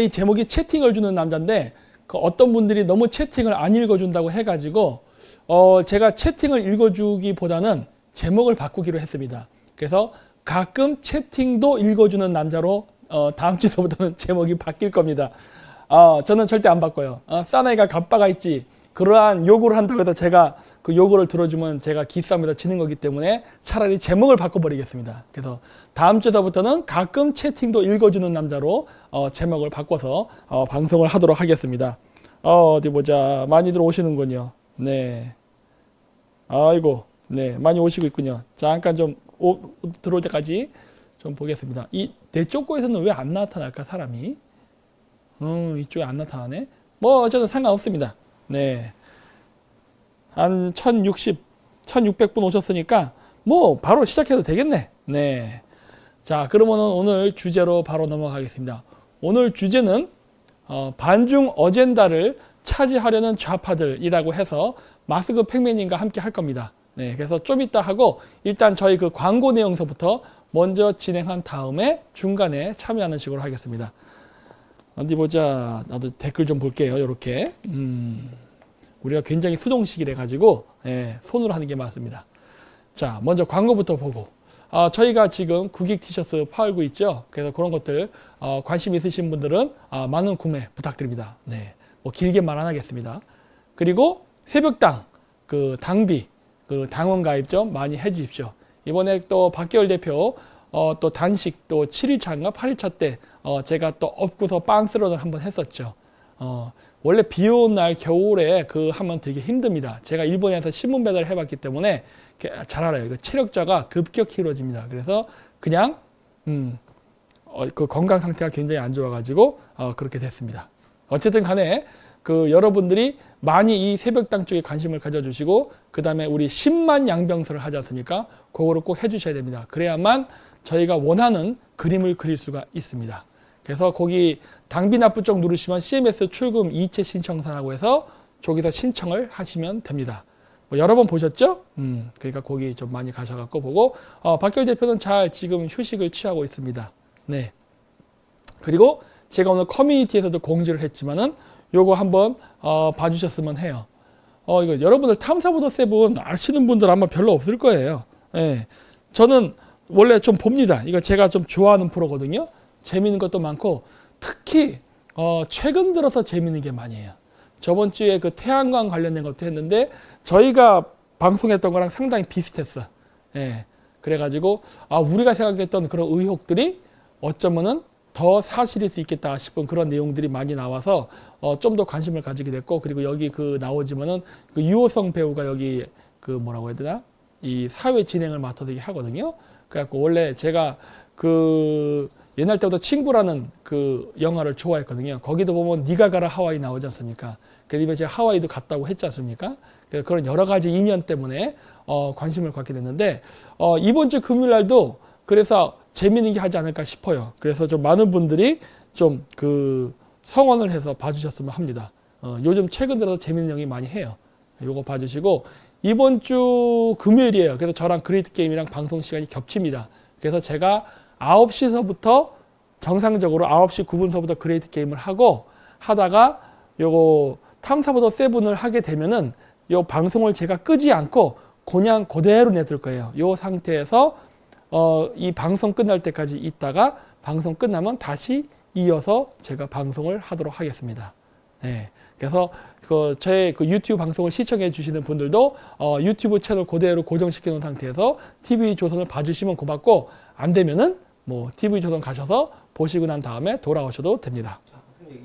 이 제목이 채팅을 주는 남자인데 그 어떤 분들이 너무 채팅을 안 읽어준다고 해가지고 제가 채팅을 읽어주기보다는 제목을 바꾸기로 했습니다. 그래서 가끔 채팅도 읽어주는 남자로 다음 주부터는 제목이 바뀔 겁니다. 저는 절대 안 바꿔요. 사나이가 갑바가 있지. 그러한 요구를 한다고 해서 제가 그 요구를 들어주면 제가 기싸움에다 지는 거기 때문에 차라리 제목을 바꿔버리겠습니다. 그래서 다음 주부터는 가끔 채팅도 읽어주는 남자로 제목을 바꿔서 방송을 하도록 하겠습니다. 어디 보자. 많이들 오시는군요. 네. 아이고, 네, 많이 오시고 있군요. 잠깐 좀 들어올 때까지 좀 보겠습니다. 이 내 쪽고에서는 왜 안 나타날까 사람이? 이쪽에 안 나타나네. 뭐 어쨌든 상관없습니다. 네. 한 1600분 오셨으니까 뭐 바로 시작해도 되겠네. 네. 자, 그러면은 오늘 주제로 바로 넘어가겠습니다. 오늘 주제는 반중 어젠다를 차지하려는 좌파들이라고 해서 마스크 팩맨님과 함께 할 겁니다. 네, 그래서 좀 이따 하고 일단 저희 그 광고 내용서부터 먼저 진행한 다음에 중간에 참여하는 식으로 하겠습니다. 어디 보자. 나도 댓글 좀 볼게요. 이렇게. 우리가 굉장히 수동식이라 가지고 손으로 하는 게 맞습니다. 자, 먼저 광고부터 보고. 저희가 지금 국익 티셔츠 팔고 있죠. 그래서 그런 것들 관심 있으신 분들은 많은 구매 부탁드립니다. 네, 뭐 길게 말 안 하겠습니다. 그리고 새벽당 그 당비 그 당원 가입 좀 많이 해주십시오. 이번에 또 박계월 대표 또 단식 또 7일차인가 8일차 때 제가 또 업고서 빤스런을 한번 했었죠. 원래 비 오는 날 겨울에 그 하면 되게 힘듭니다. 제가 일본에서 신문 배달을 해봤기 때문에 잘 알아요. 이거 체력저하가 급격히 이루어집니다. 그래서 그냥 그 건강 상태가 굉장히 안 좋아가지고 그렇게 됐습니다. 어쨌든 간에 그 여러분들이 많이 이 새벽당 쪽에 관심을 가져주시고 그 다음에 우리 10만 양병설을 하지 않습니까? 그거를 꼭 해주셔야 됩니다. 그래야만 저희가 원하는 그림을 그릴 수가 있습니다. 그래서 거기 당비납부 쪽 누르시면 CMS 출금 이체 신청서라고 해서 저기서 신청을 하시면 됩니다. 뭐 여러 번 보셨죠? 그러니까 거기 좀 많이 가셔갖고 보고 박결 대표는 잘 지금 휴식을 취하고 있습니다. 네. 그리고 제가 오늘 커뮤니티에서도 공지를 했지만은 요거 한번 봐주셨으면 해요. 이거 여러분들 탐사보도 세븐 아시는 분들 아마 별로 없을 거예요. 예. 저는 원래 좀 봅니다. 이거 제가 좀 좋아하는 프로거든요. 재밌는 것도 많고 특히 최근 들어서 재밌는 게 많이 해요. 저번 주에 그 태양광 관련된 것도 했는데 저희가 방송했던 거랑 상당히 비슷했어. 예. 그래가지고 우리가 생각했던 그런 의혹들이 어쩌면은 더 사실일 수 있겠다 싶은 그런 내용들이 많이 나와서 좀 더 관심을 가지게 됐고, 그리고 여기 그 나오지만은 그 유호성 배우가 여기 그 뭐라고 해야 되나 이 사회 진행을 맡아서 하거든요. 그래갖고 원래 제가 그 옛날 때부터 친구라는 그 영화를 좋아했거든요. 거기도 보면 니가 가라 하와이 나오지 않습니까? 그래서 이번에 제가 하와이도 갔다고 했지 않습니까? 그래서 그런 여러 가지 인연 때문에 관심을 갖게 됐는데 이번 주 금요일 날도 그래서 재미있는 게 하지 않을까 싶어요. 그래서 좀 많은 분들이 좀 그 성원을 해서 봐주셨으면 합니다. 요즘 최근 들어서 재미있는 영이 많이 해요. 요거 봐주시고 이번 주 금요일이에요. 그래서 저랑 그레이트 게임이랑 방송 시간이 겹칩니다. 그래서 제가 9시서부터 정상적으로 9시 9분서부터 그레이트 게임을 하고 하다가 요거 탐사보도 세븐을 하게 되면은 요 방송을 제가 끄지 않고 그냥 그대로 내둘 거예요. 요 상태에서 이 방송 끝날 때까지 있다가 방송 끝나면 다시 이어서 제가 방송을 하도록 하겠습니다. 네. 그래서 제 유튜브 방송을 시청해 주시는 분들도 유튜브 채널 그대로 고정시켜 놓은 상태에서 TV조선을 봐주시면 고맙고 안 되면은 뭐 TV조선 가셔서 보시고 난 다음에 돌아오셔도 됩니다. 여기서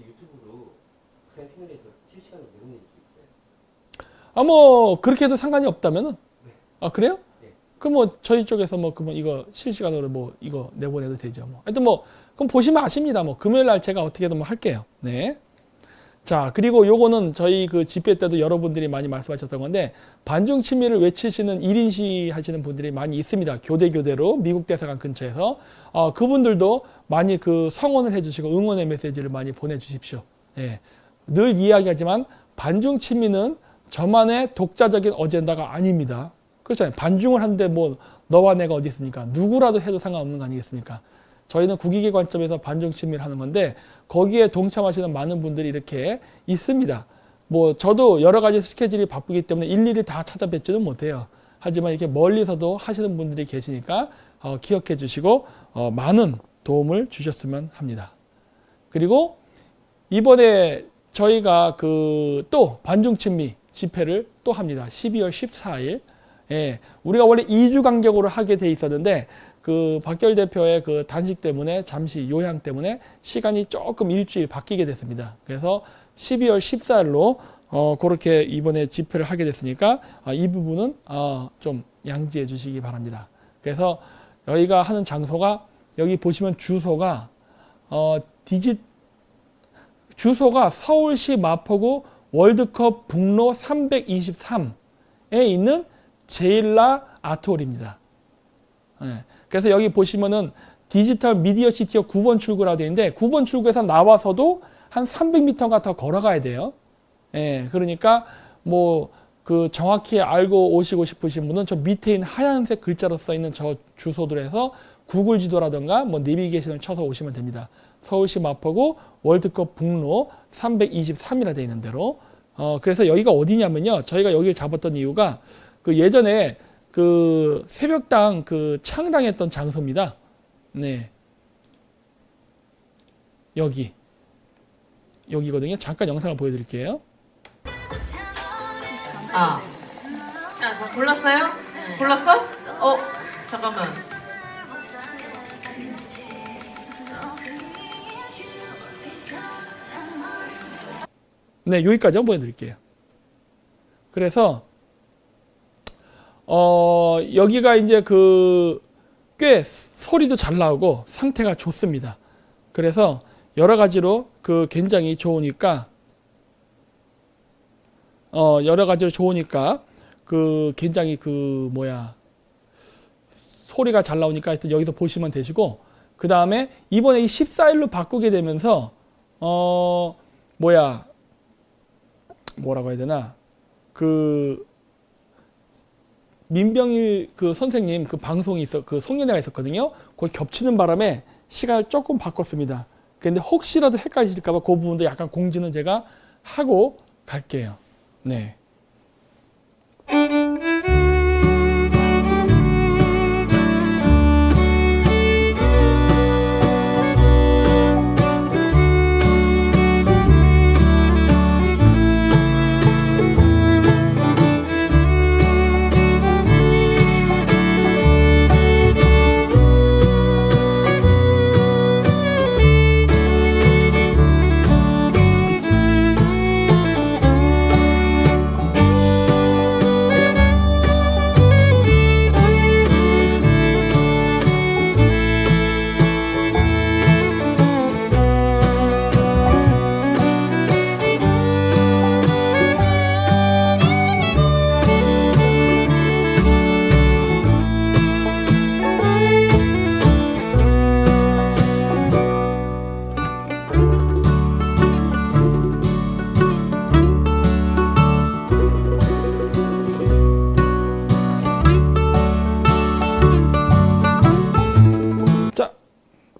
유튜브로 학생 채널에서 실시간으로 내보낼 수 있어요? 뭐 그렇게 해도 상관이 없다면은 네. 그래요? 네. 그럼 뭐 저희 쪽에서 뭐 그러면 이거 실시간으로 뭐 이거 내보내도 되죠. 뭐 하여튼 뭐 그럼 보시면 아십니다. 뭐 금요일 날 제가 어떻게든 뭐 할게요. 네. 자, 그리고 요거는 저희 그 집회 때도 여러분들이 많이 말씀하셨던 건데 반중 친미를 외치시는 1인 시위 하시는 분들이 많이 있습니다. 교대로 미국 대사관 근처에서 그분들도 많이 그 성원을 해주시고 응원의 메시지를 많이 보내주십시오. 예. 늘 이야기하지만 반중 친미는 저만의 독자적인 어젠다가 아닙니다. 그렇잖아요. 반중을 하는데 뭐 너와 내가 어디 있습니까? 누구라도 해도 상관없는 거 아니겠습니까? 저희는 국익의 관점에서 반중친미를 하는 건데 거기에 동참하시는 많은 분들이 이렇게 있습니다. 뭐 저도 여러 가지 스케줄이 바쁘기 때문에 일일이 다 찾아뵙지는 못해요. 하지만 이렇게 멀리서도 하시는 분들이 계시니까 기억해 주시고 많은 도움을 주셨으면 합니다. 그리고 이번에 저희가 또 반중친미 집회를 또 합니다. 12월 14일. 예, 우리가 원래 2주 간격으로 하게 돼 있었는데 박결 대표의 단식 때문에 잠시 요양 때문에 시간이 조금 일주일 바뀌게 됐습니다. 그래서 12월 14일로 그렇게 이번에 집회를 하게 됐으니까 이 부분은 좀 양지해 주시기 바랍니다. 그래서 저희가 하는 장소가 여기 보시면 주소가 주소가 서울시 마포구 월드컵 북로 323에 있는 제일라 아트홀입니다. 네. 그래서 여기 보시면은 디지털 미디어 시티역 9번 출구라고 되어 있는데 9번 출구에서 나와서도 한 300m가 더 걸어가야 돼요. 예, 그러니까 정확히 알고 오시고 싶으신 분은 저 밑에 있는 하얀색 글자로 써 있는 저 주소들에서 구글 지도라든가 내비게이션을 쳐서 오시면 됩니다. 서울시 마포구 월드컵 북로 323이라 되어 있는 대로. 그래서 여기가 어디냐면요. 저희가 여기를 잡았던 이유가 예전에 새벽당 창당했던 장소입니다. 네. 여기거든요. 잠깐 영상을 보여드릴게요. 자, 다 골랐어요? 골랐어? 잠깐만. 네, 여기까지 한번 보여드릴게요. 그래서 여기가 이제 꽤 소리도 잘 나오고 상태가 좋습니다. 그래서 여러 가지로 굉장히 좋으니까 굉장히 소리가 잘 나오니까 하여튼 여기서 보시면 되시고, 그 다음에 이번에 이 14일로 바꾸게 되면서 뭐라고 해야 되나, 민병일 선생님 방송이 송년회가 있었거든요. 거기 겹치는 바람에 시간을 조금 바꿨습니다. 근데 혹시라도 헷갈리실까봐 그 부분도 약간 공지는 제가 하고 갈게요. 네.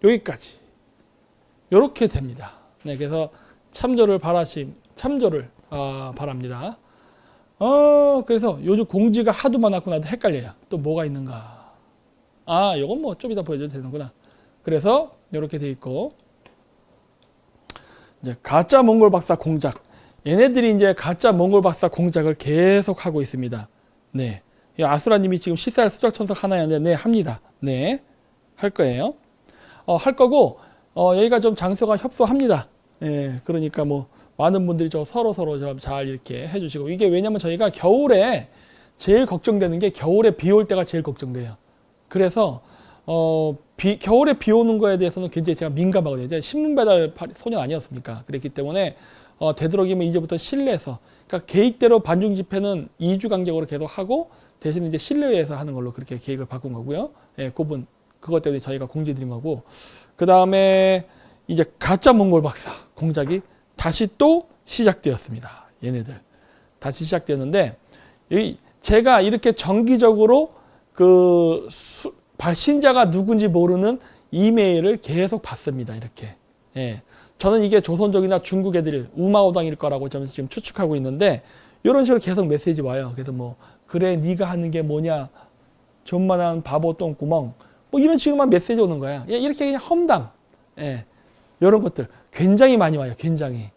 여기까지 이렇게 됩니다. 네, 그래서 참조를 바랍니다. 그래서 요즘 공지가 하도 많았고 나도 헷갈려요. 또 뭐가 있는가? 요건 좀 이따 보여줘도 되는구나. 그래서 이렇게 돼 있고, 이제 가짜 몽골 박사 공작. 얘네들이 이제 가짜 몽골 박사 공작을 계속 하고 있습니다. 네, 아수라님이 지금 시사할 수적천석 하나였는데, 네, 합니다. 네, 할 거예요. 할 거고, 여기가 좀 장소가 협소합니다. 예, 그러니까 많은 분들이 서로 좀 잘 이렇게 해주시고, 이게 왜냐면 저희가 겨울에 제일 걱정되는 게 겨울에 비 올 때가 제일 걱정돼요. 그래서, 겨울에 비 오는 거에 대해서는 굉장히 제가 민감하거든요. 이제 신문 배달 소년 아니었습니까? 그랬기 때문에, 되도록이면 이제부터 실내에서, 그러니까 계획대로 반중 집회는 2주 간격으로 계속 하고, 대신 이제 실내에서 하는 걸로 그렇게 계획을 바꾼 거고요. 예, 그것 때문에 저희가 공지 드린 거고, 그 다음에 이제 가짜 몽골 박사 공작이 다시 또 시작되었습니다. 얘네들 다시 시작되었는데, 제가 이렇게 정기적으로 발신자가 누군지 모르는 이메일을 계속 받습니다. 이렇게. 예. 저는 이게 조선족이나 중국 애들 우마오당일 거라고 저는 지금 추측하고 있는데 이런 식으로 계속 메시지 와요. 그래서 뭐 그래 네가 하는 게 뭐냐 존만한 바보 똥구멍 뭐 이런 식으로만 메시지 오는 거야. 이렇게 그냥 험담. 예. 이런 것들 굉장히 많이 와요. 굉장히.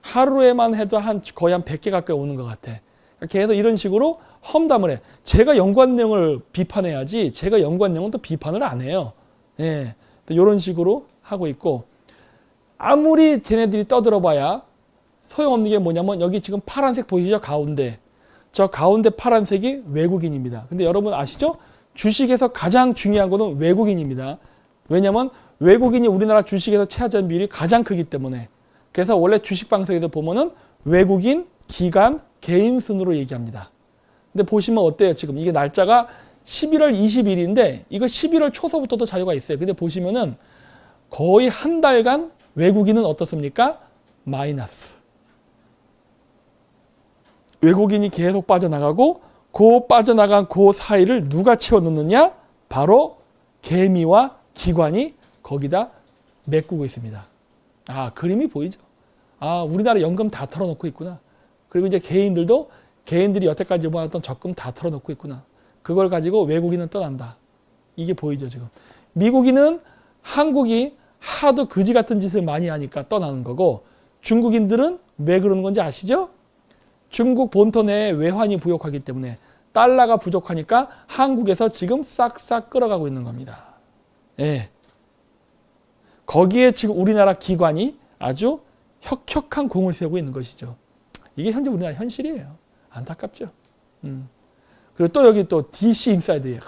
하루에만 해도 거의 한 100개 가까이 오는 것 같아. 계속 이런 식으로 험담을 해. 제가 연관 내용을 비판해야지 제가 연관 내용은 또 비판을 안 해요. 예. 이런 식으로 하고 있고 아무리 쟤네들이 떠들어봐야 소용없는 게 뭐냐면 여기 지금 파란색 보이시죠? 가운데. 저 가운데 파란색이 외국인입니다. 근데 여러분 아시죠? 주식에서 가장 중요한 거는 외국인입니다. 왜냐면 외국인이 우리나라 주식에서 차지하는 비율이 가장 크기 때문에. 그래서 원래 주식 방송에도 보면은 외국인, 기관, 개인 순으로 얘기합니다. 근데 보시면 어때요? 지금 이게 날짜가 11월 20일인데 이거 11월 초서부터도 자료가 있어요. 근데 보시면은 거의 한 달간 외국인은 어떻습니까? 마이너스. 외국인이 계속 빠져나가고 그 빠져나간 그 사이를 누가 채워넣느냐? 바로 개미와 기관이 거기다 메꾸고 있습니다. 아, 그림이 보이죠? 아, 우리나라 연금 다 털어놓고 있구나. 그리고 이제 개인들이 여태까지 모았던 적금 다 털어놓고 있구나. 그걸 가지고 외국인은 떠난다. 이게 보이죠, 지금. 미국인은 한국이 하도 그지 같은 짓을 많이 하니까 떠나는 거고 중국인들은 왜 그러는 건지 아시죠? 중국 본토 내에 외환이 부족하기 때문에 달러가 부족하니까 한국에서 지금 싹싹 끌어가고 있는 겁니다. 예. 거기에 지금 우리나라 기관이 아주 혁혁한 공을 세우고 있는 것이죠. 이게 현재 우리나라 현실이에요. 안타깝죠. 그리고 또 여기 또 DC 인사이드에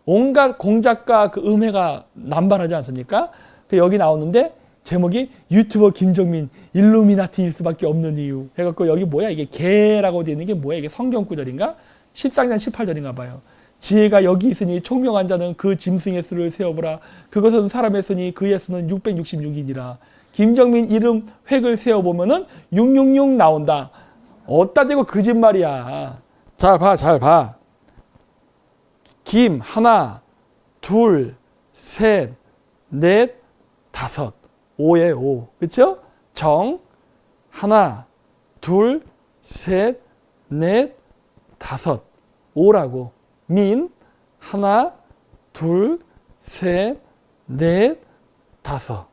온갖 공작과 그 음해가 남발하지 않습니까? 그 여기 나오는데 제목이 유튜버 김정민 일루미나티일 수밖에 없는 이유 해갖고 여기 뭐야 이게 개라고 되어 있는 게 뭐야 이게 성경 구절인가? 14장 18절인가 봐요. 지혜가 여기 있으니 총명한 자는 그 짐승의 수를 세어보라. 그것은 사람의 수니 그의 수는 666이니라. 김정민 이름 획을 세어보면은 666 나온다. 어따 대고 거짓말이야. 잘 봐, 잘 봐. 김 하나, 둘, 셋, 넷, 다섯. 5에 5. 그렇죠? 정 하나, 둘, 셋, 넷, 다섯. 5라고. 민 하나, 둘, 셋, 넷, 다섯.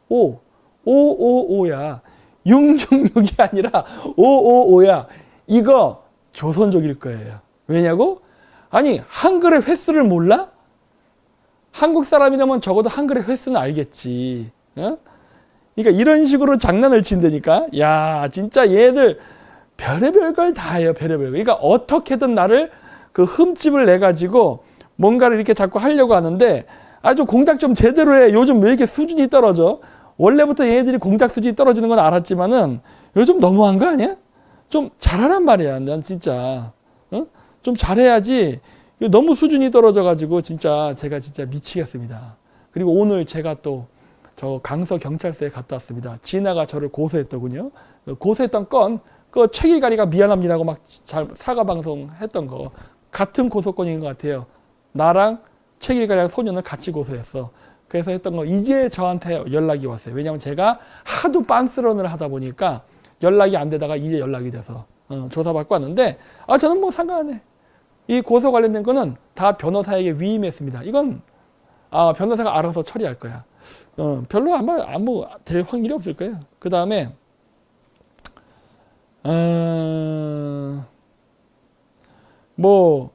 5. 555야. 666이 아니라 555야. 이거 조선족일 거예요. 왜냐고? 아니 한글의 횟수를 몰라? 한국 사람이라면 적어도 한글의 횟수는 알겠지. 어? 그러니까 이런 식으로 장난을 친다니까. 야 진짜 얘들 별의별 걸 다 해요. 별의별 걸. 그러니까 어떻게든 나를 그 흠집을 내가지고 뭔가를 이렇게 자꾸 하려고 하는데 아주 공작 좀 제대로 해. 요즘 왜 이렇게 수준이 떨어져? 원래부터 얘네들이 공작 수준이 떨어지는 건 알았지만은 요즘 너무한 거 아니야? 좀 잘하란 말이야. 난 진짜. 어? 좀 잘해야지. 너무 수준이 떨어져가지고 진짜 제가 진짜 미치겠습니다. 그리고 오늘 제가 또 저 강서 경찰서에 갔다 왔습니다. 진아가 저를 고소했더군요. 고소했던 건 그 최길가리가 미안합니다고 막 잘 사과 방송 했던 거 같은 고소건인 것 같아요. 나랑 최길가리랑 소년을 같이 고소했어. 그래서 했던 거 이제 저한테 연락이 왔어요. 왜냐하면 제가 하도 빤스런을 하다 보니까 연락이 안 되다가 이제 연락이 돼서 조사받고 왔는데 저는 뭐 상관 안 해. 이 고소 관련된 거는 다 변호사에게 위임했습니다. 이건 변호사가 알아서 처리할 거야. 별로 아무 될 확률이 없을 거예요. 그 다음에 뭐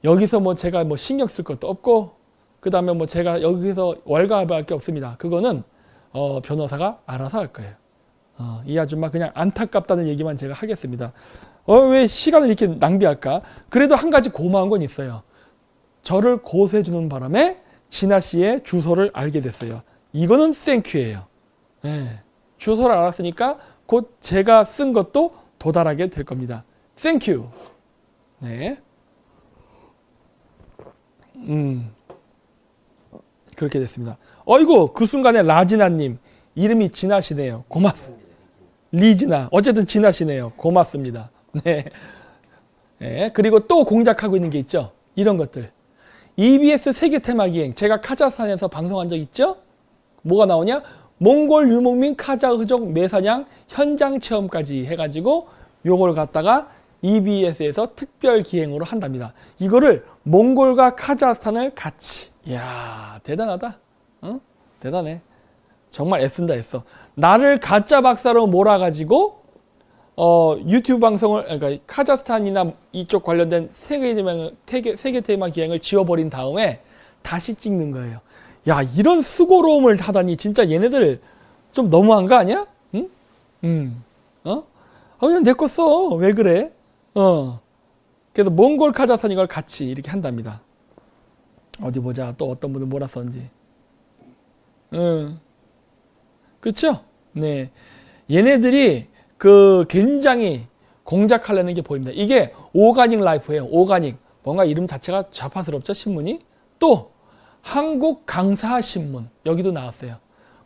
여기서 뭐 제가 뭐 신경 쓸 것도 없고 그 다음에 뭐 제가 여기서 월가할 게 없습니다. 그거는 변호사가 알아서 할 거예요. 이 아줌마 그냥 안타깝다는 얘기만 제가 하겠습니다. 왜 시간을 이렇게 낭비할까? 그래도 한 가지 고마운 건 있어요. 저를 고소해 주는 바람에 진아 씨의 주소를 알게 됐어요. 이거는 땡큐예요. 네. 주소를 알았으니까 곧 제가 쓴 것도 도달하게 될 겁니다. 땡큐. 네. 그렇게 됐습니다. 어이구 그 순간에 라지나님 이름이 진아시네요. 고맙습니다. 리지나 어쨌든 진아시네요. 고맙습니다. 네. 네. 그리고 또 공작하고 있는 게 있죠. 이런 것들. EBS 세계 테마 기행 제가 카자흐스탄에서 방송한 적 있죠? 뭐가 나오냐? 몽골 유목민 카자흐족 매사냥 현장 체험까지 해가지고 요걸 갖다가 EBS에서 특별 기행으로 한답니다. 이거를 몽골과 카자흐스탄을 같이. 이야, 대단하다. 어? 대단해. 정말 애쓴다 애써. 나를 가짜 박사로 몰아가지고 유튜브 방송을, 그러니까 카자흐스탄이나 이쪽 관련된 세계 테마 기행을 지워버린 다음에 다시 찍는 거예요. 야, 이런 수고로움을 하다니 진짜 얘네들 좀 너무한 거 아니야? 응? 그냥 내 거 써. 왜 그래? 그래서 몽골 카자흐스탄 이걸 같이 이렇게 한답니다. 어디 보자. 또 어떤 분을 몰았었는지. 그쵸? 네. 얘네들이 굉장히 공작하려는 게 보입니다. 이게 오가닉 라이프예요. 오가닉. 뭔가 이름 자체가 좌파스럽죠? 신문이. 또 한국 강사신문. 여기도 나왔어요.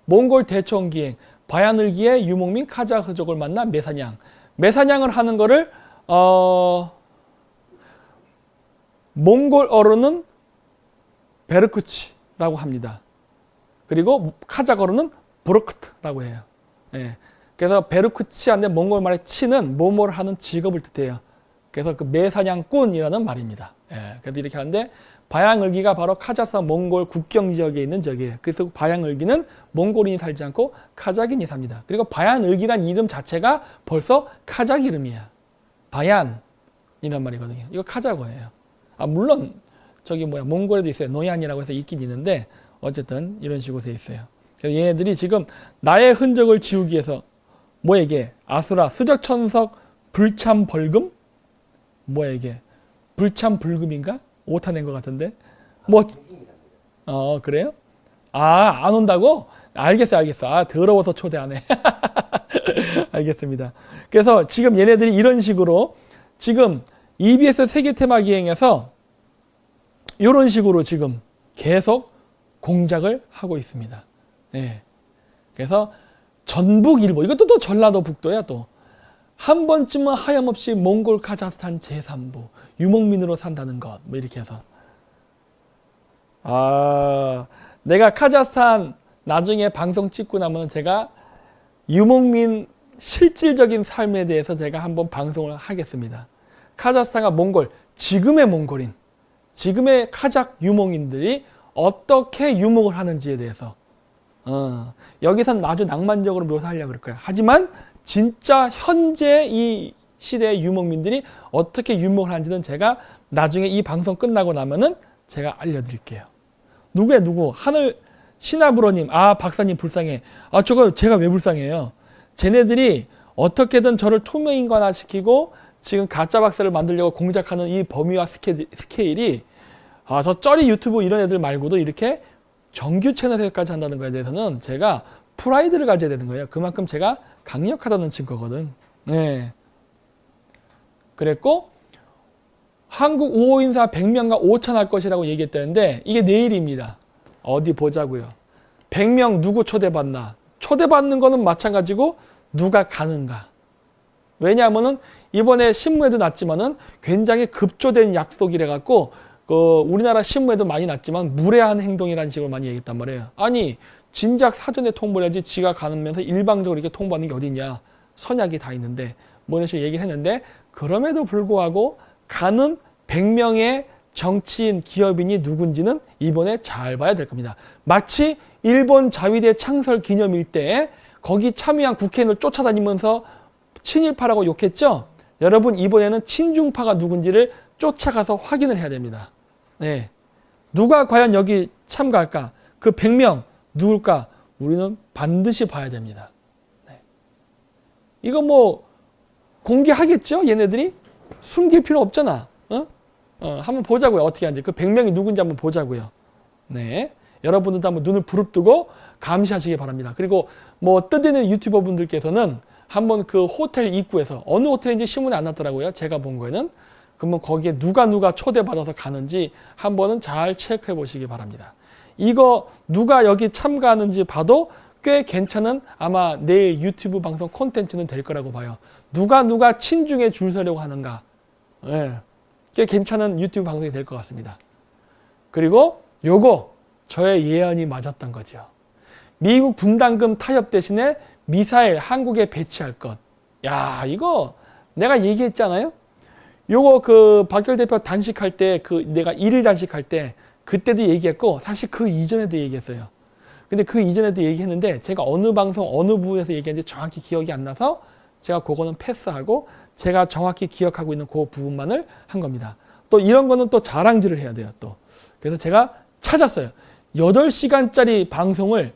몽골 대청기행. 바야늘기의 유목민 카자흐족을 만나 매사냥. 매사냥을 하는 거를 몽골어로는 베르쿠치라고 합니다. 그리고 카자흐어로는 보르크트라고 해요. 예. 그래서 베르쿠치한테 몽골 말의 치는 뭐뭐를 하는 직업을 뜻해요. 그래서 그 매사냥꾼이라는 말입니다. 예. 그래서 이렇게 하는데 바양을기가 바로 카자흐스탄 몽골 국경 지역에 있는 지역이에요. 그래서 바양을기는 몽골인이 살지 않고 카자흐인이 삽니다. 그리고 바얀을기란 이름 자체가 벌써 카자흐 이름이야. 바얀이란 말이거든요. 이거 카자흐어예요. 물론 몽골에도 있어요. 노얀이라고 해서 있긴 있는데 어쨌든 이런 식으로 돼 있어요. 그래서 얘네들이 지금 나의 흔적을 지우기 위해서 뭐야 이게? 아수라 수적천석 불참 벌금? 뭐야 이게? 불참 불금인가? 오타 낸 것 같은데? 그래요? 안 온다고? 알겠어. 더러워서 초대 안 해. 알겠습니다. 그래서 지금 얘네들이 이런 식으로 지금 EBS 세계 테마 기행에서 이런 식으로 지금 계속 공작을 하고 있습니다. 네. 그래서 전북일보, 이것도 또 전라도 북도야 또. 한 번쯤은 하염없이 몽골 카자흐스탄 제3부 유목민으로 산다는 것, 뭐 이렇게 해서. 내가 카자흐스탄 나중에 방송 찍고 나면 제가 유목민 실질적인 삶에 대해서 제가 한번 방송을 하겠습니다. 카자흐스탄과 몽골, 지금의 몽골인, 지금의 카자흐 유목민들이 어떻게 유목을 하는지에 대해서 여기선 아주 낭만적으로 묘사하려고 그럴 거야. 하지만 진짜 현재 이 시대의 유목민들이 어떻게 유목을 하는지는 제가 나중에 이 방송 끝나고 나면은 제가 알려드릴게요. 누구? 하늘 신하브로님, 박사님 불쌍해. 저거 제가 왜 불쌍해요? 쟤네들이 어떻게든 저를 투명인간화 시키고 지금 가짜 박사를 만들려고 공작하는 이 범위와 스케일이 저 쩌리 유튜브 이런 애들 말고도 이렇게 정규 채널에까지 한다는 거에 대해서는 제가 프라이드를 가져야 되는 거예요. 그만큼 제가 강력하다는 증거거든. 네. 그랬고 한국 우호인사 100명과 5천 할 것이라고 얘기했다는데 이게 내일입니다. 어디 보자고요. 100명 누구 초대받나? 초대받는 거는 마찬가지고 누가 가는가? 왜냐하면은 이번에 신문에도 났지만은 굉장히 급조된 약속이래 갖고 우리나라 신문에도 많이 났지만 무례한 행동이라는 식으로 많이 얘기했단 말이에요. 아니 진작 사전에 통보를 해야지 지가 가면서 일방적으로 이렇게 통보하는 게 어딨냐. 선약이 다 있는데 뭐 이런 식으로 얘기를 했는데 그럼에도 불구하고 가는 100명의 정치인, 기업인이 누군지는 이번에 잘 봐야 될 겁니다. 마치 일본 자위대 창설 기념일 때 거기 참여한 국회의원을 쫓아다니면서 친일파라고 욕했죠? 여러분 이번에는 친중파가 누군지를 쫓아가서 확인을 해야 됩니다. 네. 누가 과연 여기 참가할까? 그 100명 누굴까? 우리는 반드시 봐야 됩니다. 네. 이거 뭐 공개하겠죠? 얘네들이? 숨길 필요 없잖아. 한번 보자고요. 어떻게 하는지. 그 100명이 누군지 한번 보자고요. 네. 여러분들도 한번 눈을 부릅뜨고 감시하시기 바랍니다. 그리고 뭐 뜨드는 유튜버 분들께서는 한번 그 호텔 입구에서 어느 호텔인지 신문에 안 났더라고요. 제가 본 거에는. 그러면 거기에 누가 초대받아서 가는지 한번은 잘 체크해 보시기 바랍니다. 이거 누가 여기 참가하는지 봐도 꽤 괜찮은 아마 내일 유튜브 방송 콘텐츠는 될 거라고 봐요. 누가 친중에 줄 서려고 하는가. 네. 꽤 괜찮은 유튜브 방송이 될 것 같습니다. 그리고 요거 저의 예언이 맞았던 거죠. 미국 분담금 타협 대신에 미사일 한국에 배치할 것. 야, 이거 내가 얘기했잖아요. 요거 그 박결 대표 단식할 때 그 내가 1일 단식할 때 그때도 얘기했고 사실 그 이전에도 얘기했어요. 근데 그 이전에도 얘기했는데 제가 어느 방송 어느 부분에서 얘기했는지 정확히 기억이 안 나서 제가 그거는 패스하고 제가 정확히 기억하고 있는 그 부분만을 한 겁니다. 또 이런 거는 또 자랑질을 해야 돼요. 또 그래서 제가 찾았어요. 8시간짜리 방송을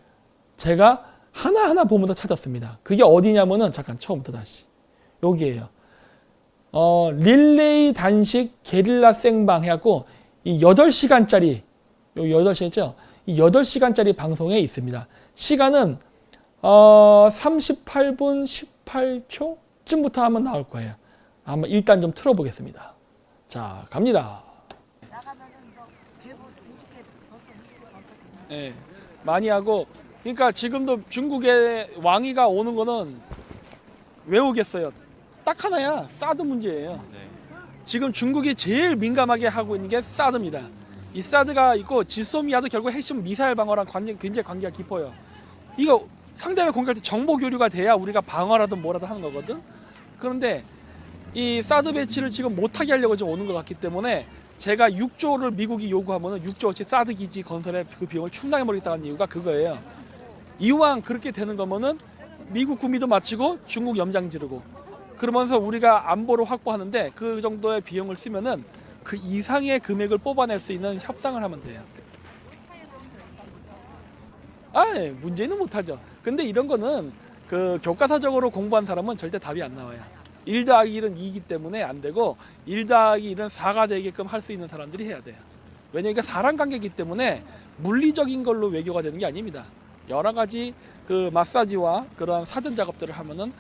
제가 하나하나 보면서 찾았습니다. 그게 어디냐면은 잠깐 처음부터 다시 여기에요. 릴레이 단식 게릴라 생방 해갖고 이 8시간짜리 여기 8시간이죠? 이 8시간짜리 방송에 있습니다. 시간은 38분 18초쯤부터 하면 나올 거예요. 아마 일단 좀 틀어보겠습니다. 자, 갑니다. 나가면은 이거 개고 50개 벌써 50개 벌써 네, 많이 하고 그러니까 지금도 중국에 왕이가 오는 거는 왜 오겠어요? 딱 하나야. 사드 문제예요. 지금 중국이 제일 민감하게 하고 있는 게 사드입니다. 이 사드가 있고 지소미아도 결국 핵심 미사일 방어랑 굉장히 관계가 깊어요. 이거 상대방 공격할 때 정보 교류가 돼야 우리가 방어라든 뭐라든 하는 거거든. 그런데 이 사드 배치를 지금 못하게 하려고 좀 오는 것 같기 때문에 제가 6조를 미국이 요구하면 6조어치 사드 기지 건설에 그 비용을 충당해버리겠다는 이유가 그거예요. 이왕 그렇게 되는 거면은 미국 구미도 마치고 중국 염장 지르고 그러면서 우리가 안보를 확보하는데 그 정도의 비용을 쓰면은 그 이상의 금액을 뽑아낼 수 있는 협상을 하면 돼요. 문제는 못하죠. 근데 이런 거는 그 교과서적으로 공부한 사람은 절대 답이 안 나와요. 1 더하기 1은 2이기 때문에 안 되고 1 더하기 1은 4가 되게끔 할 수 있는 사람들이 해야 돼요. 왜냐면 이게 사람 관계이기 때문에 물리적인 걸로 외교가 되는 게 아닙니다. 여러 가지 그 마사지와 그런 사전 작업들을 하면은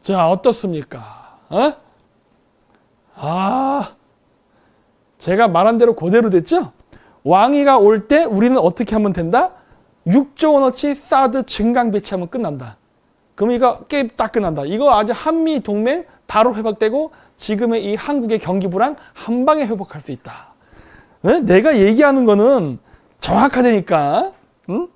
자, 어떻습니까? 제가 말한 대로 그대로 됐죠? 왕이가 올 때 우리는 어떻게 하면 된다? 6조 원어치 사드 증강 배치하면 끝난다. 그럼 이거 게임 딱 끝난다. 이거 아주 한미 동맹 바로 회복되고 지금의 이 한국의 경기 불안 한 방에 회복할 수 있다. 네? 내가 얘기하는 거는 정확하다니까. 응?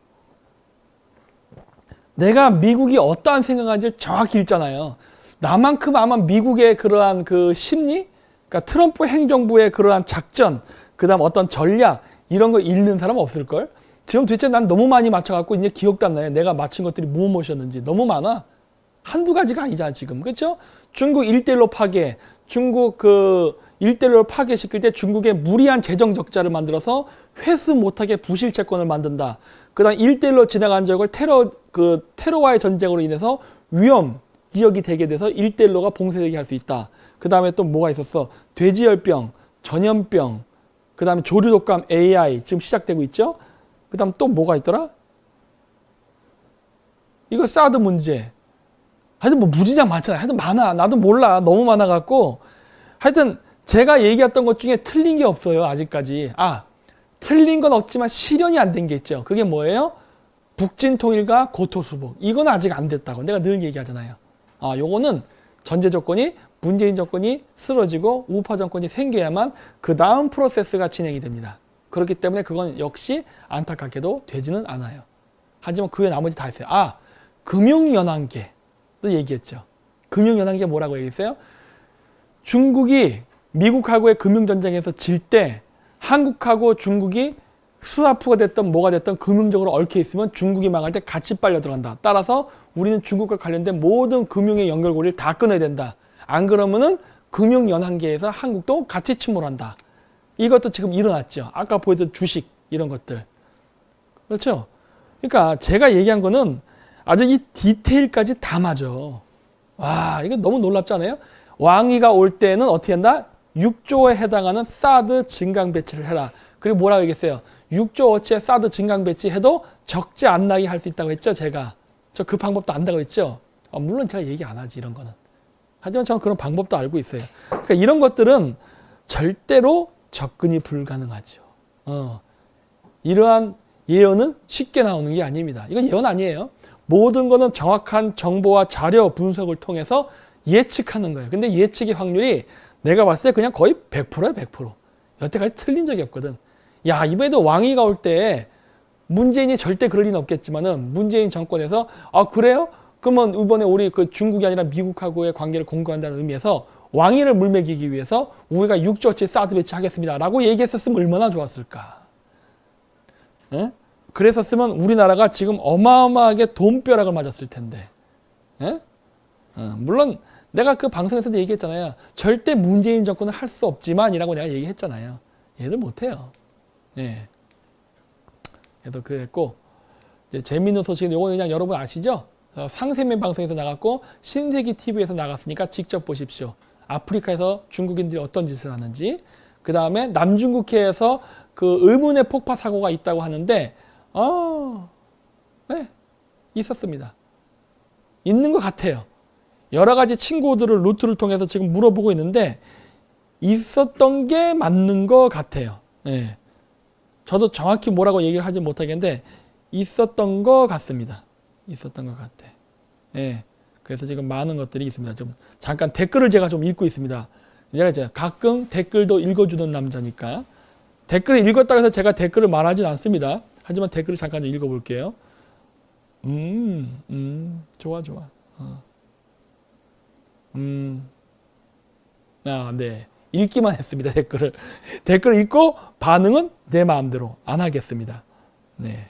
내가 미국이 어떠한 생각하는지 정확히 읽잖아요. 나만큼 아마 미국의 그러한 그 심리, 그러니까 트럼프 행정부의 그러한 작전, 그 다음 어떤 전략, 이런 거 읽는 사람 없을걸? 지금 도대체 난 너무 많이 맞춰갖고 이제 기억도 안 나요. 내가 맞힌 것들이 무엇이었는지. 너무 많아. 한두 가지가 아니잖아, 지금. 그렇죠? 중국 1대1로 파괴, 중국 그 1대1로 파괴시킬 때 중국의 무리한 재정 적자를 만들어서 회수 못하게 부실 채권을 만든다. 그 다음 1대1로 지나간 적을 테러와의 전쟁으로 인해서 위험 지역이 되게 돼서 1대1로가 봉쇄되게 할 수 있다. 그 다음에 또 뭐가 있었어? 돼지열병, 전염병, 그 다음에 조류독감 AI 지금 시작되고 있죠? 그 다음 또 뭐가 있더라? 이거 사드 문제. 하여튼 뭐 무지장 많잖아요. 하여튼 많아. 나도 몰라. 너무 많아갖고. 하여튼 제가 얘기했던 것 중에 틀린 게 없어요. 아직까지. 틀린 건 없지만 실현이 안 된 게 있죠. 그게 뭐예요? 북진 통일과 고토 수복. 이건 아직 안 됐다고. 내가 늘 얘기하잖아요. 요거는 전제 조건이 문재인 정권이 쓰러지고 우파 정권이 생겨야만 그 다음 프로세스가 진행이 됩니다. 그렇기 때문에 그건 역시 안타깝게도 되지는 않아요. 하지만 그 외 나머지 다 했어요. 금융연한계도 얘기했죠. 금융연한계 뭐라고 얘기했어요? 중국이 미국하고의 금융전쟁에서 질 때 한국하고 중국이 스와프가 됐던 뭐가 됐던 금융적으로 얽혀 있으면 중국이 망할 때 같이 빨려 들어간다. 따라서 우리는 중국과 관련된 모든 금융의 연결고리를 다 끊어야 된다. 안 그러면은 금융연한계에서 한국도 같이 침몰한다. 이것도 지금 일어났죠. 아까 보여준 주식 이런 것들. 그렇죠? 그러니까 제가 얘기한 거는 아주 이 디테일까지 다 맞아. 와, 이거 너무 놀랍잖아요. 왕이가 올 때는 어떻게 한다? 6조에 해당하는 사드 증강 배치를 해라. 그리고 뭐라고 얘기했어요? 6조어치의 사드 증강 배치해도 적지 안 나게 할 수 있다고 했죠, 제가. 저 그 방법도 안다고 했죠. 물론 제가 얘기 안 하지, 이런 거는. 하지만 저는 그런 방법도 알고 있어요. 그러니까 이런 것들은 절대로 접근이 불가능하죠. 이러한 예언은 쉽게 나오는 게 아닙니다. 이건 예언 아니에요. 모든 거는 정확한 정보와 자료 분석을 통해서 예측하는 거예요. 근데 예측의 확률이 내가 봤을 때 그냥 거의 100%예요, 100%. 여태까지 틀린 적이 없거든. 야, 이번에도 왕위가 올 때 문재인이 절대 그럴 리는 없겠지만은 문재인 정권에서 아, 그래요? 그러면 이번에 우리 그 중국이 아니라 미국하고의 관계를 공고한다는 의미에서 왕위를 물매기기 위해서 우리가 6조치 사드 배치하겠습니다 라고 얘기했었으면 얼마나 좋았을까. 에? 그랬었으면 우리나라가 지금 어마어마하게 돈벼락을 맞았을 텐데. 에? 물론 내가 그 방송에서도 얘기했잖아요. 절대 문재인 정권은 할 수 없지만이라고 내가 얘기했잖아요. 얘들 못해요. 예. 그래도 그랬고, 이제 재밌는 소식은 요거는 그냥 여러분 아시죠? 상세면 방송에서 나갔고 신세기 TV에서 나갔으니까 직접 보십시오. 아프리카에서 중국인들이 어떤 짓을 하는지. 그 다음에 남중국해에서 그 의문의 폭파 사고가 있다고 하는데, 네, 있었습니다. 있는 것 같아요. 여러 가지 친구들을 루트를 통해서 지금 물어보고 있는데 있었던 게 맞는 것 같아요. 네. 저도 정확히 뭐라고 얘기를 하지 못하겠는데 있었던 것 같습니다. 있었던 것 같아. 예. 그래서 지금 많은 것들이 있습니다. 좀 잠깐 댓글을 제가 좀 읽고 있습니다. 제가 이제 가끔 댓글도 읽어주는 남자니까 댓글을 읽었다고 해서 제가 댓글을 말하진 않습니다. 하지만 댓글을 잠깐 좀 읽어볼게요. 좋아. 네. 읽기만 했습니다. 댓글을. 댓글을 읽고 반응은 내 마음대로 안 하겠습니다. 네.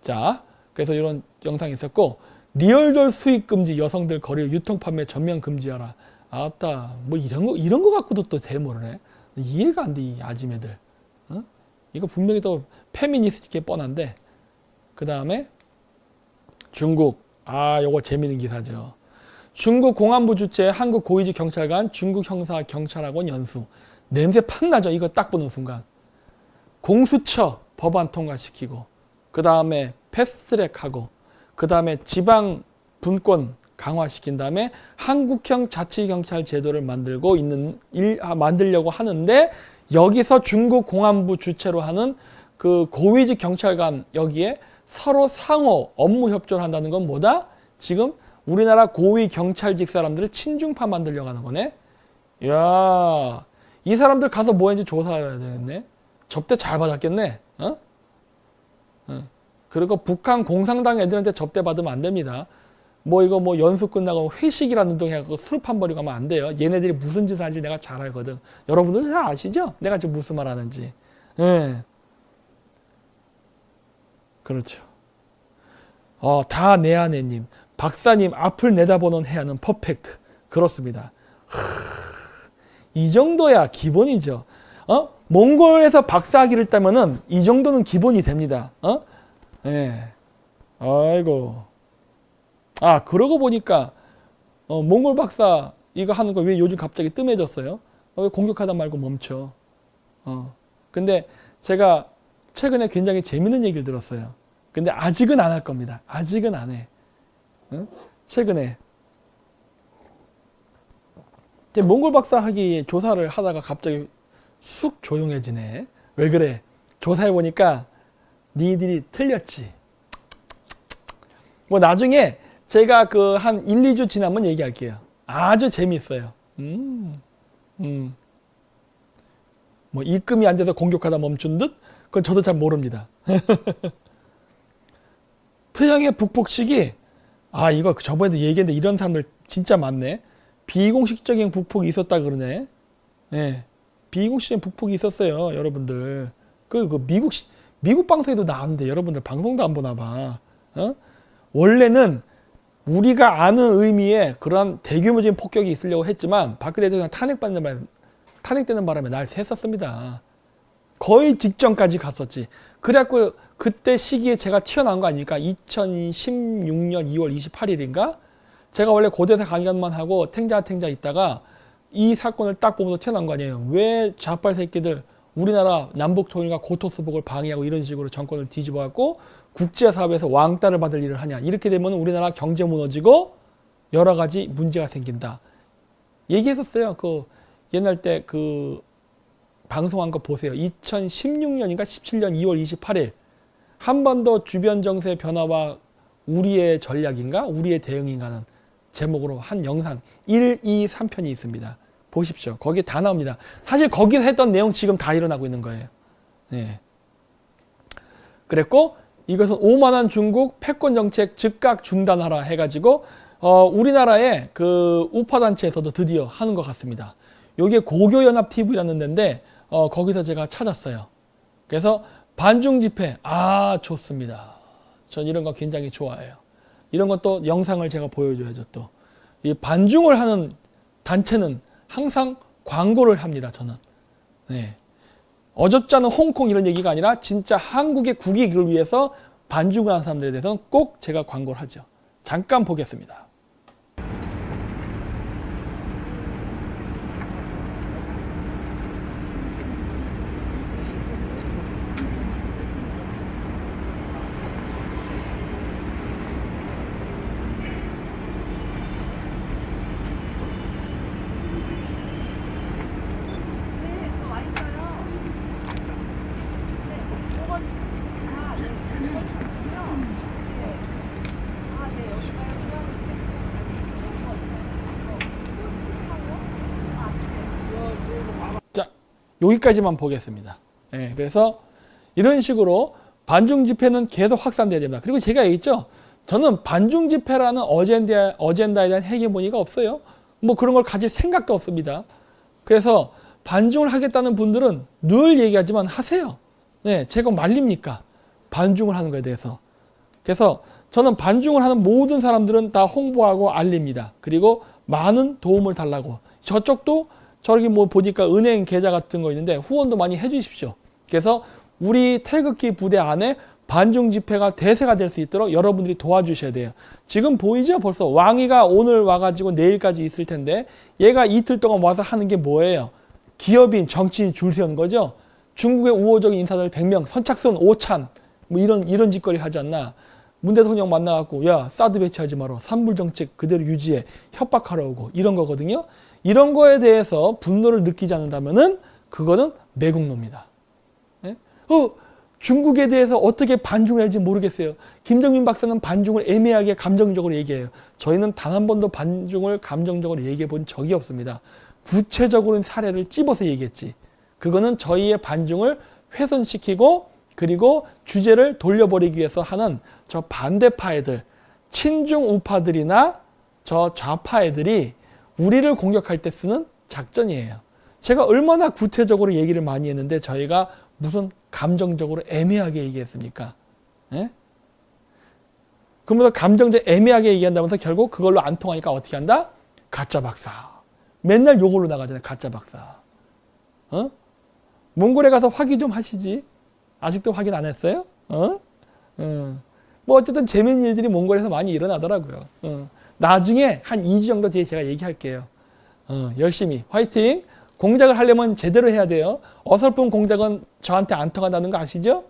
자, 그래서 이런 영상이 있었고, 리얼돌 수입 금지, 여성들 거리 유통 판매 전면 금지하라. 아따, 뭐 이런 거 갖고도 또 대모를 해. 이해가 안 돼, 이 아지매들. 어? 이거 분명히 또 페미니스트게 뻔한데. 그 다음에 중국. 요거 재밌는 기사죠. 중국 공안부 주최 한국 고위직 경찰관 중국 형사 경찰학원 연수. 냄새 팍 나죠. 이거 딱 보는 순간. 공수처 법안 통과시키고, 그 다음에 패스트트랙하고, 그 다음에 지방 분권 강화시킨 다음에 한국형 자치경찰 제도를 만들려고 하는데, 여기서 중국 공안부 주최로 하는 그 고위직 경찰관 여기에 서로 상호 업무 협조를 한다는 건 뭐다? 지금 우리나라 고위 경찰직 사람들을 친중파 만들려고 하는 거네. 이야, 이 사람들 가서 뭐 했는지 조사해야 되겠네. 접대 잘 받았겠네. 그리고 북한 공산당 애들한테 접대 받으면 안 됩니다. 뭐 이거 뭐 연수 끝나고 회식이라는 운동 해갖고 술판 버리고 하면 안 돼요. 얘네들이 무슨 짓을 하는지 내가 잘 알거든. 여러분들 잘 아시죠? 내가 지금 무슨 말 하는지. 예. 그렇죠. 다 내 아내님. 박사님 앞을 내다보는 해안은 퍼펙트. 그렇습니다. 이 정도야 기본이죠. 몽골에서 박사학위를 따면은 이 정도는 기본이 됩니다. 예. 아이고. 그러고 보니까 몽골 박사 이거 하는 거 왜 요즘 갑자기 뜸해졌어요? 왜 공격하다 말고 멈춰? 근데 제가 최근에 굉장히 재밌는 얘기를 들었어요. 근데 아직은 안 할 겁니다. 아직은 안 해. 최근에 이제 몽골 박사 학위 조사를 하다가 갑자기 쑥 조용해지네. 왜 그래? 조사해 보니까 니들이 틀렸지. 뭐 나중에 제가 그 한 1, 2주 지나면 얘기할게요. 아주 재미있어요. 뭐 입금이 안 돼서 공격하다 멈춘 듯? 그건 저도 잘 모릅니다. 트형의 북폭식이 이거 저번에도 얘기했는데 이런 사람들 진짜 많네. 비공식적인 북폭이 있었다 그러네. 예. 비공식적인 북폭이 있었어요, 여러분들. 미국 방송에도 나왔는데 여러분들 방송도 안 보나 봐. 원래는 우리가 아는 의미의 그런 대규모적인 폭격이 있으려고 했지만 박근혜 대통령 탄핵되는 바람에 날 샜었습니다. 거의 직전까지 갔었지. 그래갖고 그때 시기에 제가 튀어나온 거 아닙니까? 2016년 2월 28일인가? 제가 원래 고대사 강연만 하고 탱자 있다가 이 사건을 딱 보면서 튀어나온 거 아니에요. 왜 좌빨 새끼들 우리나라 남북 통일과 고토수복을 방해하고 이런 식으로 정권을 뒤집어갖고 국제사회에서 왕따를 받을 일을 하냐. 이렇게 되면 우리나라 경제 무너지고 여러 가지 문제가 생긴다. 얘기했었어요. 그 옛날 때 그 방송한 거 보세요. 2016년인가 17년 2월 28일 한반도 주변 정세 변화와 우리의 전략인가 우리의 대응인가는 제목으로 한 영상 1, 2, 3편이 있습니다. 보십시오. 거기 다 나옵니다. 사실 거기서 했던 내용 지금 다 일어나고 있는 거예요. 네. 그랬고 이것은 오만한 중국 패권 정책 즉각 중단하라 해가지고 우리나라의 그 우파 단체에서도 드디어 하는 것 같습니다. 이게 고교연합 TV라는 데인데 거기서 제가 찾았어요. 그래서 반중 집회 좋습니다. 전 이런 거 굉장히 좋아해요. 이런 것도 영상을 제가 보여줘야죠. 또 이 반중을 하는 단체는 항상 광고를 합니다. 저는. 네. 어줍잖은 홍콩 이런 얘기가 아니라 진짜 한국의 국익을 위해서 반중을 하는 사람들에 대해서는 꼭 제가 광고를 하죠. 잠깐 보겠습니다. 네, 저 와 있어요. 네, 요건 네, 요건 좋고요. 네. 네, 여기가요. 중앙을 자, 여기까지만 보겠습니다. 네, 그래서 이런 식으로 반중 집회는 계속 확산돼야 됩니다. 그리고 제가 얘기했죠. 저는 반중 집회라는 어젠다에 대한 헤게모니가 없어요. 뭐 그런 걸 가질 생각도 없습니다. 그래서 반중을 하겠다는 분들은 늘 얘기하지만 하세요. 네, 제가 말립니까? 반중을 하는 거에 대해서. 그래서 저는 반중을 하는 모든 사람들은 다 홍보하고 알립니다. 그리고 많은 도움을 달라고. 저쪽도 저기 뭐 보니까 은행 계좌 같은 거 있는데 후원도 많이 해주십시오. 그래서 우리 태극기 부대 안에 반중 집회가 대세가 될 수 있도록 여러분들이 도와주셔야 돼요. 지금 보이죠? 벌써 왕이가 오늘 와가지고 내일까지 있을 텐데 얘가 이틀 동안 와서 하는 게 뭐예요? 기업인, 정치인 줄 세우는 거죠. 중국의 우호적인 인사들 100명, 선착순 5찬 뭐 이런 짓거리 하지 않나. 문 대통령 만나갖고 야 사드 배치하지 마라. 산불 정책 그대로 유지해. 협박하러 오고 이런 거거든요. 이런 거에 대해서 분노를 느끼지 않는다면은 그거는 매국노입니다. 네? 중국에 대해서 어떻게 반중해야지 모르겠어요. 김정민 박사는 반중을 애매하게 감정적으로 얘기해요. 저희는 단 한 번도 반중을 감정적으로 얘기해 본 적이 없습니다. 구체적으로는 사례를 찝어서 얘기했지. 그거는 저희의 반중을 훼손시키고 그리고 주제를 돌려버리기 위해서 하는 저 반대파 애들, 친중 우파들이나 저 좌파 애들이 우리를 공격할 때 쓰는 작전이에요. 제가 얼마나 구체적으로 얘기를 많이 했는데 저희가 무슨 감정적으로 애매하게 얘기했습니까? 예? 그러면서 감정적 애매하게 얘기한다면서 결국 그걸로 안 통하니까 어떻게 한다? 가짜 박사. 맨날 요걸로 나가잖아요. 가짜 박사. 몽골에 가서 확인 좀 하시지. 아직도 확인 안 했어요? 뭐 어쨌든 재밌는 일들이 몽골에서 많이 일어나더라고요. 나중에 한 2주 정도 뒤에 제가 얘기할게요. 열심히 화이팅! 공작을 하려면 제대로 해야 돼요. 어설픈 공작은 저한테 안 통한다는 거 아시죠?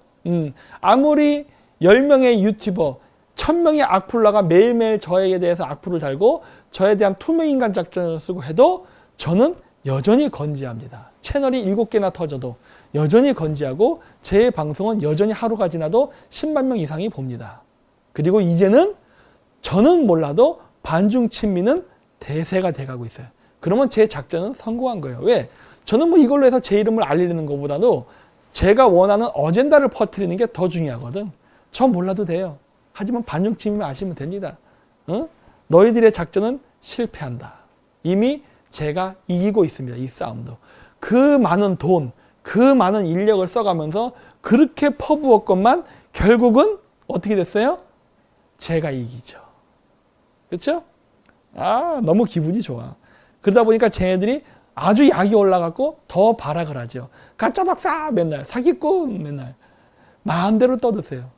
아무리 10명의 유튜버, 1000명의 악플러가 매일매일 저에 대해서 악플을 달고 저에 대한 투명인간 작전을 쓰고 해도 저는 여전히 건지합니다. 채널이 7개나 터져도 여전히 건지하고 제 방송은 여전히 하루가 지나도 10만 명 이상이 봅니다. 그리고 이제는 저는 몰라도 반중 친미는 대세가 돼가고 있어요. 그러면 제 작전은 성공한 거예요. 왜? 저는 뭐 이걸로 해서 제 이름을 알리는 것보다도 제가 원하는 어젠다를 퍼뜨리는 게 더 중요하거든. 저 몰라도 돼요. 하지만 반중 친미만 아시면 됩니다. 너희들의 작전은 실패한다. 이미 제가 이기고 있습니다. 이 싸움도. 그 많은 돈, 그 많은 인력을 써가면서 그렇게 퍼부었건만 결국은 어떻게 됐어요? 제가 이기죠. 그렇죠? 너무 기분이 좋아. 그러다 보니까 쟤네들이 아주 약이 올라갔고 더 발악을 하죠. 가짜 박사 맨날 사기꾼 맨날 마음대로 떠드세요.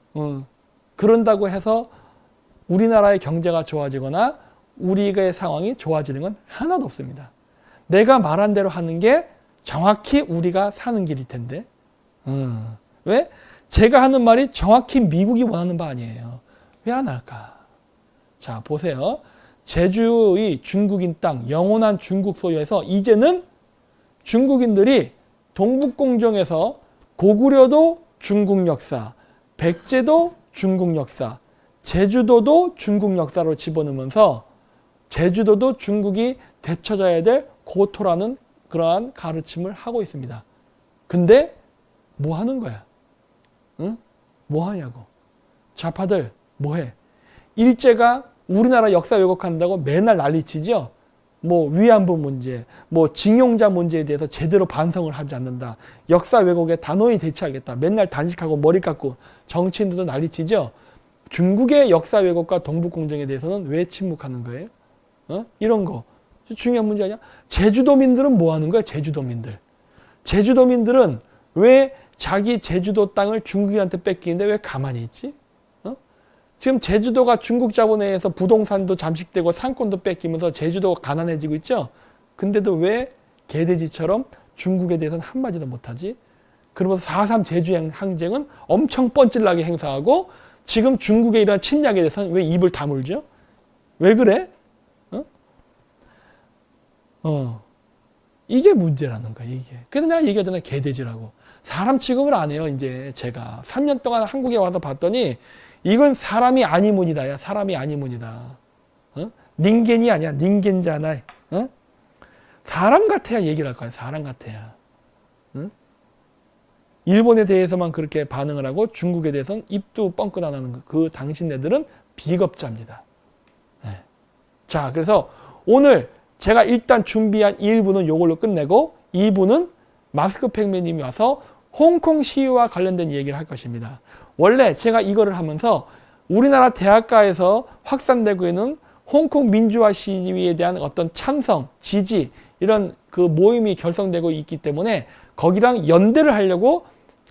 그런다고 해서 우리나라의 경제가 좋아지거나 우리의 상황이 좋아지는 건 하나도 없습니다. 내가 말한 대로 하는 게 정확히 우리가 사는 길일 텐데. 왜? 제가 하는 말이 정확히 미국이 원하는 바 아니에요. 왜 안 할까? 자, 보세요. 제주의 중국인 땅, 영원한 중국 소유에서 이제는 중국인들이 동북공정에서 고구려도 중국 역사, 백제도 중국 역사, 제주도도 중국 역사로 집어넣으면서 제주도도 중국이 되찾아야 될 고토라는 그러한 가르침을 하고 있습니다. 근데 뭐 하는 거야? 응? 뭐 하냐고. 좌파들 뭐 해? 일제가 우리나라 역사 왜곡한다고 맨날 난리치죠. 뭐 위안부 문제, 뭐 징용자 문제에 대해서 제대로 반성을 하지 않는다. 역사 왜곡에 단호히 대처하겠다. 맨날 단식하고 머리 깎고 정치인들도 난리치죠. 중국의 역사 왜곡과 동북공정에 대해서는 왜 침묵하는 거예요? 이런 거 중요한 문제 아니야? 제주도민들은 뭐 하는 거야? 제주도민들. 제주도민들은 왜 자기 제주도 땅을 중국인한테 뺏기는데 왜 가만히 있지? 지금 제주도가 중국 자본에 의해서 부동산도 잠식되고 상권도 뺏기면서 제주도가 가난해지고 있죠. 근데도 왜 개돼지처럼 중국에 대해서는 한마디도 못하지? 그러면서 4.3 제주 항쟁은 엄청 뻔질나게 행사하고 지금 중국의 이러한 침략에 대해서는 왜 입을 다물죠? 왜 그래? 이게 문제라는 거야, 이게. 그래서 내가 얘기하잖아, 개돼지라고. 사람 취급을 안 해요, 이제 제가. 3년 동안 한국에 와서 봤더니 이건 사람이 아니문이다, 야. 사람이 아니문이다. 닌겐이 아니야, 닌겐잖아. 사람 같아야 얘기를 할 거야, 사람 같아야. 일본에 대해서만 그렇게 반응을 하고 중국에 대해서는 입도 뻥끗 안 하는 거. 그 당신네들은 비겁자입니다. 네. 자, 그래서 오늘 제가 일단 준비한 1부는 이걸로 끝내고 2부는 마스크팩맨님이 와서 홍콩 시위와 관련된 얘기를 할 것입니다. 원래 제가 이거를 하면서 우리나라 대학가에서 확산되고 있는 홍콩 민주화 시위에 대한 어떤 찬성, 지지 이런 그 모임이 결성되고 있기 때문에 거기랑 연대를 하려고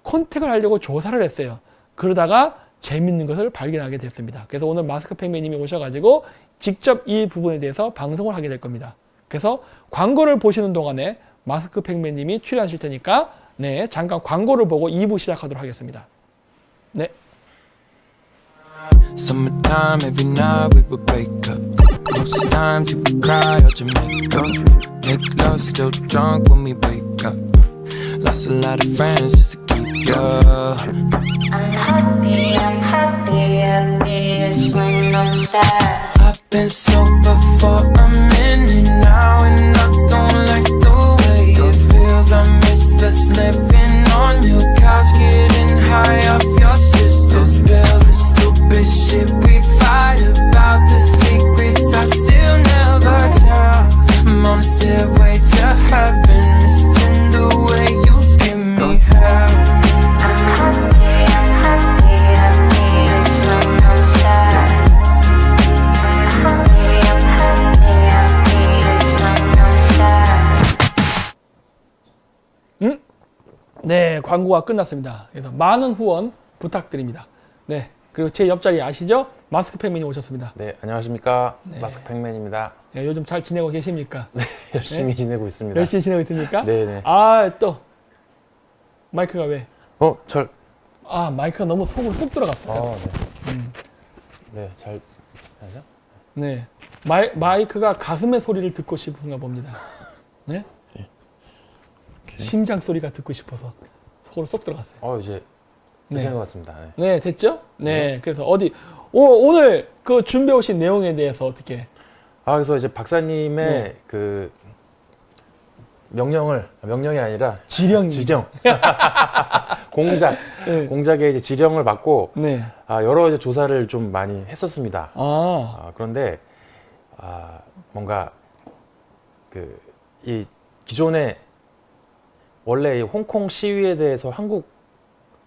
컨택을 하려고 조사를 했어요. 그러다가 재밌는 것을 발견하게 됐습니다. 그래서 오늘 마스크팩맨님이 오셔가지고 직접 이 부분에 대해서 방송을 하게 될 겁니다. 그래서 광고를 보시는 동안에 마스크팩맨님이 출연하실 테니까 네, 잠깐 광고를 보고 2부 시작하도록 하겠습니다. 네. Summertime, every night we would break up. Most times you would cry or Jamaica. Make love still drunk when we wake up. Lost a lot of friends just to keep you. I'm happy, happiest when I'm sad. I've been sober for a minute now, and I don't like the way it feels. I miss us living on your couch, getting high off your sister's pills. The stupid shit we fight about, the secrets I still never tell. I'm on the stairway to heaven, missing the way you give me hell. I'm happy, happiest when I'm sad. I'm happy, happiest when I'm sad. 네, 광고가 끝났습니다. 그래서 많은 후원 부탁드립니다. 네, 그리고 제 옆자리 아시죠? 마스크팩맨이 오셨습니다. 네, 안녕하십니까. 네. 마스크팩맨입니다. 네, 요즘 잘 지내고 계십니까? 열심히 지내고 있습니다. 열심히 지내고 있습니까? 네네. 아, 또 마이크가 왜? 마이크가 너무 속으로 쏙 들어갔어요. 네. 네, 잘, 하세요? 네, 마이크가 가슴의 소리를 듣고 싶은가 봅니다. 네? 심장 소리가 듣고 싶어서 속으로 쏙 들어갔어요. 이제 네. 괜찮은 것 같습니다. 네. 네, 됐죠? 네, 그래서 오늘 그 준비해 오신 내용에 대해서 어떻게? 그래서 이제 박사님의 네. 그 명령이 아니라 지령. 네. 공작의 이제 지령을 받고 네. 여러 이제 조사를 좀 많이 했었습니다. 그런데 뭔가 이 기존에 원래 이 홍콩 시위에 대해서 한국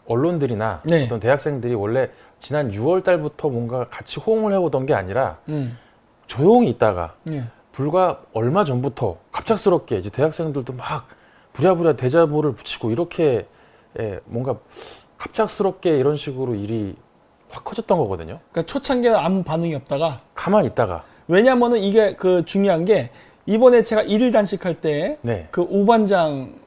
언론들이나 네. 어떤 대학생들이 원래 지난 6월 달부터 뭔가 같이 호응을 해오던 게 아니라 조용히 있다가 네. 불과 얼마 전부터 갑작스럽게 이제 대학생들도 막 부랴부랴 대자보를 붙이고 이렇게 뭔가 갑작스럽게 이런 식으로 일이 확 커졌던 거거든요. 그러니까 초창기에 아무 반응이 없다가 가만히 있다가. 왜냐면은 이게 그 중요한 게 이번에 제가 일일 단식할 때 네. 그 우반장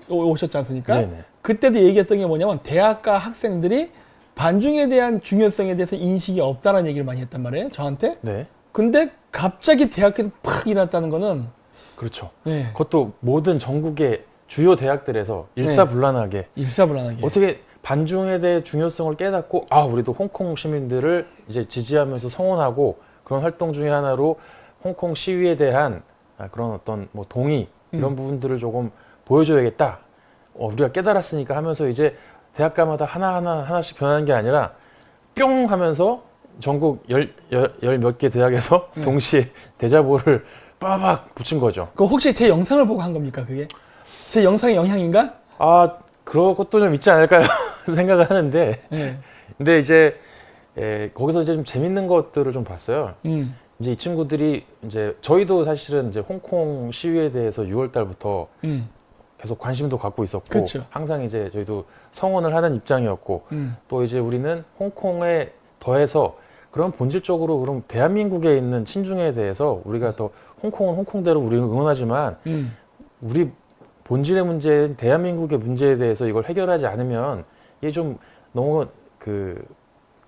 오셨지 않습니까? 네네. 그때도 얘기했던 게 뭐냐면 대학가 학생들이 반중에 대한 중요성에 대해서 인식이 없다라는 얘기를 많이 했단 말이에요, 저한테. 네. 근데 갑자기 대학에서 팍 일어났다는 거는 그렇죠. 네. 그것도 모든 전국의 주요 대학들에서 일사불란하게 일사불란하게 어떻게 반중에 대해 중요성을 깨닫고 우리도 홍콩 시민들을 이제 지지하면서 성원하고 그런 활동 중에 하나로 홍콩 시위에 대한 그런 어떤 뭐 동의 이런 부분들을 조금 보여줘야겠다. 우리가 깨달았으니까 하면서 이제 대학가마다 하나씩 변하는 게 아니라 뿅 하면서 전국 열 몇 개 대학에서 동시에 대자보를 빠박 붙인 거죠. 그 혹시 제 영상을 보고 한 겁니까 그게? 제 영상의 영향인가? 그런 것도 좀 있지 않을까요? 생각을 하는데. 네. 근데 이제 거기서 이제 좀 재밌는 것들을 좀 봤어요. 이제 이 친구들이 이제 저희도 사실은 이제 홍콩 시위에 대해서 6월 달부터 계속 관심도 갖고 있었고 그쵸. 항상 이제 저희도 성원을 하는 입장이었고 또 이제 우리는 홍콩에 더해서 그런 본질적으로 그럼 대한민국에 있는 친중에 대해서 우리가 더 홍콩은 홍콩대로 우리는 응원하지만 우리 본질의 문제인 대한민국의 문제에 대해서 이걸 해결하지 않으면 이게 좀 너무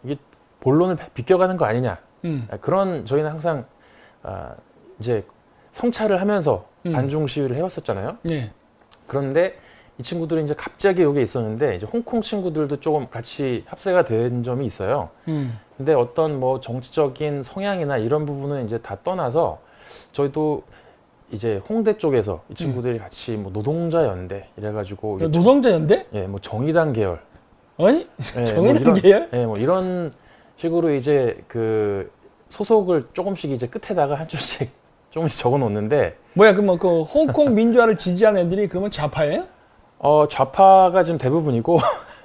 이게 본론을 비껴가는 거 아니냐. 그런 저희는 항상 이제 성찰을 하면서 반중 시위를 해왔었잖아요. 네. 그런데 이 친구들이 이제 갑자기 여기 있었는데 이제 홍콩 친구들도 조금 같이 합세가 된 점이 있어요. 근데 어떤 뭐 정치적인 성향이나 이런 부분은 이제 다 떠나서 저희도 이제 홍대 쪽에서 이 친구들이 같이 뭐 노동자 연대 이래가지고 노동자 연대? 예, 뭐 정의당 계열. 아니 예, 정의당 계열? 예, 뭐 이런 식으로 이제 그 소속을 조금씩 이제 끝에다가 한 줄씩 조금씩 적어 놓는데 뭐야 그러면 그 홍콩 민주화를 지지하는 애들이 그러면 좌파예요? 좌파가 지금 대부분이고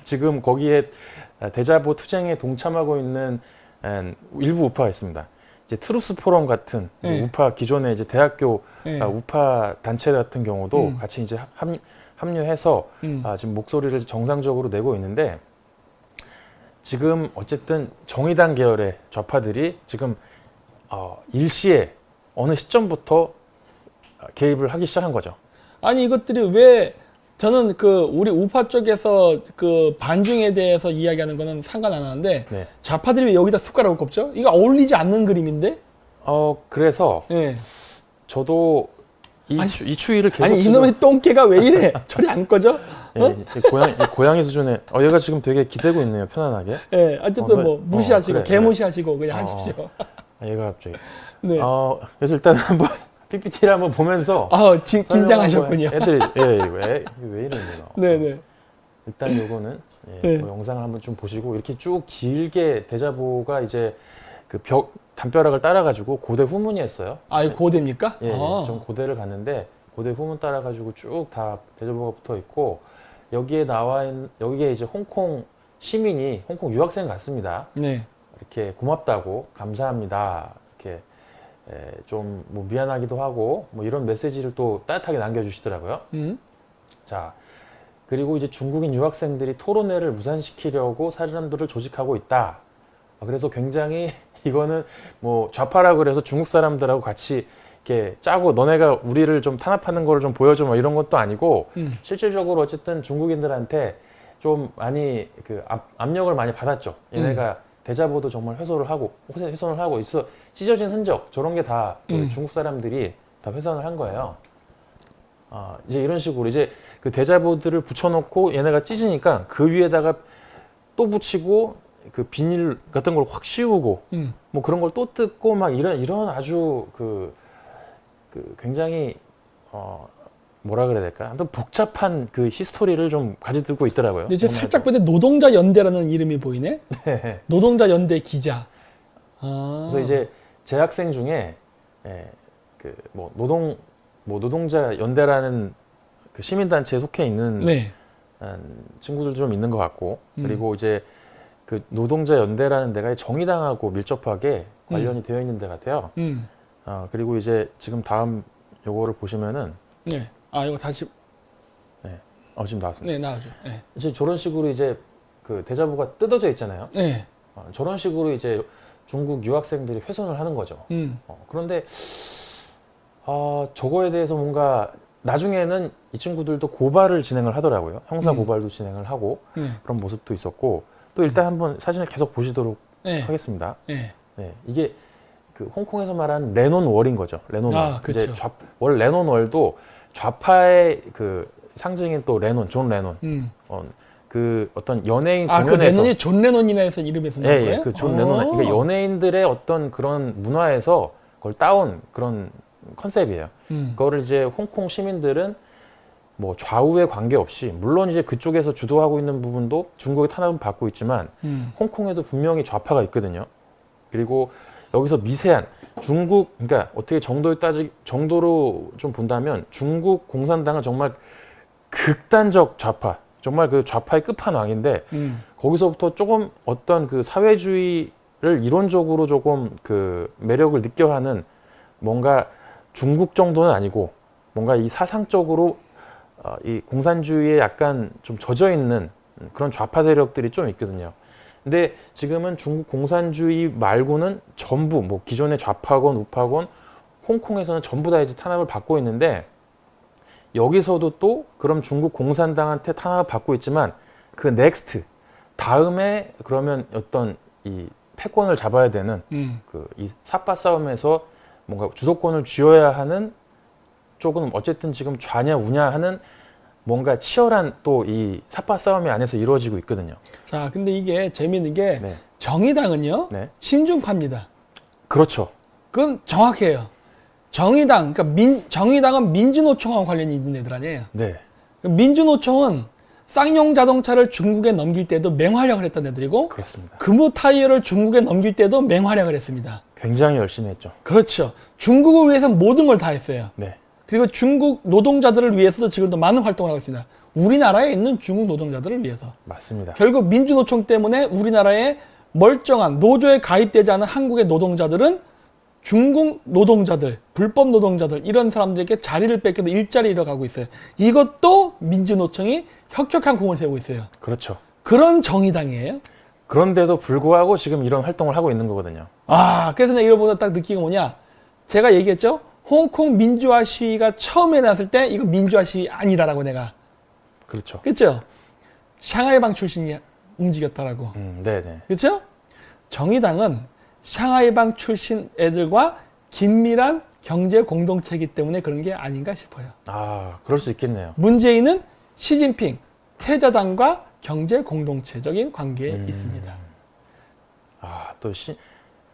지금 거기에 대자보 투쟁에 동참하고 있는 일부 우파가 있습니다. 이제 트루스 포럼 같은 네. 우파 기존의 이제 대학교 네. 우파 단체 같은 경우도 같이 이제 합류해서 지금 목소리를 정상적으로 내고 있는데 지금 어쨌든 정의당 계열의 좌파들이 지금 일시에 어느 시점부터 개입을 하기 시작한 거죠. 아니 이것들이 왜 저는 그 우리 우파 쪽에서 그 반중에 대해서 이야기하는 거는 상관 안 하는데 네. 좌파들이 왜 여기다 숟가락을 꼽죠? 이거 어울리지 않는 그림인데? 그래서 네. 저도 이 추이를 계속 아니 이놈의 똥개가 왜 이래? 저리 안 꺼져? 예, 고양이 수준의 얘가 지금 되게 기대고 있네요. 편안하게. 예, 어쨌든 뭐 무시하시고 그래, 개 무시하시고 그냥 하십시오. 얘가 갑자기. 네. 그래서 일단 한번 PPT를 한번 보면서 긴장하셨군요. 애들이 왜 이러는 거야. 네네. 일단 요거는 네. 뭐 영상을 한번 좀 보시고 이렇게 쭉 길게 대자보가 이제 그 담벼락을 따라가지고 고대 후문이었어요. 이거 고대입니까? 예, 좀 고대를 갔는데 고대 후문 따라가지고 쭉 다 대자보가 붙어 있고 여기에 이제 홍콩 시민이 홍콩 유학생 같습니다. 네. 이렇게 고맙다고 감사합니다. 이렇게 좀 뭐 미안하기도 하고 뭐 이런 메시지를 또 따뜻하게 남겨주시더라고요. 자, 그리고 이제 중국인 유학생들이 토론회를 무산시키려고 사람들을 조직하고 있다. 그래서 굉장히 이거는 뭐 좌파라 그래서 중국 사람들하고 같이 이렇게 짜고 너네가 우리를 좀 탄압하는 거를 좀 보여줘 뭐 이런 것도 아니고 실질적으로 어쨌든 중국인들한테 좀 많이 그 압력을 많이 받았죠. 얘네가 대자보도 정말 훼손을 하고 있어 찢어진 흔적 저런 게 다 중국 사람들이 다 훼손을 한 거예요. 이제 이런 식으로 이제 그 대자보들을 붙여놓고 얘네가 찢으니까 그 위에다가 또 붙이고 그 비닐 같은 걸 확 씌우고 뭐 그런 걸 또 뜯고 막 이런 아주 그 굉장히 뭐라 그래야 될까? 아무튼 복잡한 그 히스토리를 좀 가지고 있더라고요. 근데 이제 살짝 보는데 노동자 연대라는 이름이 보이네. 네. 노동자 연대 기자. 그래서 이제 재학생 중에 그 뭐 노동자 연대라는 그 시민단체에 속해 있는 네. 친구들 좀 있는 것 같고 그리고 이제 그 노동자 연대라는 데가 정의당하고 밀접하게 관련이 되어 있는 데 같아요. 그리고 이제 지금 다음 요거를 보시면은 네. 이거 다시. 지금 나왔습니다. 네, 나오죠. 네. 이제 저런 식으로 이제 그 대자보가 뜯어져 있잖아요. 네. 저런 식으로 이제 중국 유학생들이 훼손을 하는 거죠. 그런데 저거에 대해서 뭔가 나중에는 이 친구들도 고발을 진행을 하더라고요. 형사 고발도 진행을 하고 그런 모습도 있었고 또 일단 한번 사진을 계속 보시도록 하겠습니다. 네. 네, 이게 그 홍콩에서 말하는 레논 월인 거죠. 레논 월. 그렇죠. 이제 월 레논 월도 좌파의 그 상징인 또 레논, 존 레논. 그 어떤 연예인 공연에서 그 레논이 존 레논이나 해서 이름에서 나온 거예요? 그 존 레논. 그러니까 연예인들의 어떤 그런 문화에서 그걸 따온 그런 컨셉이에요. 그거를 이제 홍콩 시민들은 뭐 좌우에 관계없이 물론 이제 그쪽에서 주도하고 있는 부분도 중국의 탄압을 받고 있지만 홍콩에도 분명히 좌파가 있거든요. 그리고 여기서 미세한 중국 그러니까 어떻게 정도로 좀 본다면 중국 공산당은 정말 극단적 좌파 정말 그 좌파의 끝판왕인데 거기서부터 조금 어떤 그 사회주의를 이론적으로 조금 그 매력을 느껴하는 뭔가 중국 정도는 아니고 뭔가 이 사상적으로 이 공산주의에 약간 좀 젖어 있는 그런 좌파 세력들이 좀 있거든요. 근데 지금은 중국 공산주의 말고는 전부 뭐 기존의 좌파건 우파건 홍콩에서는 전부 다 이제 탄압을 받고 있는데 여기서도 또 그럼 중국 공산당한테 탄압을 받고 있지만 그 넥스트 다음에 그러면 어떤 이 패권을 잡아야 되는 그 이 삿바 싸움에서 뭔가 주도권을 쥐어야 하는 쪽은 어쨌든 지금 좌냐 우냐 하는 뭔가 치열한 또 이 삿바 싸움이 안에서 이루어지고 있거든요. 자, 근데 이게 재미있는 게 네. 정의당은요 네. 친중파입니다. 그렇죠. 그건 정확해요. 정의당, 그러니까 정의당은 민주노총하고 관련이 있는 애들 아니에요. 네. 민주노총은 쌍용 자동차를 중국에 넘길 때도 맹활약을 했던 애들이고 그렇습니다. 금호 타이어를 중국에 넘길 때도 맹활약을 했습니다. 굉장히 열심히 했죠. 그렇죠. 중국을 위해서 모든 걸 다 했어요. 네. 그리고 중국 노동자들을 위해서도 지금도 많은 활동을 하고 있습니다. 우리나라에 있는 중국 노동자들을 위해서. 맞습니다. 결국 민주노총 때문에 우리나라에 멀쩡한 노조에 가입되지 않은 한국의 노동자들은 중국 노동자들, 불법 노동자들 이런 사람들에게 자리를 뺏겨도 일자리 잃어가고 있어요. 이것도 민주노총이 혁혁한 공을 세우고 있어요. 그렇죠. 그런 정의당이에요. 그런데도 불구하고 지금 이런 활동을 하고 있는 거거든요. 아, 그래서 내가 이걸 보다 딱 느낀 게 뭐냐. 제가 얘기했죠. 홍콩 민주화 시위가 처음에 났을 때 이거 민주화 시위 아니다라고 내가. 그렇죠. 그렇죠? 샹하이방 출신이 움직였다라고. 네네. 그렇죠? 정의당은 샹하이방 출신 애들과 긴밀한 경제 공동체이기 때문에 그런 게 아닌가 싶어요. 아, 그럴 수 있겠네요. 문재인은 시진핑, 태자당과 경제 공동체적인 관계에 있습니다. 아, 또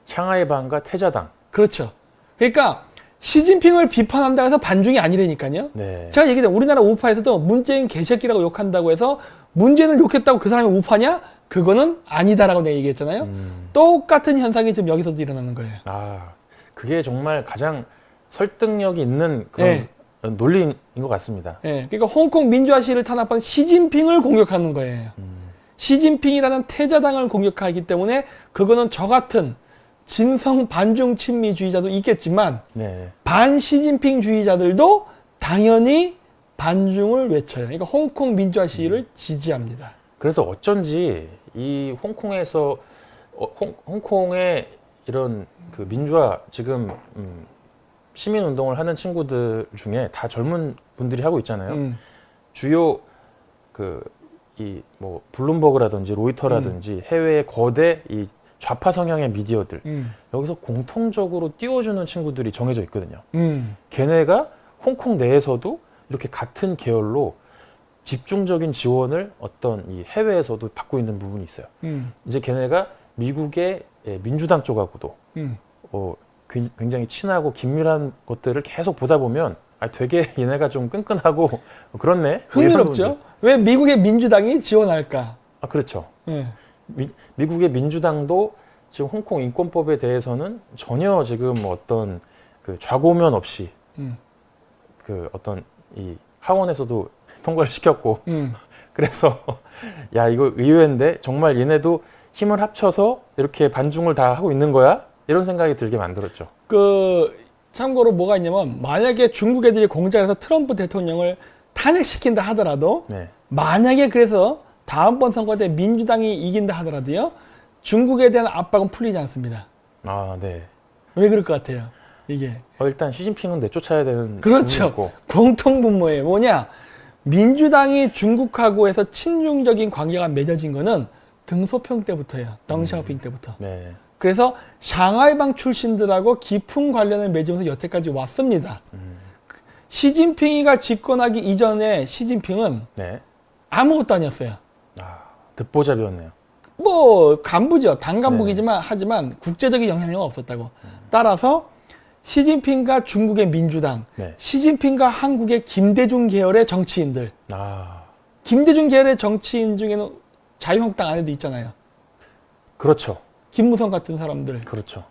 샹하이방과 태자당. 그렇죠. 그러니까 시진핑을 비판한다고 해서 반중이 아니라니까요. 네. 제가 얘기했잖아요. 우리나라 우파에서도 문재인 개새끼라고 욕한다고 해서 문재인을 욕했다고 그 사람이 우파냐? 그거는 아니다라고 내가 얘기했잖아요. 똑같은 현상이 지금 여기서도 일어나는 거예요. 아, 그게 정말 가장 설득력이 있는 그런 네. 논리인 것 같습니다. 예, 그러니까 홍콩 민주화 시위를 탄압한 시진핑을 공격하는 거예요. 시진핑이라는 태자당을 공격하기 때문에 그거는 저 같은 진성 반중 친미주의자도 있겠지만 네. 반 시진핑주의자들도 당연히 반중을 외쳐요. 그러니까 홍콩 민주화 시위를 지지합니다. 그래서 어쩐지 이 홍콩에서 홍콩의 이런 그 민주화 지금 시민 운동을 하는 친구들 중에 다 젊은 분들이 하고 있잖아요. 주요 그 이 뭐 블룸버그라든지 로이터라든지 해외의 거대 이 좌파 성향의 미디어들 여기서 공통적으로 띄워주는 친구들이 정해져 있거든요. 걔네가 홍콩 내에서도 이렇게 같은 계열로 집중적인 지원을 어떤 이 해외에서도 받고 있는 부분이 있어요. 이제 걔네가 미국의 민주당 쪽하고도 굉장히 친하고 긴밀한 것들을 계속 보다 보면 되게 얘네가 좀 끈끈하고 그렇네. 뭐 이런 흥미롭죠? 부분들. 왜 미국의 민주당이 지원할까? 아, 그렇죠. 예. 미국의 민주당도 지금 홍콩 인권법에 대해서는 전혀 지금 어떤 그 좌고면 없이 그 어떤 이 하원에서도 통과를 시켰고 그래서 야 이거 의외인데 정말 얘네도 힘을 합쳐서 이렇게 반중을 다 하고 있는 거야? 이런 생각이 들게 만들었죠. 참고로 뭐가 있냐면 만약에 중국 애들이 공작해서 트럼프 대통령을 탄핵시킨다 하더라도 네. 만약에 그래서 다음번 선거 때 민주당이 이긴다 하더라도요 중국에 대한 압박은 풀리지 않습니다. 아, 네. 왜 그럴 것 같아요? 이게 일단 시진핑은 내쫓아야 되는 그렇죠. 부분이고. 공통분모예요. 뭐냐? 민주당이 중국하고 해서 친중적인 관계가 맺어진 거는 등소평 때부터예요. 덩샤오핑 때부터. 네. 그래서 샹하이방 출신들하고 깊은 관련을 맺으면서 여태까지 왔습니다. 시진핑이가 집권하기 이전에 시진핑은 네. 아무것도 아니었어요. 아, 듣보잡이었네요. 뭐 간부죠. 당 간부이지만 하지만 국제적인 영향력은 없었다고. 따라서 시진핑과 중국의 민주당, 네. 시진핑과 한국의 김대중 계열의 정치인들. 아, 김대중 계열의 정치인 중에는 자유한국당 안에도 있잖아요. 그렇죠. 김무성 같은 사람들. 그렇죠.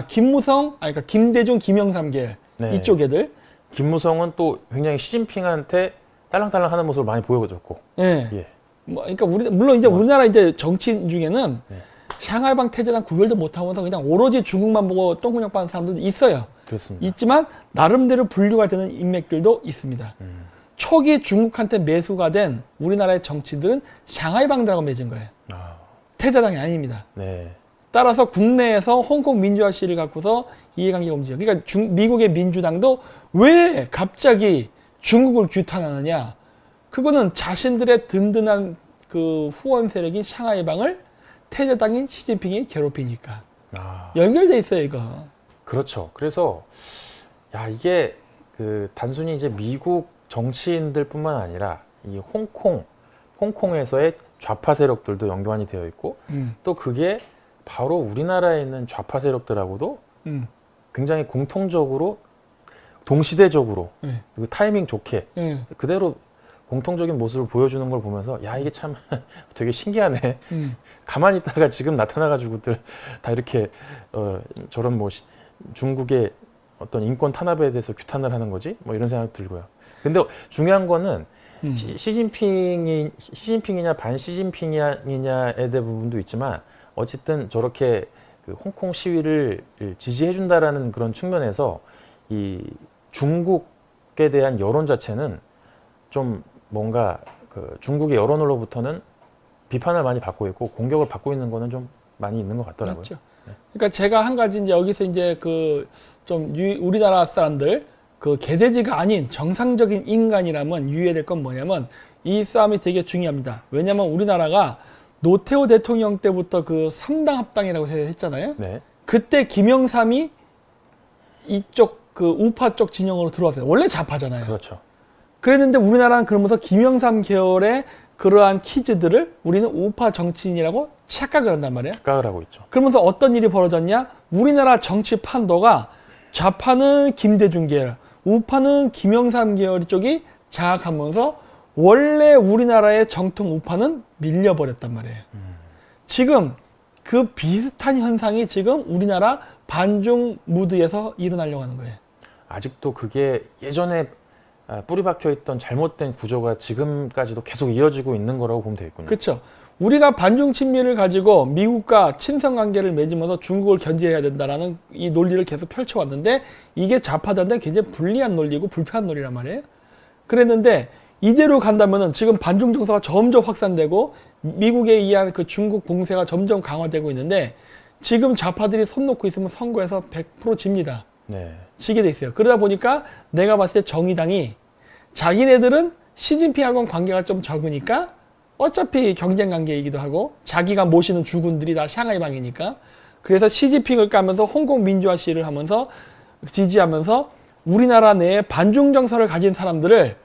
김무성, 그러니까 김대중, 김영삼 계열. 네. 이쪽 애들. 김무성은 또 굉장히 시진핑한테 딸랑딸랑 하는 모습을 많이 보여줬고. 예. 예. 뭐, 그러니까 물론 이제 우리나라 이제 정치인 중에는 네. 샹하이방 태제랑 구별도 못하면서 그냥 오로지 중국만 보고 똥구녕 빠는 사람들도 있어요. 그렇습니다. 있지만 나름대로 분류가 되는 인맥들도 있습니다. 초기 중국한테 매수가 된 우리나라의 정치들은 샹하이방들하고 맺은 거예요. 아, 태자당이 아닙니다. 네. 따라서 국내에서 홍콩 민주화 시를 갖고서 이해관계가 움직여. 그러니까 미국의 민주당도 왜 갑자기 중국을 규탄하느냐? 그거는 자신들의 든든한 그 후원 세력인 샹하이방을 태자당인 시진핑이 괴롭히니까. 아, 연결돼 있어요, 이거. 그렇죠. 그래서 야, 이게 그 단순히 이제 미국 정치인들뿐만 아니라 이 홍콩에서의 좌파 세력들도 연관이 되어 있고 또 그게 바로 우리나라에 있는 좌파 세력들하고도 굉장히 공통적으로 동시대적으로 네. 그리고 타이밍 좋게 예. 그대로 공통적인 모습을 보여주는 걸 보면서 야, 이게 참 되게 신기하네. 가만히 있다가 지금 나타나가지고들 다 이렇게 저런 뭐 중국의 어떤 인권 탄압에 대해서 규탄을 하는 거지? 뭐 이런 생각 들고요. 근데 중요한 거는 시진핑이냐 반시진핑이냐에 대한 부분도 있지만 어쨌든 저렇게 그 홍콩 시위를 지지해준다라는 그런 측면에서 이 중국에 대한 여론 자체는 좀 뭔가 그 중국의 여론으로부터는 비판을 많이 받고 있고 공격을 받고 있는 거는 좀 많이 있는 것 같더라고요. 맞죠. 그러니까 제가 한 가지 이제 여기서 이제 그 좀 우리나라 사람들 그 개돼지가 아닌 정상적인 인간이라면 유의해야 될 건 뭐냐면 이 싸움이 되게 중요합니다. 왜냐하면 우리나라가 노태우 대통령 때부터 그 3당 합당이라고 했잖아요. 네. 그때 김영삼이 이쪽 그 우파 쪽 진영으로 들어왔어요. 원래 좌파잖아요. 그렇죠. 그랬는데 우리나라는 그러면서 김영삼 계열의 그러한 키즈들을 우리는 우파 정치인이라고 착각을 한단 말이에요. 착각을 하고 있죠. 그러면서 어떤 일이 벌어졌냐? 우리나라 정치 판도가 좌파는 김대중 계열, 우파는 김영삼 계열 쪽이 장악하면서 원래 우리나라의 정통 우파는 밀려버렸단 말이에요. 지금 그 비슷한 현상이 지금 우리나라 반중 무드에서 일어나려고 하는 거예요. 아직도 그게 예전에 뿌리 박혀 있던 잘못된 구조가 지금까지도 계속 이어지고 있는 거라고 보면 되겠군요. 그렇죠. 우리가 반중 친미를 가지고 미국과 친선 관계를 맺으면서 중국을 견제해야 된다라는 이 논리를 계속 펼쳐왔는데 이게 좌파들한테 굉장히 불리한 논리고 불편한 논리란 말이에요. 그랬는데 이대로 간다면은 지금 반중 정서가 점점 확산되고 미국에 의한 그 중국 봉쇄가 점점 강화되고 있는데 지금 좌파들이 손 놓고 있으면 선거에서 100% 집니다. 네. 지게 돼 있어요. 그러다 보니까 내가 봤을 때 정의당이 자기네들은 시진핑하고는 관계가 좀 적으니까 어차피 경쟁 관계이기도 하고 자기가 모시는 주군들이 다 샹하이방이니까 그래서 시진핑을 까면서 홍콩 민주화 시위를 하면서 지지하면서 우리나라 내에 반중 정서를 가진 사람들을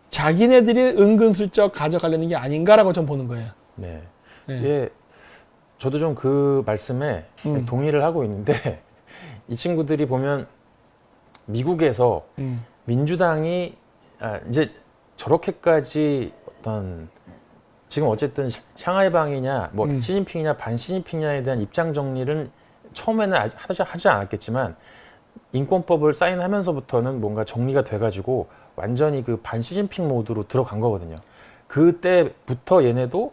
자기네들이 은근슬쩍 가져가려는 게 아닌가라고 좀 보는 거예요. 네. 네. 예, 저도 좀 그 말씀에 동의를 하고 있는데 이 친구들이 보면 미국에서 민주당이 이제 저렇게까지 어떤 지금 어쨌든 샹하이방이냐 뭐 시진핑이냐 반시진핑이냐에 대한 입장 정리를 처음에는 하지 않았겠지만 인권법을 사인하면서부터는 뭔가 정리가 돼가지고 완전히 그 반시진핑 모드로 들어간 거거든요. 그때부터 얘네도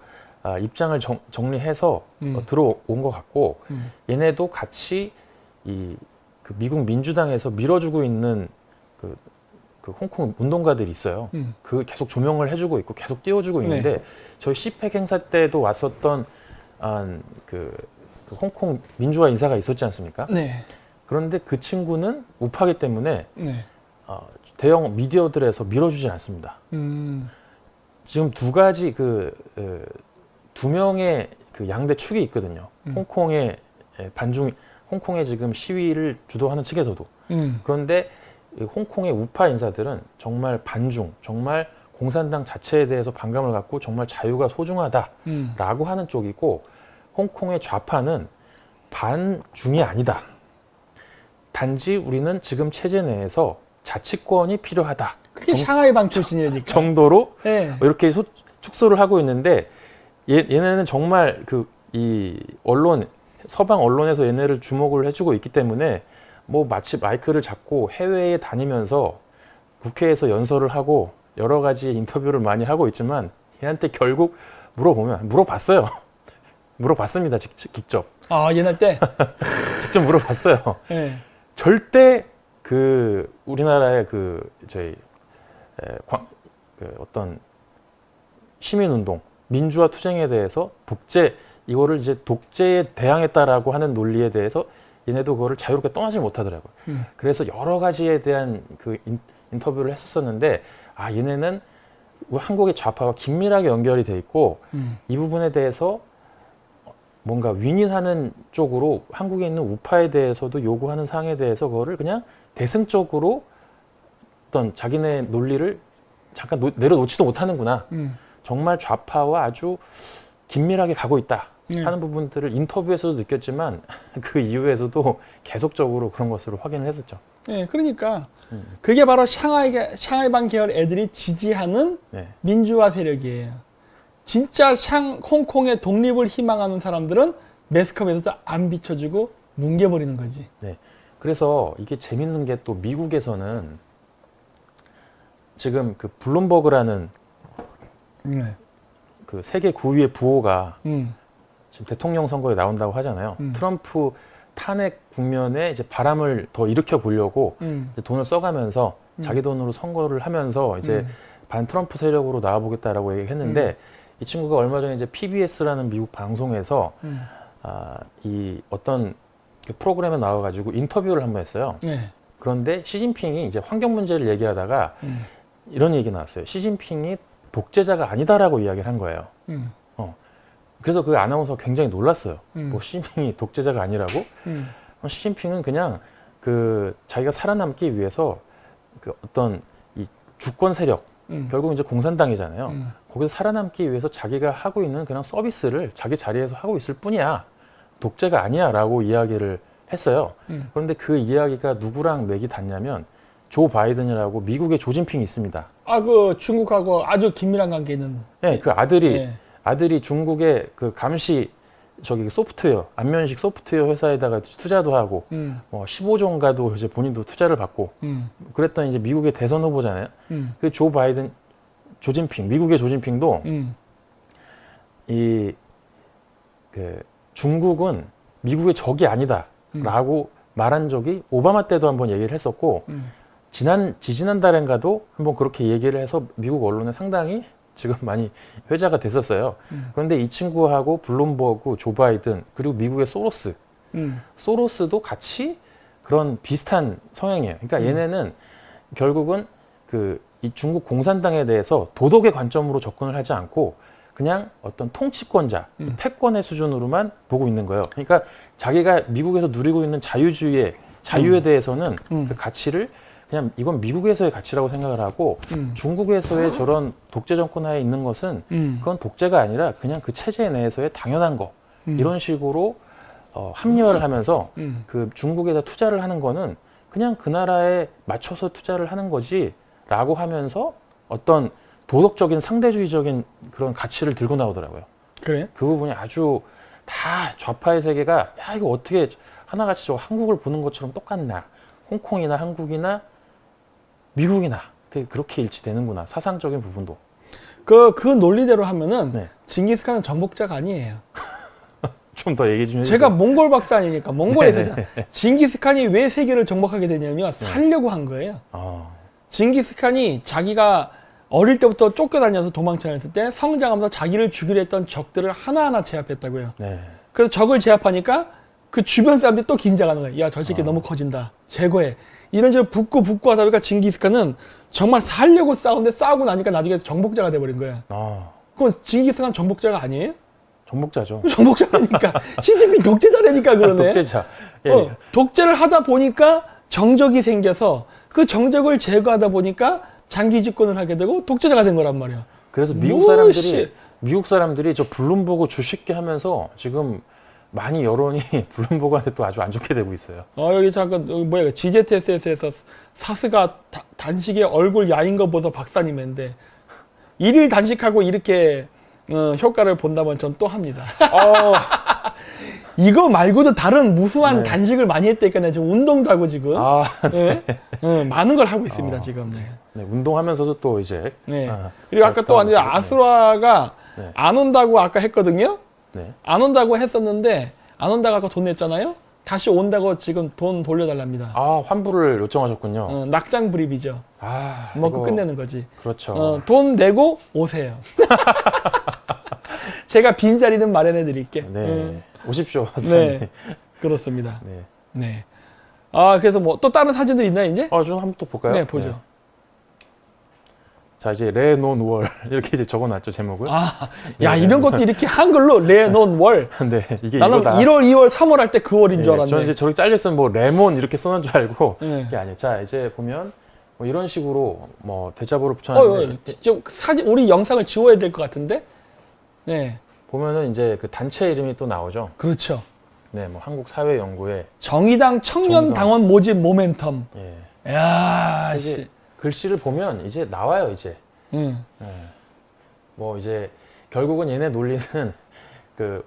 입장을 정리해서 들어온 것 같고 얘네도 같이 그 미국 민주당에서 밀어주고 있는 그 홍콩 운동가들이 있어요. 그 계속 조명을 해주고 있고 계속 띄워주고 있는데 저희 CPEC 행사 때도 왔었던 그 홍콩 민주화 인사가 있었지 않습니까? 네. 그런데 그 친구는 우파기 때문에 네. 대형 미디어들에서 밀어주지 않습니다. 지금 두 가지 두 명의 그 양대 축이 있거든요. 홍콩의 홍콩의 지금 시위를 주도하는 측에서도. 그런데 홍콩의 우파 인사들은 정말 반중, 정말 공산당 자체에 대해서 반감을 갖고 정말 자유가 소중하다라고 하는 쪽이고 홍콩의 좌파는 반중이 아니다. 단지 우리는 지금 체제 내에서 자치권이 필요하다 그게 샹하이방 출신이니까. 정도로 예. 이렇게 축소를 하고 있는데 얘네는 정말 이 언론 서방 언론에서 얘네를 주목을 해주고 있기 때문에 뭐 마치 마이크를 잡고 해외에 다니면서 국회에서 연설을 하고 여러 가지 인터뷰를 많이 하고 있지만 얘한테 결국 물어봤어요. 물어봤습니다. 직접. 아 옛날 때. 직접 물어봤어요. 예. 절대 우리나라의 저희 어떤 시민운동, 민주화 투쟁에 대해서 이거를 이제 독재에 대항했다라고 하는 논리에 대해서 얘네도 그거를 자유롭게 떠나지 못하더라고요. 그래서 여러 가지에 대한 인터뷰를 했었었는데 얘네는 한국의 좌파와 긴밀하게 연결이 돼 있고 이 부분에 대해서 뭔가 윈윈하는 쪽으로 한국에 있는 우파에 대해서도 요구하는 사항에 대해서 그거를 그냥 대승적으로 어떤 자기네 논리를 잠깐 내려놓지도 못하는구나. 정말 좌파와 아주 긴밀하게 가고 있다 하는 부분들을 인터뷰에서도 느꼈지만 그 이후에서도 계속적으로 그런 것으로 확인을 했었죠. 예, 그러니까 그게 바로 샹하이방 계열 애들이 지지하는 네. 민주화 세력이에요. 진짜 홍콩의 독립을 희망하는 사람들은 매스컴에서도 안 비춰주고 뭉개버리는 거지. 네. 그래서 이게 재밌는 게 또 미국에서는 지금 블룸버그라는 네. 세계 9위의 부호가 지금 대통령 선거에 나온다고 하잖아요. 트럼프 탄핵 국면에 이제 바람을 더 일으켜 보려고 이제 돈을 써가면서 자기 돈으로 선거를 하면서 이제 반 트럼프 세력으로 나와보겠다라고 얘기했는데 이 친구가 얼마 전에 이제 PBS라는 미국 방송에서 이 어떤 프로그램에 나와가지고 인터뷰를 한번 했어요. 네. 그런데 시진핑이 이제 환경 문제를 얘기하다가 이런 얘기 나왔어요. 시진핑이 독재자가 아니다라고 이야기를 한 거예요. 그래서 그 아나운서 굉장히 놀랐어요. 뭐 시진핑이 독재자가 아니라고? 시진핑은 그냥 자기가 살아남기 위해서 어떤 이 주권 세력, 결국 이제 공산당이잖아요. 거기서 살아남기 위해서 자기가 하고 있는 그냥 서비스를 자기 자리에서 하고 있을 뿐이야. 독재가 아니야라고 이야기를 했어요. 그런데 그 이야기가 누구랑 맥이 닿냐면 조 바이든이라고 미국의 조진핑이 있습니다. 중국하고 아주 긴밀한 관계 있는. 네, 그 아들이 중국의 감시 소프트웨어, 안면식 소프트웨어 회사에다가 투자도 하고 15조인가도 이제 본인도 투자를 받고 그랬던 이제 미국의 대선 후보잖아요. 그 조 바이든, 조진핑, 미국의 조진핑도 중국은 미국의 적이 아니다라고 말한 적이 오바마 때도 한번 얘기를 했었고 지지난달엔가도 한번 그렇게 얘기를 해서 미국 언론에 상당히 지금 많이 회자가 됐었어요. 그런데 이 친구하고 블룸버그, 조 바이든 그리고 미국의 소로스도 같이 그런 비슷한 성향이에요. 그러니까 얘네는 결국은 이 중국 공산당에 대해서 도덕의 관점으로 접근을 하지 않고 그냥 어떤 통치권자, 패권의 수준으로만 보고 있는 거예요. 그러니까 자기가 미국에서 누리고 있는 자유에 대해서는 그 가치를 그냥 이건 미국에서의 가치라고 생각을 하고 중국에서의 저런 독재 정권 하에 있는 것은 그건 독재가 아니라 그냥 그 체제 내에서의 당연한 거 이런 식으로 합리화를 하면서 그 중국에다 투자를 하는 거는 그냥 그 나라에 맞춰서 투자를 하는 거지라고 하면서 어떤 도덕적인 상대주의적인 그런 가치를 들고 나오더라고요. 그래? 그 부분이 아주 다 좌파의 세계가 이거 어떻게 하나같이 한국을 보는 것처럼 똑같나, 홍콩이나 한국이나 미국이나 그렇게 일치되는구나, 사상적인 부분도. 그 논리대로 하면은 네. 징기스칸은 정복자가 아니에요. 좀 더 얘기 좀 해주세요. 제가 몽골 박사 아니니까 몽골에서 징기스칸이 왜 세계를 정복하게 되냐면 살려고 한 거예요. 징기스칸이 자기가 어릴 때부터 쫓겨다녀서 도망쳐다녔을 때 성장하면서 자기를 죽이려 했던 적들을 하나하나 제압했다고요. 네. 그래서 적을 제압하니까 그 주변 사람들이 또 긴장하는 거예요. 야, 저 새끼 너무 커진다. 제거해. 이런 식으로 붙고 하다 보니까 징기스칸은 정말 살려고 싸우는데 싸우고 나니까 나중에 정복자가 돼버린 거야. 그럼 징기스칸 정복자가 아니에요? 정복자죠. 정복자라니까. 시진핑 독재자라니까 그러네. 독재자. 예. 독재를 하다 보니까 정적이 생겨서 그 정적을 제거하다 보니까 장기 집권을 하게 되고 독재자가 된 거란 말이야. 그래서 미국 사람들이 저 블룸버그 주식기 하면서 지금 많이 여론이 블룸버그한테 또 아주 안 좋게 되고 있어요. 여기 잠깐 뭐야 GZSS에서 사스가 단식에 얼굴 야인 거 보서 박사님인데 일일 단식하고 이렇게 효과를 본다면 전 또 합니다. 이거 말고도 다른 무수한 네. 단식을 많이 했다니까 지금 운동도 하고 지금 네. 많은 걸 하고 있습니다 지금. 네. 네, 운동하면서도 또 이제 네. 아, 그리고 아까 또 완전 네. 아수라가 네. 안 온다고 아까 했거든요. 네. 안 온다고 했었는데 안 온다고 아까 돈 냈잖아요. 다시 온다고 지금 돈 돌려달랍니다. 환불을 요청하셨군요. 낙장 불입이죠. 먹고 이거 끝내는 거지. 그렇죠. 돈 내고 오세요. 제가 빈자리는 마련해 드릴게. 네. 오십시오. 네. 그렇습니다. 네. 네. 그래서 뭐 또 다른 사진들 있나요, 이제? 좀 한번 또 볼까요? 네, 보죠. 자, 이제 레논월 이렇게 이제 적어놨죠, 제목을. 야, 네. 이런 것도 이렇게 한글로 레논월. 네, 이게 나는 이거다. 1월, 2월, 3월 할 때 그 월인 줄 알았네. 저는 이제 저렇게 잘렸으면 뭐 레몬 이렇게 써놓은 줄 알고 네. 이게 아니에요. 자, 이제 보면 뭐 이런 식으로 뭐 대자보를 붙여놨는데 좀 사진 우리 영상을 지워야 될 것 같은데. 네. 보면은 이제 그 단체 이름이 또 나오죠. 그렇죠. 네, 뭐 한국사회연구회. 정의당 청년당원 모집 모멘텀. 예. 야, 이제 씨. 글씨를 보면 이제 나와요, 이제. 뭐 이제 결국은 얘네 논리는 그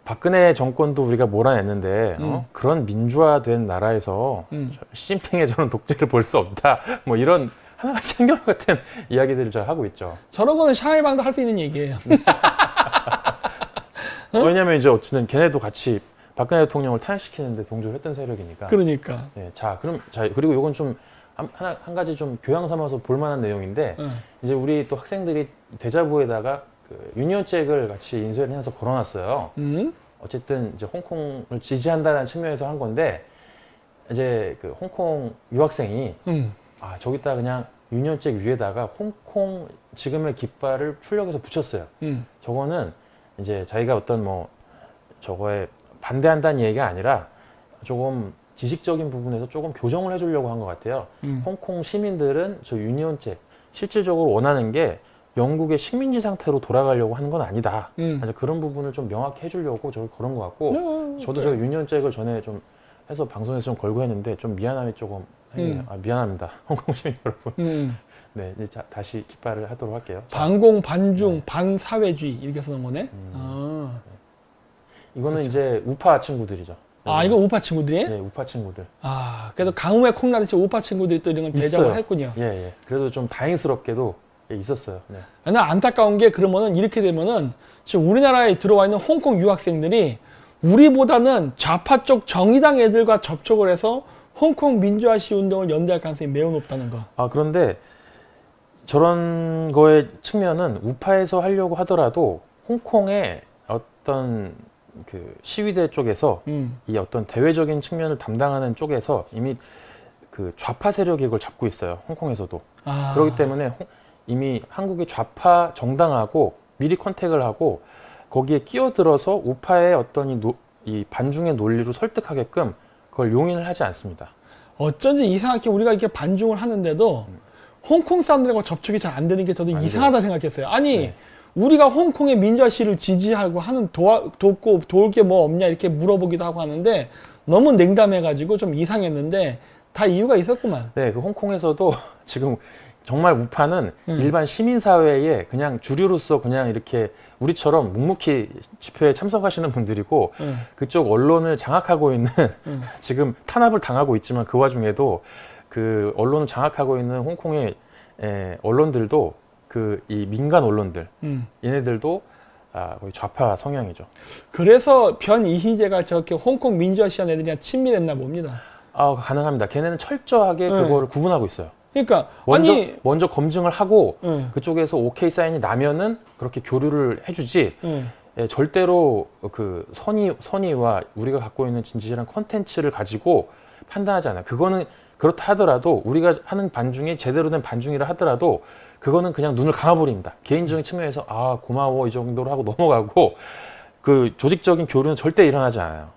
박근혜 정권도 우리가 몰아냈는데 그런 민주화된 나라에서 시진핑의 저런 독재를 볼 수 없다. 뭐 이런 하나같이 한결같은 이야기들을 저 하고 있죠. 저런 거는 샤이방도 할 수 있는 얘기예요. 왜냐면 이제 어쨌든 걔네도 같이 박근혜 대통령을 탄핵시키는데 동조를 했던 세력이니까. 그러니까. 네, 그리고 이건 좀 한 가지 좀 교양 삼아서 볼만한 내용인데 이제 우리 또 학생들이 대자보에다가 그 유니언잭을 같이 인쇄를 해서 걸어놨어요. 어쨌든 이제 홍콩을 지지한다는 측면에서 한 건데 이제 그 홍콩 유학생이 저기다 그냥 유니언잭 위에다가 홍콩 지금의 깃발을 출력해서 붙였어요. 저거는 이제 자기가 어떤 뭐 저거에 반대한다는 얘기가 아니라 조금 지식적인 부분에서 조금 교정을 해주려고 한 것 같아요. 홍콩 시민들은 저 유니온잭 실질적으로 원하는 게 영국의 식민지 상태로 돌아가려고 하는 건 아니다. 아주 그런 부분을 좀 명확히 해주려고 저걸 걸은 것 같고 저도 저 유니온잭을 전에 좀 해서 방송에서 좀 걸고 했는데 좀 미안함이 조금 생기네요. 미안합니다. 홍콩 시민 여러분. 네, 이제 다시 깃발을 하도록 할게요. 반공, 반중, 반사회주의 이렇게 쓰는 거네. 이거는 그렇죠. 이제 우파 친구들이죠. 이거 우파 친구들이에요? 네, 우파 친구들. 그래도 강우에 콩나듯이 우파 친구들이 또 이런 건 대접을 있어요. 했군요. 예. 그래도 좀 다행스럽게도 있었어요. 네. 나 안타까운 게 그러면은 이렇게 되면은 지금 우리나라에 들어와 있는 홍콩 유학생들이 우리보다는 좌파 쪽 정의당 애들과 접촉을 해서 홍콩 민주화 시위 운동을 연대할 가능성이 매우 높다는 거. 그런데 저런 거의 측면은 우파에서 하려고 하더라도 홍콩의 어떤 그 시위대 쪽에서 이 어떤 대외적인 측면을 담당하는 쪽에서 이미 그 좌파 세력이 이걸 잡고 있어요. 홍콩에서도. 그렇기 때문에 이미 한국의 좌파 정당하고 미리 컨택을 하고 거기에 끼어들어서 우파의 어떤 이 반중의 논리로 설득하게끔 그걸 용인을 하지 않습니다. 어쩐지 이상하게 우리가 이렇게 반중을 하는데도 홍콩 사람들하고 접촉이 잘 안 되는 게 저도 이상하다 생각했어요. 아니 우리가 홍콩의 민주화 시위를 지지하고 하는 돕고 도울 게 뭐 없냐 이렇게 물어보기도 하고 하는데 너무 냉담해가지고 좀 이상했는데 다 이유가 있었구만. 네, 그 홍콩에서도 지금 정말 우파는 일반 시민사회에 그냥 주류로서 그냥 이렇게 우리처럼 묵묵히 집회에 참석하시는 분들이고 그쪽 언론을 장악하고 있는 지금 탄압을 당하고 있지만 그 와중에도 그 언론을 장악하고 있는 홍콩의 언론들도 이 민간 언론들 얘네들도 거의 좌파 성향이죠. 그래서 변이희재가 저렇게 홍콩 민주화 시한 애들이랑 친밀했나 봅니다. 가능합니다. 걔네는 철저하게 그거를 구분하고 있어요. 그러니까 먼저 검증을 하고 그쪽에서 오케이 사인이 나면은 그렇게 교류를 해주지 절대로 그 선의와 우리가 갖고 있는 진실한 컨텐츠를 가지고 판단하지 않아요. 그거는 그렇다 하더라도 우리가 하는 반중이 제대로 된 반중이라 하더라도 그거는 그냥 눈을 감아버립니다. 개인적인 측면에서 고마워 이 정도로 하고 넘어가고 그 조직적인 교류는 절대 일어나지 않아요.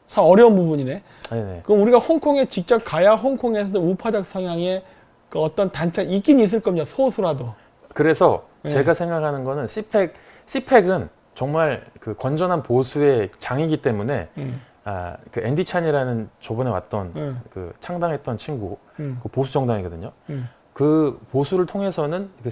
참 어려운 부분이네. 네네. 그럼 우리가 홍콩에 직접 가야 홍콩에서도 우파적 성향의 그 어떤 단체 있긴 있을 겁니다. 소수라도. 그래서 제가 생각하는 거는 CPEC은 정말 그 건전한 보수의 장이기 때문에 그 앤디 찬이라는 저번에 왔던 그 창당했던 친구 그 보수 정당이거든요. 그 보수를 통해서는 그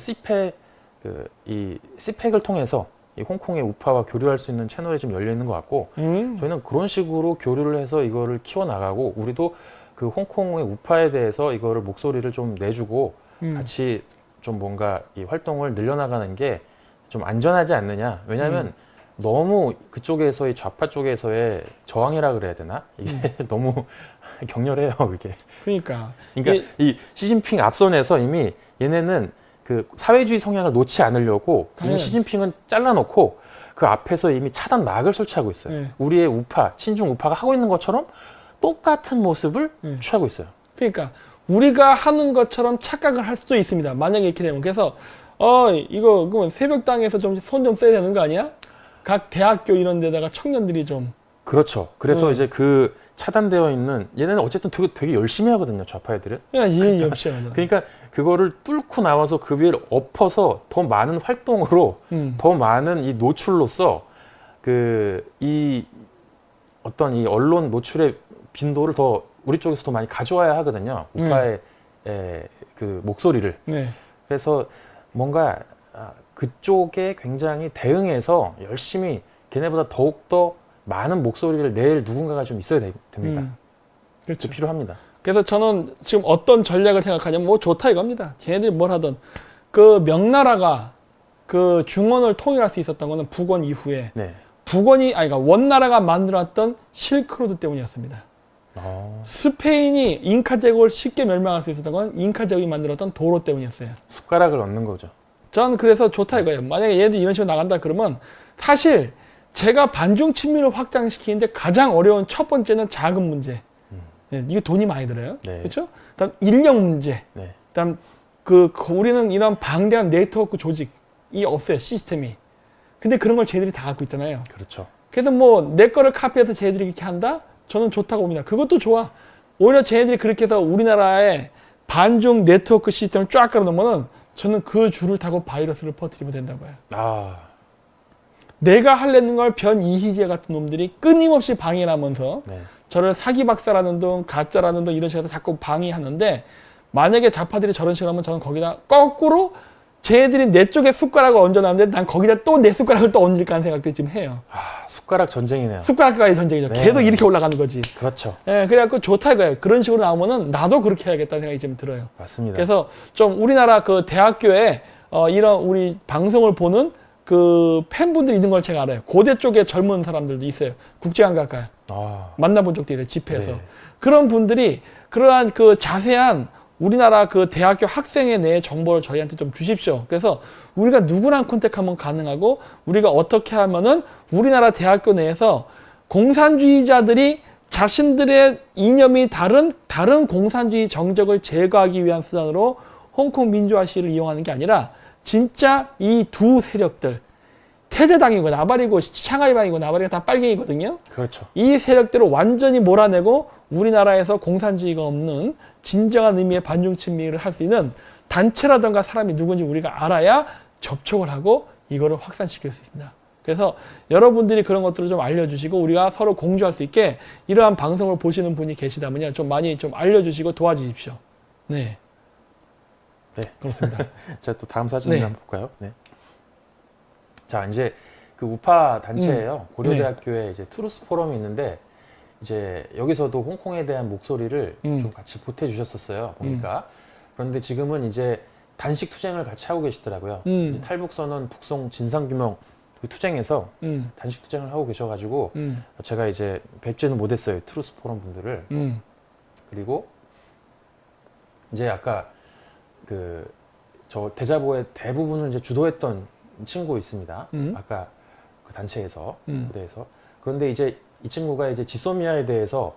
이 CPEC을 통해서 이 홍콩의 우파와 교류할 수 있는 채널이 좀 열려 있는 것 같고 저희는 그런 식으로 교류를 해서 이거를 키워 나가고 우리도 그 홍콩의 우파에 대해서 이거를 목소리를 좀 내주고 같이 좀 뭔가 이 활동을 늘려나가는 게 좀 안전하지 않느냐. 왜냐하면 너무 그쪽에서의 좌파 쪽에서의 저항이라 그래야 되나? 이게 너무 격렬해요, 그게. 그러니까 이 시진핑 앞선에서 이미 얘네는 그 사회주의 성향을 놓지 않으려고 이미 당연하지. 시진핑은 잘라놓고 그 앞에서 이미 차단 막을 설치하고 있어요. 네. 우리의 우파, 친중 우파가 하고 있는 것처럼 똑같은 모습을 취하고 있어요. 그러니까 우리가 하는 것처럼 착각을 할 수도 있습니다. 만약에 이렇게 되면. 그래서 이거 그러면 새벽당에서 좀 손 좀 써야 되는 거 아니야? 각 대학교 이런 데다가 청년들이 좀 그렇죠. 그래서 이제 그 차단되어 있는 얘네는 어쨌든 되게 열심히 하거든요. 좌파 애들은. 그냥 이해 없이 하는. 그러니까 그거를 뚫고 나와서 그 위를 엎어서 더 많은 활동으로 더 많은 이 노출로서 그 이 어떤 이 언론 노출의 빈도를 더 우리 쪽에서 더 많이 가져와야 하거든요. 우파의 그 목소리를. 네. 그래서 뭔가 그쪽에 굉장히 대응해서 열심히 걔네보다 더욱더 많은 목소리를 낼 누군가가 좀 있어야 됩니다. 그렇죠. 필요합니다. 그래서 저는 지금 어떤 전략을 생각하냐면 뭐 좋다 이겁니다. 걔네들이 뭘 하든 그 명나라가 그 중원을 통일할 수 있었던 거는 북원 이후에 네. 그러니까 원나라가 만들었던 실크로드 때문이었습니다. 스페인이 잉카 제국을 쉽게 멸망할 수 있었던 건 잉카 제국이 만들었던 도로 때문이었어요. 숟가락을 얻는 거죠. 저는 그래서 좋다 이거예요. 만약에 얘들 이런 식으로 나간다 그러면 사실 제가 반중 친밀을 확장시키는데 가장 어려운 첫 번째는 자금 문제. 네, 이게 돈이 많이 들어요. 네. 그렇죠? 그다음 인력 문제. 네. 그다음 우리는 이런 방대한 네트워크 조직이 없어요. 시스템이. 근데 그런 걸 쟤들이 다 갖고 있잖아요. 그렇죠. 그래서 뭐 내 거를 카피해서 쟤들이 이렇게 한다? 저는 좋다고 봅니다. 그것도 좋아. 오히려 쟤네들이 그렇게 해서 우리나라의 반중 네트워크 시스템을 쫙 깔아놓으면 저는 그 줄을 타고 바이러스를 퍼뜨리면 된다고 봐요. 내가 하려는 걸 변이희재 같은 놈들이 끊임없이 방해를 하면서 네. 저를 사기 박사라는 둥, 가짜라는 둥 이런 식으로 해서 자꾸 방해하는데 만약에 좌파들이 저런 식으로 하면 저는 거기다 거꾸로 쟤들이 내 쪽에 숟가락을 얹어놨는데 난 거기다 또 내 숟가락을 또 얹을까 하는 생각도 지금 해요. 숟가락 전쟁이네요. 숟가락과의 전쟁이죠. 네. 계속 이렇게 올라가는 거지. 그렇죠. 예, 그래갖고 좋다 이거예요. 그런 식으로 나오면은 나도 그렇게 해야겠다는 생각이 지금 들어요. 맞습니다. 그래서 좀 우리나라 그 대학교에 이런 우리 방송을 보는 그 팬분들이 있는 걸 제가 알아요. 고대 쪽에 젊은 사람들도 있어요. 국제관광가요. 만나본 적도 있어요. 집회에서. 네. 그런 분들이 그러한 그 자세한 우리나라 그 대학교 학생에 대해 정보를 저희한테 좀 주십시오. 그래서 우리가 누구랑 컨택하면 가능하고 우리가 어떻게 하면은 우리나라 대학교 내에서 공산주의자들이 자신들의 이념이 다른 공산주의 정적을 제거하기 위한 수단으로 홍콩 민주화 시위를 이용하는 게 아니라 진짜 이 두 세력들 태제당이고 나발이고 샹하이방이고 나발이가 다 빨갱이거든요. 그렇죠. 이 세력들을 완전히 몰아내고 우리나라에서 공산주의가 없는 진정한 의미의 반중 친미를 할 수 있는 단체라든가 사람이 누군지 우리가 알아야 접촉을 하고 이거를 확산시킬 수 있습니다. 그래서 여러분들이 그런 것들을 좀 알려주시고 우리가 서로 공유할 수 있게 이러한 방송을 보시는 분이 계시다면요. 좀 많이 좀 알려주시고 도와주십시오. 네. 네. 그렇습니다. 자, 또 다음 사진 네. 한번 볼까요? 네. 자, 이제 그 우파 단체예요. 고려대학교에 이제 트루스 포럼이 있는데 이제 여기서도 홍콩에 대한 목소리를 좀 같이 보태주셨었어요. 보니까. 그런데 지금은 이제 단식 투쟁을 같이 하고 계시더라고요. 이제 탈북선언, 북송, 진상규명 투쟁에서 단식 투쟁을 하고 계셔가지고 제가 이제 뵙지는 못했어요. 트루스 포럼 분들을. 그리고 이제 아까 저 대자보의 대부분을 이제 주도했던 친구 있습니다. 아까 그 단체에서 무대에서. 그런데 이제 이 친구가 이제 지소미아에 대해서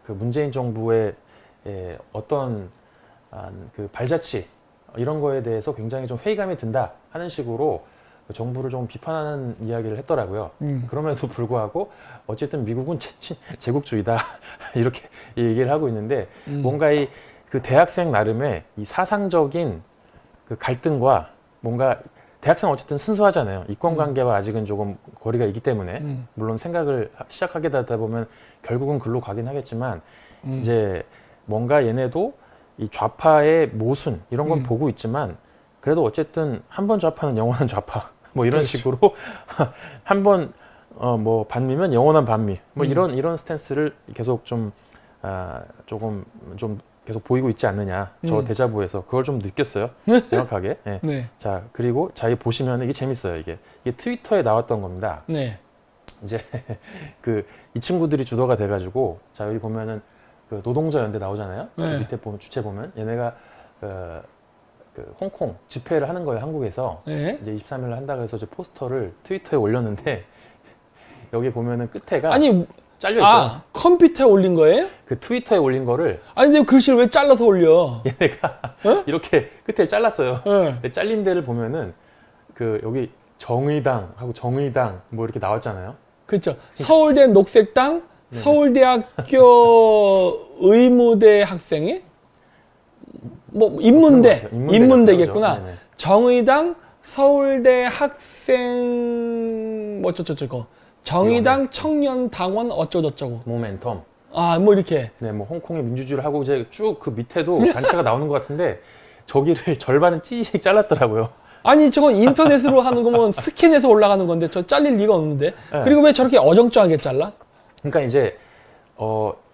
그 문재인 정부의 어떤 그 발자취 이런 거에 대해서 굉장히 좀 회의감이 든다 하는 식으로 정부를 좀 비판하는 이야기를 했더라고요. 그럼에도 불구하고 어쨌든 미국은 제국주의다 이렇게 얘기를 하고 있는데 뭔가 그 대학생 나름의 이 사상적인 그 갈등과 뭔가 대학생 어쨌든 순수하잖아요. 이권 관계와 아직은 조금 거리가 있기 때문에 물론 생각을 시작하게 되다 보면 결국은 글로 가긴 하겠지만 이제 뭔가 얘네도 이 좌파의 모순 이런 건 보고 있지만 그래도 어쨌든 한 번 좌파는 영원한 좌파 뭐 이런 그렇죠. 식으로 한 번 뭐 반미면 영원한 반미 뭐 이런 스탠스를 계속 좀 조금 좀 계속 보이고 있지 않느냐 저 데자부에서 그걸 좀 느꼈어요. 명확하게. 네. 네. 자 그리고 자 이 보시면 이게 재밌어요. 이게 트위터에 나왔던 겁니다. 네. 이제 이 친구들이 주도가 돼가지고 자 여기 보면은 그 노동자 연대 나오잖아요. 그 네. 밑에 보면 주체 보면 얘네가 그 홍콩 집회를 하는 거예요. 한국에서 네. 이제 23일 한다 그래서 이제 포스터를 트위터에 올렸는데 여기 보면은 끝에가 아니, 잘려 있어요. 컴퓨터에 올린 거예요? 그 트위터에 올린 거를 아니, 근데 글씨를 왜 잘라서 올려? 얘네가 어? 이렇게 끝에 잘랐어요. 네. 근데 잘린 데를 보면은 그 여기 정의당 하고 정의당 뭐 이렇게 나왔잖아요. 그렇죠. 서울대 녹색당, 네네. 서울대학교 의무대 학생이 뭐 그런 것 인문대, 같아요. 인문대가 인문대겠구나. 그러죠. 네네. 정의당, 서울대 학생 뭐 어쩌고저쩌고, 정의당 청년당원 어쩌고저쩌고. 모멘텀. 아, 뭐 이렇게. 네, 뭐 홍콩의 민주주의를 하고 이제 쭉 그 밑에도 단체가 나오는 것 같은데 저기를 절반은 찌직 잘랐더라고요. 아니, 저건 인터넷으로 하는 거면 스캔해서 올라가는 건데 저 잘릴 리가 없는데. 네. 그리고 왜 저렇게 어정쩡하게 잘라? 그러니까 이제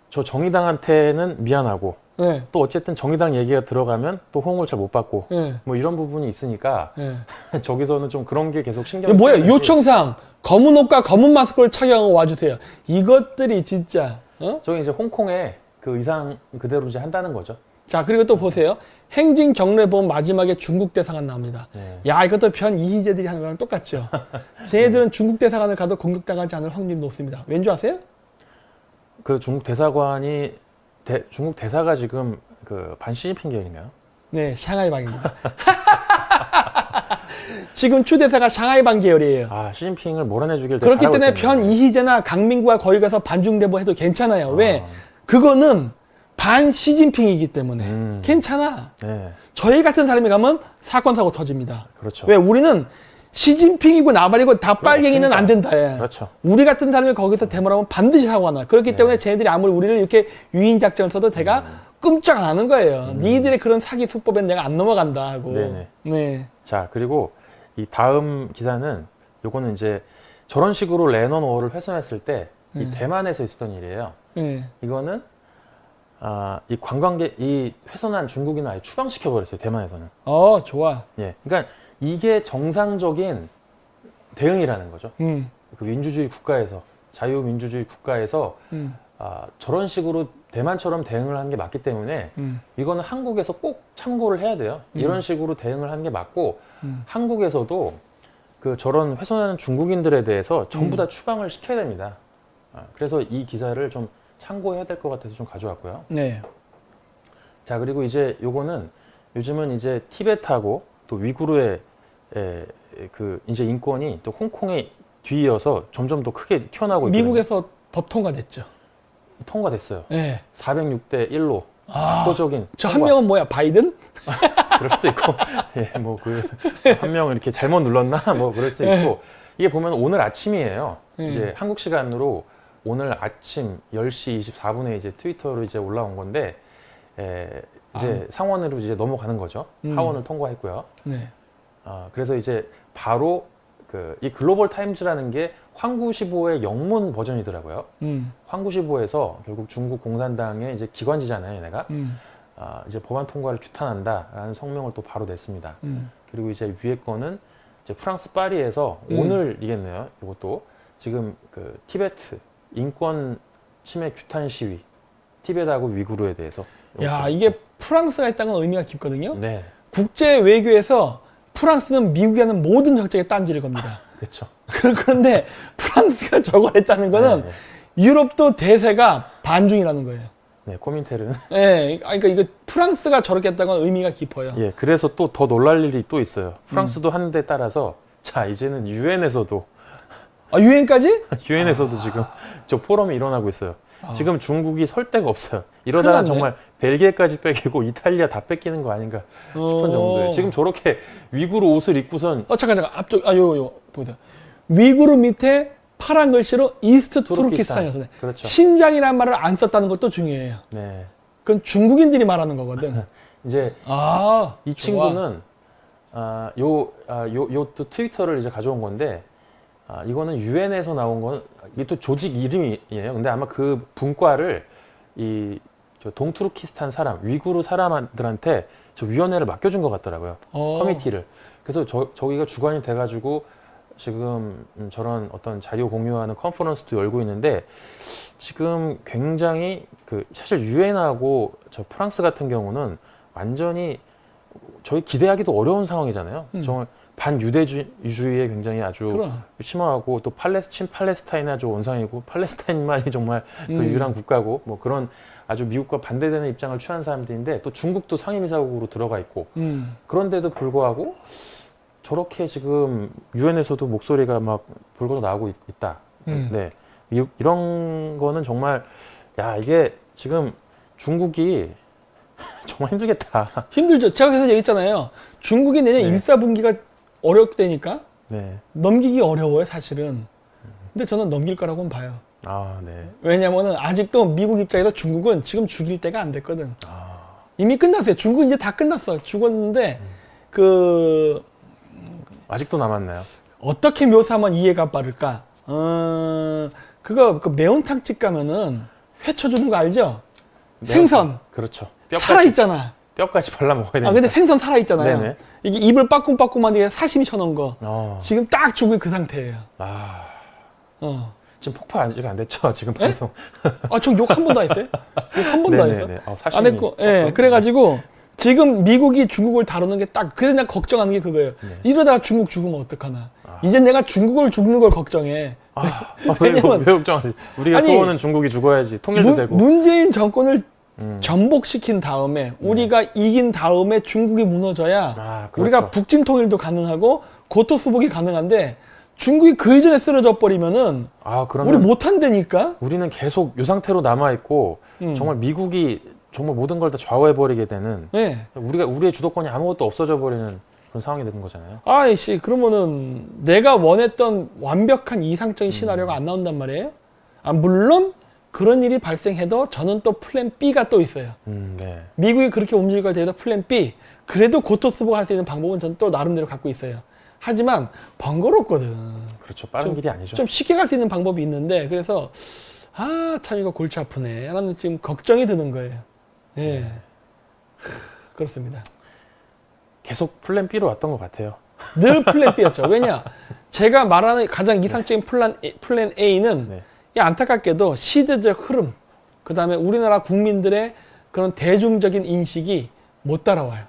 저 정의당한테는 미안하고 네. 또 어쨌든 정의당 얘기가 들어가면 또 호응을 잘 못 받고 네. 뭐 이런 부분이 있으니까 네. 저기서는 좀 그런 게 계속 신경 이게 뭐야? 쓰이는지. 요청사항 검은 옷과 검은 마스크를 착용하고 와주세요. 이것들이 진짜. 저기 이제 홍콩에 그 의상 그대로 이제 한다는 거죠. 자, 그리고 또 보세요. 행진 경로에 보면 마지막에 중국 대사관 나옵니다. 네. 야, 이것도 변 이희재들이 하는 거랑 똑같죠. 쟤네들은 중국 대사관을 가도 공격당하지 않을 확률이 높습니다. 왠지 아세요? 그 중국 대사관이 중국 대사가 지금 그 반시진핑 계열인가요? 네, 샹하이 방입니다. 지금 추 대사가 샹하이 방 계열이에요. 아, 시진핑을 몰아내주길 그렇기 바라고 때문에 있겠네요. 변 이희재나 강민구가 거기 가서 반중대보 해도 괜찮아요. 왜? 아. 그거는 반 시진핑이기 때문에 괜찮아. 네, 저희 같은 사람이 가면 사건 사고 터집니다. 그렇죠. 왜? 우리는 시진핑이고 나발이고 다 빨갱이는 없으니까. 안 된다. 예. 그렇죠. 우리 같은 사람이 거기서 대모하면 반드시 사고가 나. 그렇기 네. 때문에 쟤네들이 아무리 우리를 이렇게 유인 작전을 써도 대가 끔짝 안 하는 거예요. 니들의 그런 사기 수법엔 내가 안 넘어간다 하고. 네네. 네. 자, 그리고 이 다음 기사는 요거는 이제 저런 식으로 레넌 워를 훼손했을 때 이 대만에서 있었던 일이에요. 네. 이거는 이 관광객 이 훼손한 중국인을 아예 추방시켜 버렸어요. 대만에서는. 좋아. 예, 그러니까 이게 정상적인 대응이라는 거죠. 그 민주주의 국가에서 자유민주주의 국가에서 저런 식으로 대만처럼 대응을 하는 게 맞기 때문에 이거는 한국에서 꼭 참고를 해야 돼요. 이런 식으로 대응을 하는 게 맞고 한국에서도 그 저런 훼손하는 중국인들에 대해서 전부 다 추방을 시켜야 됩니다. 그래서 이 기사를 좀 참고해야 될 것 같아서 좀 가져왔고요. 네. 자, 그리고 이제 요거는 요즘은 이제 티베트하고 또 위구르의 그 이제 인권이 또 홍콩에 뒤이어서 점점 더 크게 튀어나오고 있거든요. 미국에서 법 통과됐죠. 통과됐어요. 네. 406대 1로 압도적인. 저 한 명은 뭐야? 바이든? 그럴 수도 있고, 예, 뭐 한 명을 이렇게 잘못 눌렀나, 뭐 그럴 수 있고. 이게 보면 오늘 아침이에요. 이제 한국 시간으로 오늘 아침 10시 24분에 이제 트위터로 이제 올라온 건데, 이제 상원으로 이제 넘어가는 거죠. 하원을 통과했고요. 네. 그래서 이제 바로 이 글로벌 타임즈라는 게 황구시보의 영문 버전이더라고요. 황구시보에서 결국 중국 공산당의 이제 기관지잖아요, 얘네가. 이제 법안 통과를 규탄한다라는 성명을 또 바로 냈습니다. 그리고 이제 위에 거는 이제 프랑스 파리에서 오늘이겠네요. 이것도 지금 그 티베트 인권 침해 규탄 시위, 티베트하고 위구르에 대해서. 야, 이게 프랑스가 했다는 건 의미가 깊거든요. 네, 국제 외교에서 프랑스는 미국이 하는 모든 정책에 딴지를 겁니다. 그렇죠. 그런데 프랑스가 저걸 했다는 거는 유럽도 대세가 반중이라는 거예요. 네, 코민테르는. 예, 그러니까 이거 프랑스가 저렇게 했다는 건 의미가 깊어요. 예, 그래서 또 더 놀랄 일이 또 있어요. 프랑스도 하는 데 따라서 자, 이제는 유엔에서도 유엔까지? 유엔에서도 지금 저 포럼이 일어나고 있어요. 지금 중국이 설 데가 없어요. 이러다가 큰일 났네. 정말 벨기에까지 뺏기고 이탈리아 다 뺏기는 거 아닌가 싶은 정도예요. 지금 저렇게 위구르 옷을 입고선 잠깐 앞쪽 요 보세요. 위구르 밑에 파란 글씨로 이스트 투르키스탄. 투르키스탄이었어요. 그렇죠. 신장이라는 말을 안 썼다는 것도 중요해요. 네. 그건 중국인들이 말하는 거거든. 이제 좋아. 이 친구는 또 트위터를 이제 가져온 건데 이거는 유엔에서 나온 건 이게 또 조직 이름이에요. 근데 아마 그 분과를 저 동투르키스탄 사람, 위구르 사람들한테 저 위원회를 맡겨준 것 같더라고요. 커미티를. 그래서 저기가 주관이 돼가지고 지금 저런 어떤 자료 공유하는 컨퍼런스도 열고 있는데 지금 굉장히 사실 유엔하고 저 프랑스 같은 경우는 완전히 저희 기대하기도 어려운 상황이잖아요. 정말 반유대주의에 굉장히 아주 그럼. 심하고 또 팔레스타인이 아주 원상이고 팔레스타인만이 정말 그 유일한 국가고 뭐 그런 아주 미국과 반대되는 입장을 취한 사람들인데 또 중국도 상임이사국으로 들어가 있고 그런데도 불구하고 저렇게 지금 유엔에서도 목소리가 막 불거져 나오고 있다. 네, 이런 거는 정말 이게 지금 중국이 정말 힘들겠다. 힘들죠. 제가 그래서 얘기했잖아요. 중국이 내년 네. 1·4분기가 어렵다니까 네. 넘기기 어려워요, 사실은. 근데 저는 넘길 거라고는 봐요. 네. 왜냐면은 아직도 미국 입장에서 중국은 지금 죽일 때가 안 됐거든. 이미 끝났어요. 중국은 이제 다 끝났어. 죽었는데 아직도 남았나요? 어떻게 묘사하면 이해가 빠를까? 그거 매운탕집 가면은 회 쳐주는 거 알죠? 생선 그렇죠. 살아있잖아. 뼈까지 발라 먹어야 되니까. 근데 생선 살아있잖아요. 네네. 이게 입을 빠꿈빠꿈한데 사시미 쳐놓은 거. 어. 지금 딱 죽을 그 상태예요. 지금 폭파 아직 안 됐죠? 지금 방송. 저 욕 한 번도 안 했어요? 욕 한 번도 안 했어? 네네네. 안 사실은 했고, 그래가지고 지금 미국이 중국을 다루는 게 딱, 그래서 내가 걱정하는 게 그거예요. 이러다가 중국 죽으면 어떡하나. 이제 내가 중국을 죽는 걸 걱정해. 왜 걱정하지? 우리가 아니, 소원은 중국이 죽어야지. 통일도 되고. 문재인 정권을 전복시킨 다음에 우리가 이긴 다음에 중국이 무너져야 그렇죠. 우리가 북진 통일도 가능하고 고토 수복이 가능한데 중국이 그 이전에 쓰러져 버리면은 그러면 우리 못한다니까. 우리는 계속 이 상태로 남아 있고 정말 미국이 정말 모든 걸 다 좌우해 버리게 되는 우리의 주도권이 아무것도 없어져 버리는 그런 상황이 되는 거잖아요. 아이씨, 그러면은 내가 원했던 완벽한 이상적인 시나리오가 안 나온단 말이에요. 물론 그런 일이 발생해도 저는 또 플랜 B가 또 있어요. 네. 미국이 그렇게 움직일 걸 대해서 플랜 B, 그래도 고토 수복할 수 있는 방법은 저는 또 나름대로 갖고 있어요. 하지만 번거롭거든. 그렇죠. 빠른 길이 아니죠. 좀 쉽게 갈 수 있는 방법이 있는데, 그래서 참 이거 골치 아프네 라는 지금 걱정이 드는 거예요. 그렇습니다. 계속 플랜 B로 왔던 것 같아요. 늘 플랜 B였죠. 왜냐? 제가 말하는 가장 이상적인 플랜 A는 안타깝게도 시대적 흐름, 그 다음에 우리나라 국민들의 그런 대중적인 인식이 못 따라와요.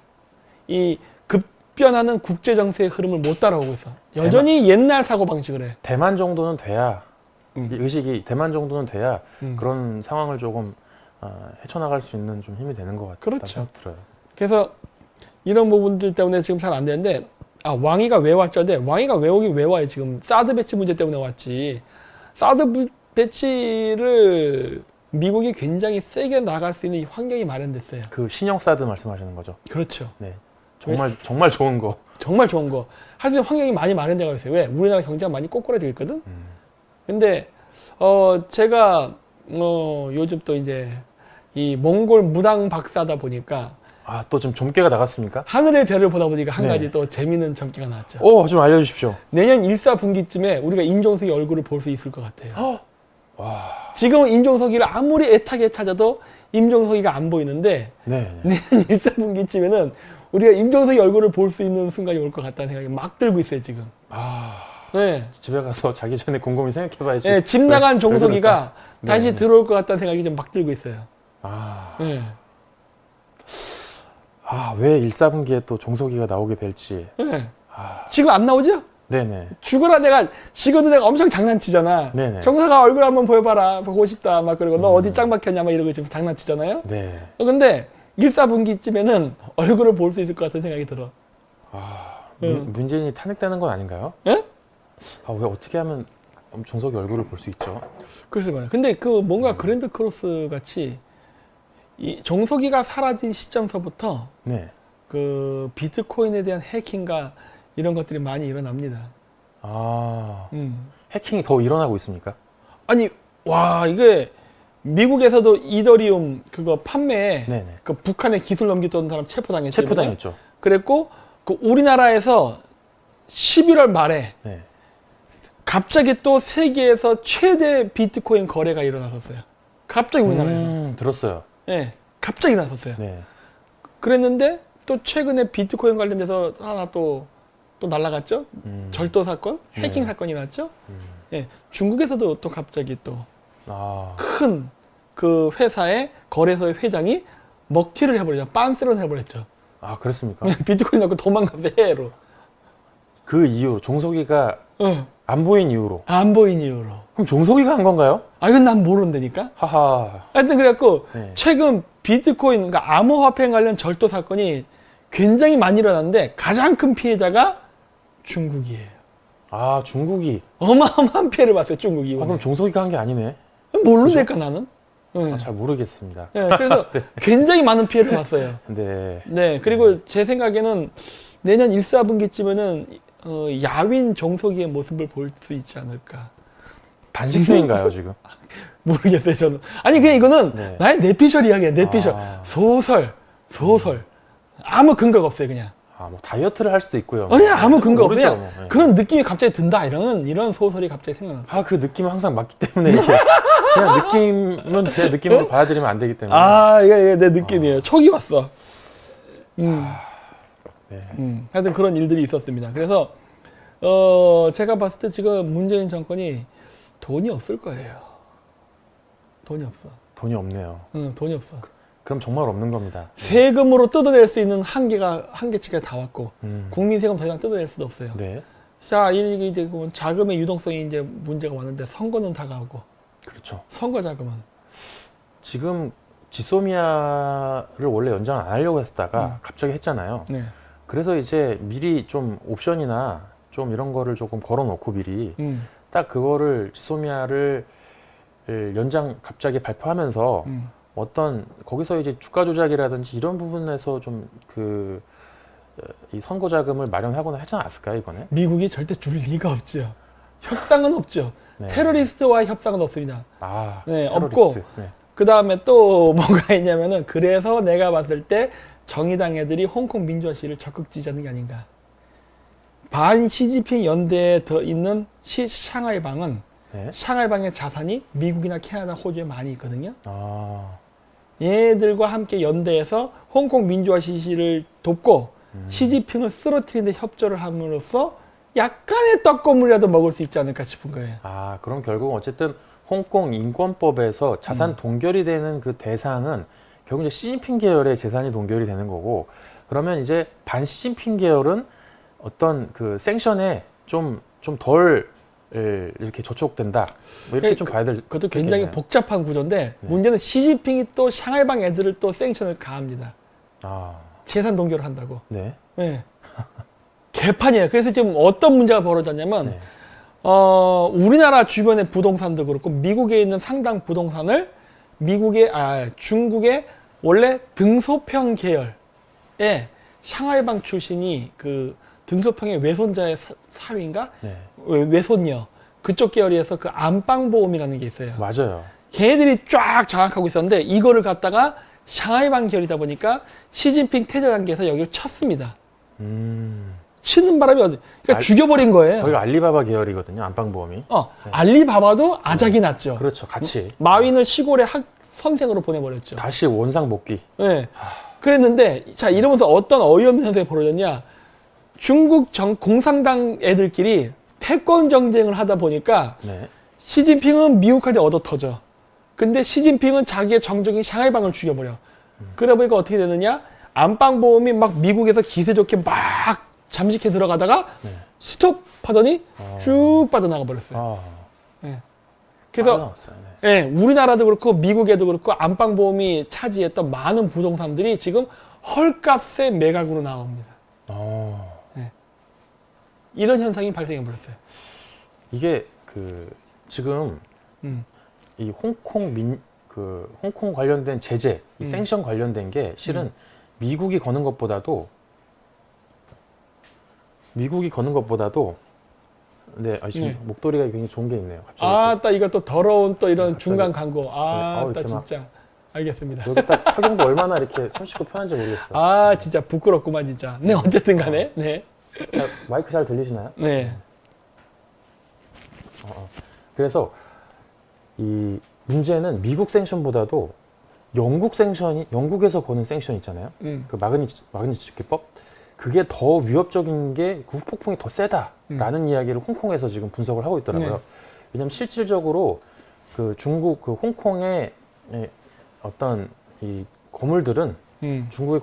이 급변하는 국제정세의 흐름을 못 따라오고 있어. 여전히 옛날 사고방식을 해. 대만 정도는 돼야 이 의식이 대만 정도는 돼야 그런 상황을 조금 헤쳐나갈 수 있는 좀 힘이 되는 것 같다는 그렇죠. 생각 들어요. 그래서 이런 부분들 때문에 지금 잘 안 되는데 왕이가 왜 왔죠? 근데 왕이가 왜 오긴 왜 와요? 지금 사드 배치 문제 때문에 왔지. 사드 배치를 미국이 굉장히 세게 나갈 수 있는 환경이 마련됐어요. 그 신형 사드 말씀하시는 거죠? 그렇죠. 네. 정말 좋은 거. 정말 좋은 거. 할 수 있는 환경이 많이 마련되고 있어요. 왜? 우리나라 경제가 많이 꼬꾸라지고 있거든? 근데, 제가, 요즘 또 이제, 이 몽골 무당 박사다 보니까, 또 좀 점괘가 나갔습니까? 하늘의 별을 보다 보니까 한 네. 가지 또 재미있는 점괘가 나왔죠. 좀 알려주십시오. 내년 1·4분기쯤에 우리가 임종석의 얼굴을 볼 수 있을 것 같아요. 와. 지금은 임종석이를 아무리 애타게 찾아도 임종석이가 안 보이는데, 네. 내년 1·4분기쯤에는 우리가 임종석의 얼굴을 볼 수 있는 순간이 올 것 같다는 생각이 막 들고 있어요, 지금. 네. 집에 가서 자기 전에 곰곰이 생각해봐야지. 네, 집 나간 종석이가 네. 다시 들어올 것 같다는 생각이 좀 막 들고 있어요. 네. 왜 1·4분기에 또 종석이가 나오게 될지. 네. 지금 안 나오죠? 네네. 죽어라 지금도 내가 엄청 장난치잖아. 네네. 정사가 얼굴 한번 보여봐라. 보고 싶다. 막 그러고 너 어디 짱 박혔냐. 막 이러고 지금 장난치잖아요. 네. 근데 1·4분기쯤에는 얼굴을 볼 수 있을 것 같은 생각이 들어. 문재인이 탄핵되는 건 아닌가요? 예? 왜 어떻게 하면 종석이 얼굴을 볼 수 있죠. 글쎄 말이야. 근데 그 뭔가 그랜드 크로스 같이 이 종속이가 사라진 시점서부터 네. 그 비트코인에 대한 해킹과 이런 것들이 많이 일어납니다. 아, 음. 해킹이 더 일어나고 있습니까? 아니 와 이게 미국에서도 이더리움 그거 판매에 네네. 그 북한에 기술 넘기던 사람 체포당했죠. 체포당했죠. 그랬고 그 우리나라에서 11월 말에 네. 갑자기 또 세계에서 최대 비트코인 거래가 일어났었어요. 갑자기 우리나라에서. 들었어요. 예, 갑자기 나섰어요. 네. 그랬는데 또 최근에 비트코인 관련돼서 하나 또 날라갔죠. 절도 사건, 해킹 네. 사건이 났죠. 예, 중국에서도 또 갑자기 또 아, 큰 그 회사의 거래소의 회장이 먹튀를 해버렸죠. 빤스런 해버렸죠. 아 그랬습니까? 비트코인 갖고 도망가서 해외로. 그 이후 종석이가 안 보인 이후로. 안 보인 이유로. 그럼 종석이가 한 건가요? 아 이건 난 모른다니까. 하하. 하여튼 그래갖고 네. 최근 비트코인 그러니까 암호화폐 관련 절도 사건이 굉장히 많이 일어났는데 가장 큰 피해자가 중국이에요. 아 중국이. 어마어마한 피해를 봤어요. 중국이. 아, 그럼 종석이가 한 게 아니네. 뭘로 될까 나는? 응. 아, 잘 모르겠습니다. 예, 그래서 굉장히 많은 피해를 봤어요. 네. 네, 그리고 제 생각에는 내년 1, 4분기쯤에는 야윈 종속이의 모습을 볼 수 있지 않을까. 단식 중인가요 지금? 모르겠어요, 저는. 아니, 그냥 이거는 네. 나의 내피셜 이야기야, 내피셜. 아. 소설. 아무 근거가 없어요, 그냥. 아, 뭐 다이어트를 할 수도 있고요. 그냥 아무 근거 없어요. 모르죠, 그냥 뭐. 네. 그런 느낌이 갑자기 든다, 이런 소설이 갑자기 생각나요. 아, 그 느낌은 항상 맞기 때문에 이게 그냥 느낌은 그냥 느낌으로 봐드리면 안 되기 때문에. 아, 이게 내 느낌이에요. 촉이 왔어. 네. 하여튼 그런 일들이 있었습니다. 그래서 제가 봤을 때 지금 문재인 정권이 돈이 없을 거예요. 돈이 없어. 돈이 없네요. 돈이 없어. 그럼 정말 없는 겁니다. 세금으로 뜯어낼 수 있는 한계치가 다 왔고 음. 국민 세금 더 이상 뜯어낼 수도 없어요. 네. 자, 이게 이제 그 자금의 유동성이 이제 문제가 왔는데 선거는 다가오고 그렇죠. 선거 자금은 지금 지소미아를 원래 연장 안 하려고 했다가 갑자기 했잖아요. 네. 그래서 이제 미리 좀 옵션이나 좀 이런 거를 조금 걸어놓고 미리 딱 그거를 지소미아를 연장 갑자기 발표하면서 어떤 거기서 이제 주가 조작이라든지 이런 부분에서 좀 이 선거 자금을 마련하거나 하지 않았을까요 이번에? 미국이 절대 줄 리가 없죠. 협상은 없죠. 네. 테러리스트와의 협상은 없습니다. 아, 네, 테러리스트. 없고. 네. 그 다음에 또 뭐가 있냐면은 그래서 내가 봤을 때 정의당 애들이 홍콩 민주화 시위를 적극 지지하는 게 아닌가. 반 시진핑 연대에 더 있는 샹하이방은 네. 샹하이방의 자산이 미국이나 캐나다, 호주에 많이 있거든요. 아, 얘들과 함께 연대해서 홍콩 민주화 시위를 돕고 시진핑을 쓰러뜨리는 데 협조를 함으로써 약간의 떡고물이라도 먹을 수 있지 않을까 싶은 거예요. 아, 그럼 결국 어쨌든 홍콩 인권법에서 자산 동결이 되는 그 대상은 결국 이제 시진핑 계열의 재산이 동결이 되는 거고, 그러면 이제 반 시진핑 계열은 어떤 그 생션에 좀 덜 이렇게 저촉된다. 뭐 이렇게 좀 봐야 될. 그것도 굉장히 있겠네요. 복잡한 구조인데 문제는 시진핑이 또 샹하이방 애들을 또 생션을 가합니다. 아, 재산 동결을 한다고. 네. 네. 개판이에요. 그래서 지금 어떤 문제가 벌어졌냐면 네. 우리나라 주변의 부동산도 그렇고 미국에 있는 상당 부동산을 중국의 원래 등소평 계열의 샹하이방 출신이 그 등소평의 외손자의 사위인가? 네. 외손녀. 그쪽 계열에서 그 안방보험이라는 게 있어요. 맞아요. 걔네들이 쫙 장악하고 있었는데 이거를 갖다가 샹하이방 계열이다 보니까 시진핑 퇴자 단계에서 여기를 쳤습니다. 치는 바람에 그러니까 죽여버린 거예요. 거기가 알리바바 계열이거든요. 안방보험이. 알리바바도 아작이 났죠. 그렇죠. 같이. 마윈을 시골에 선생으로 보내버렸죠. 다시 원상 복귀. 네. 그랬는데 자 이러면서 어떤 어이없는 현상이 벌어졌냐. 중국 공산당 애들끼리 패권 정쟁을 하다 보니까 네. 시진핑은 미국한테 얻어 터져. 근데 시진핑은 자기의 정적인 샹하이방을 죽여버려. 그러다 보니까 어떻게 되느냐? 안방보험이 막 미국에서 기세 좋게 막 잠식해 들어가다가 스톱 하더니 쭉 빠져나가 버렸어요. 아, 그래서 빠져나왔어요. 네. 우리나라도 그렇고 미국에도 그렇고 안방보험이 차지했던 많은 부동산들이 지금 헐값의 매각으로 나옵니다. 어. 이런 현상이 발생해 버렸어요. 이게 그 지금 음. 이 홍콩 관련된 제재, 이 음. 생션 관련된 게 실은 미국이 거는 것보다도 네, 지금 네. 목도리가 굉장히 좋은 게 있네요. 갑자기 아, 딱 이거 또 더러운 또 이런 갑자기- 중간 광고. 아, 네, 딱 이렇게 막- 진짜. 알겠습니다. 여기 딱 착용도 얼마나 이렇게 손쉽고 편한지 모르겠어요. 아, 진짜 부끄럽구만, 진짜. 네, 어쨌든 간에. 네. 자, 마이크 잘 들리시나요? 네. 그래서 이 문제는 미국 생션보다도 영국에서 거는 생션 있잖아요. 그 마그니츠키법 그게 더 위협적인 게 그 후폭풍이 더 세다라는 이야기를 홍콩에서 지금 분석을 하고 있더라고요. 네. 왜냐하면 실질적으로 그 중국 그 홍콩의 어떤 이 거물들은 중국의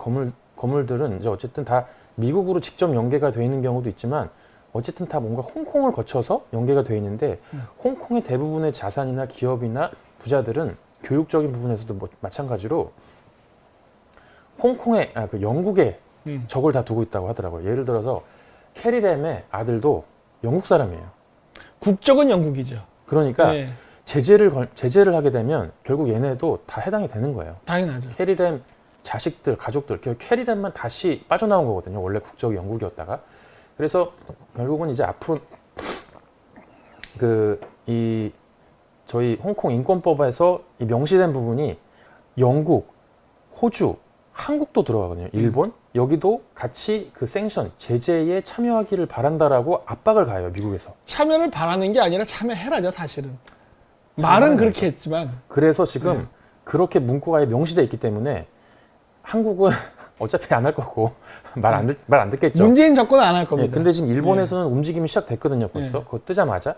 거물들은 이제 어쨌든 다 미국으로 직접 연계가 돼 있는 경우도 있지만 어쨌든 다 뭔가 홍콩을 거쳐서 연계가 돼 있는데 홍콩의 대부분의 자산이나 기업이나 부자들은 교육적인 부분에서도 마찬가지로 그 영국에 적을 다 두고 있다고 하더라고요. 예를 들어서 캐리램의 아들도 영국 사람이에요. 국적은 영국이죠. 그러니까 네. 제재를 하게 되면 결국 얘네도 다 해당이 되는 거예요. 당연하죠. 캐리램 자식들, 가족들, 캐리램만 다시 빠져나온 거거든요. 원래 국적이 영국이었다가. 그래서 결국은 이제 앞으로 저희 홍콩 인권법에서 이 명시된 부분이 영국, 호주, 한국도 들어가거든요. 일본, 여기도 같이 그 생션, 제재에 참여하기를 바란다라고 압박을 가해요. 미국에서. 참여를 바라는 게 아니라 참여해라죠, 사실은. 말은 그렇게 했지만. 그래서 지금 그렇게 문구가 아예 명시되어 있기 때문에 한국은 어차피 안 할 거고 말 안 듣겠죠. 문재인 정권은 안 할 네, 겁니다. 근데 지금 일본에서는 움직임이 시작됐거든요. 벌써 네. 그거 뜨자마자.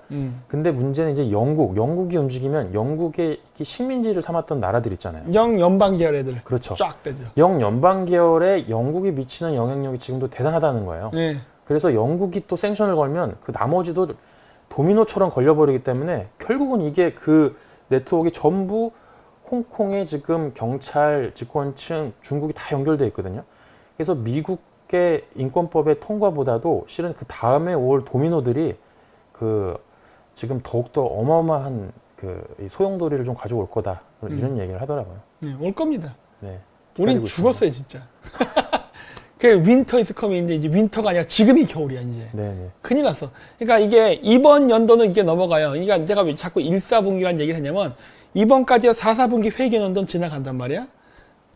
근데 문제는 이제 영국이 움직이면 영국의 식민지를 삼았던 나라들 있잖아요. 영연방 계열 애들. 그렇죠. 쫙 되죠. 영연방 계열에 영국이 미치는 영향력이 지금도 대단하다는 거예요. 네. 그래서 영국이 또 생션을 걸면 그 나머지도 도미노처럼 걸려버리기 때문에 결국은 이게 그 네트워크가 전부 홍콩의 지금 경찰, 집권층, 중국이 다 연결되어 있거든요. 그래서 미국의 인권법의 통과보다도 실은 그 다음에 올 도미노들이 그 지금 더욱더 어마어마한 이 소용돌이를 좀 가져올 거다. 이런 얘기를 하더라고요. 네, 올 겁니다. 네. 우린 기다리고 죽었어요, 진짜. 그 윈터 이즈 커밍인데 이제 윈터가 아니라 지금이 겨울이야, 이제. 네네. 큰일 났어. 그러니까 이게 이번 연도는 이게 넘어가요. 그러니까 제가 왜 자꾸 1, 4분기라는 얘기를 했냐면 이번까지 4, 4분기 회계 연도는 지나간단 말이야.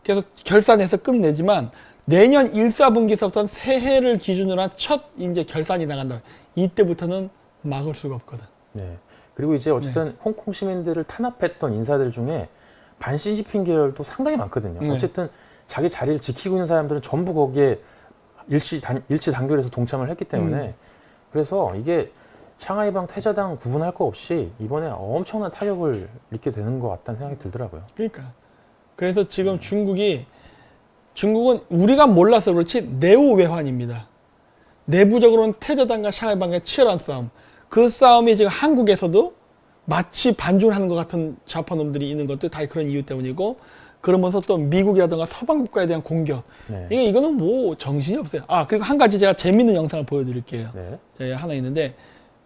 그래서 결산해서 끝내지만 내년 1, 4분기서부터는 새해를 기준으로 한 첫 이제 결산이 나간다. 이때부터는 막을 수가 없거든. 네. 그리고 이제 어쨌든 홍콩 시민들을 탄압했던 인사들 중에 반시진핑 계열도 상당히 많거든요. 네. 어쨌든 자기 자리를 지키고 있는 사람들은 전부 거기에 일치 단결해서 동참을 했기 때문에 그래서 이게 샹하이방 태자당 구분할 거 없이 이번에 엄청난 타격을 입게 되는 것 같다는 생각이 들더라고요. 그러니까. 그래서 지금 중국은 우리가 몰라서 그렇지 내후 외환입니다. 내부적으로는 태저당과 샹하이방의 치열한 싸움. 그 싸움이 지금 한국에서도 마치 반중하는 것 같은 좌파놈들이 있는 것도 다 그런 이유 때문이고 그러면서 또 미국이라든가 서방 국가에 대한 공격. 네. 이거는 뭐 정신이 없어요. 아, 그리고 한 가지 제가 재밌는 영상을 보여드릴게요. 네. 제가 하나 있는데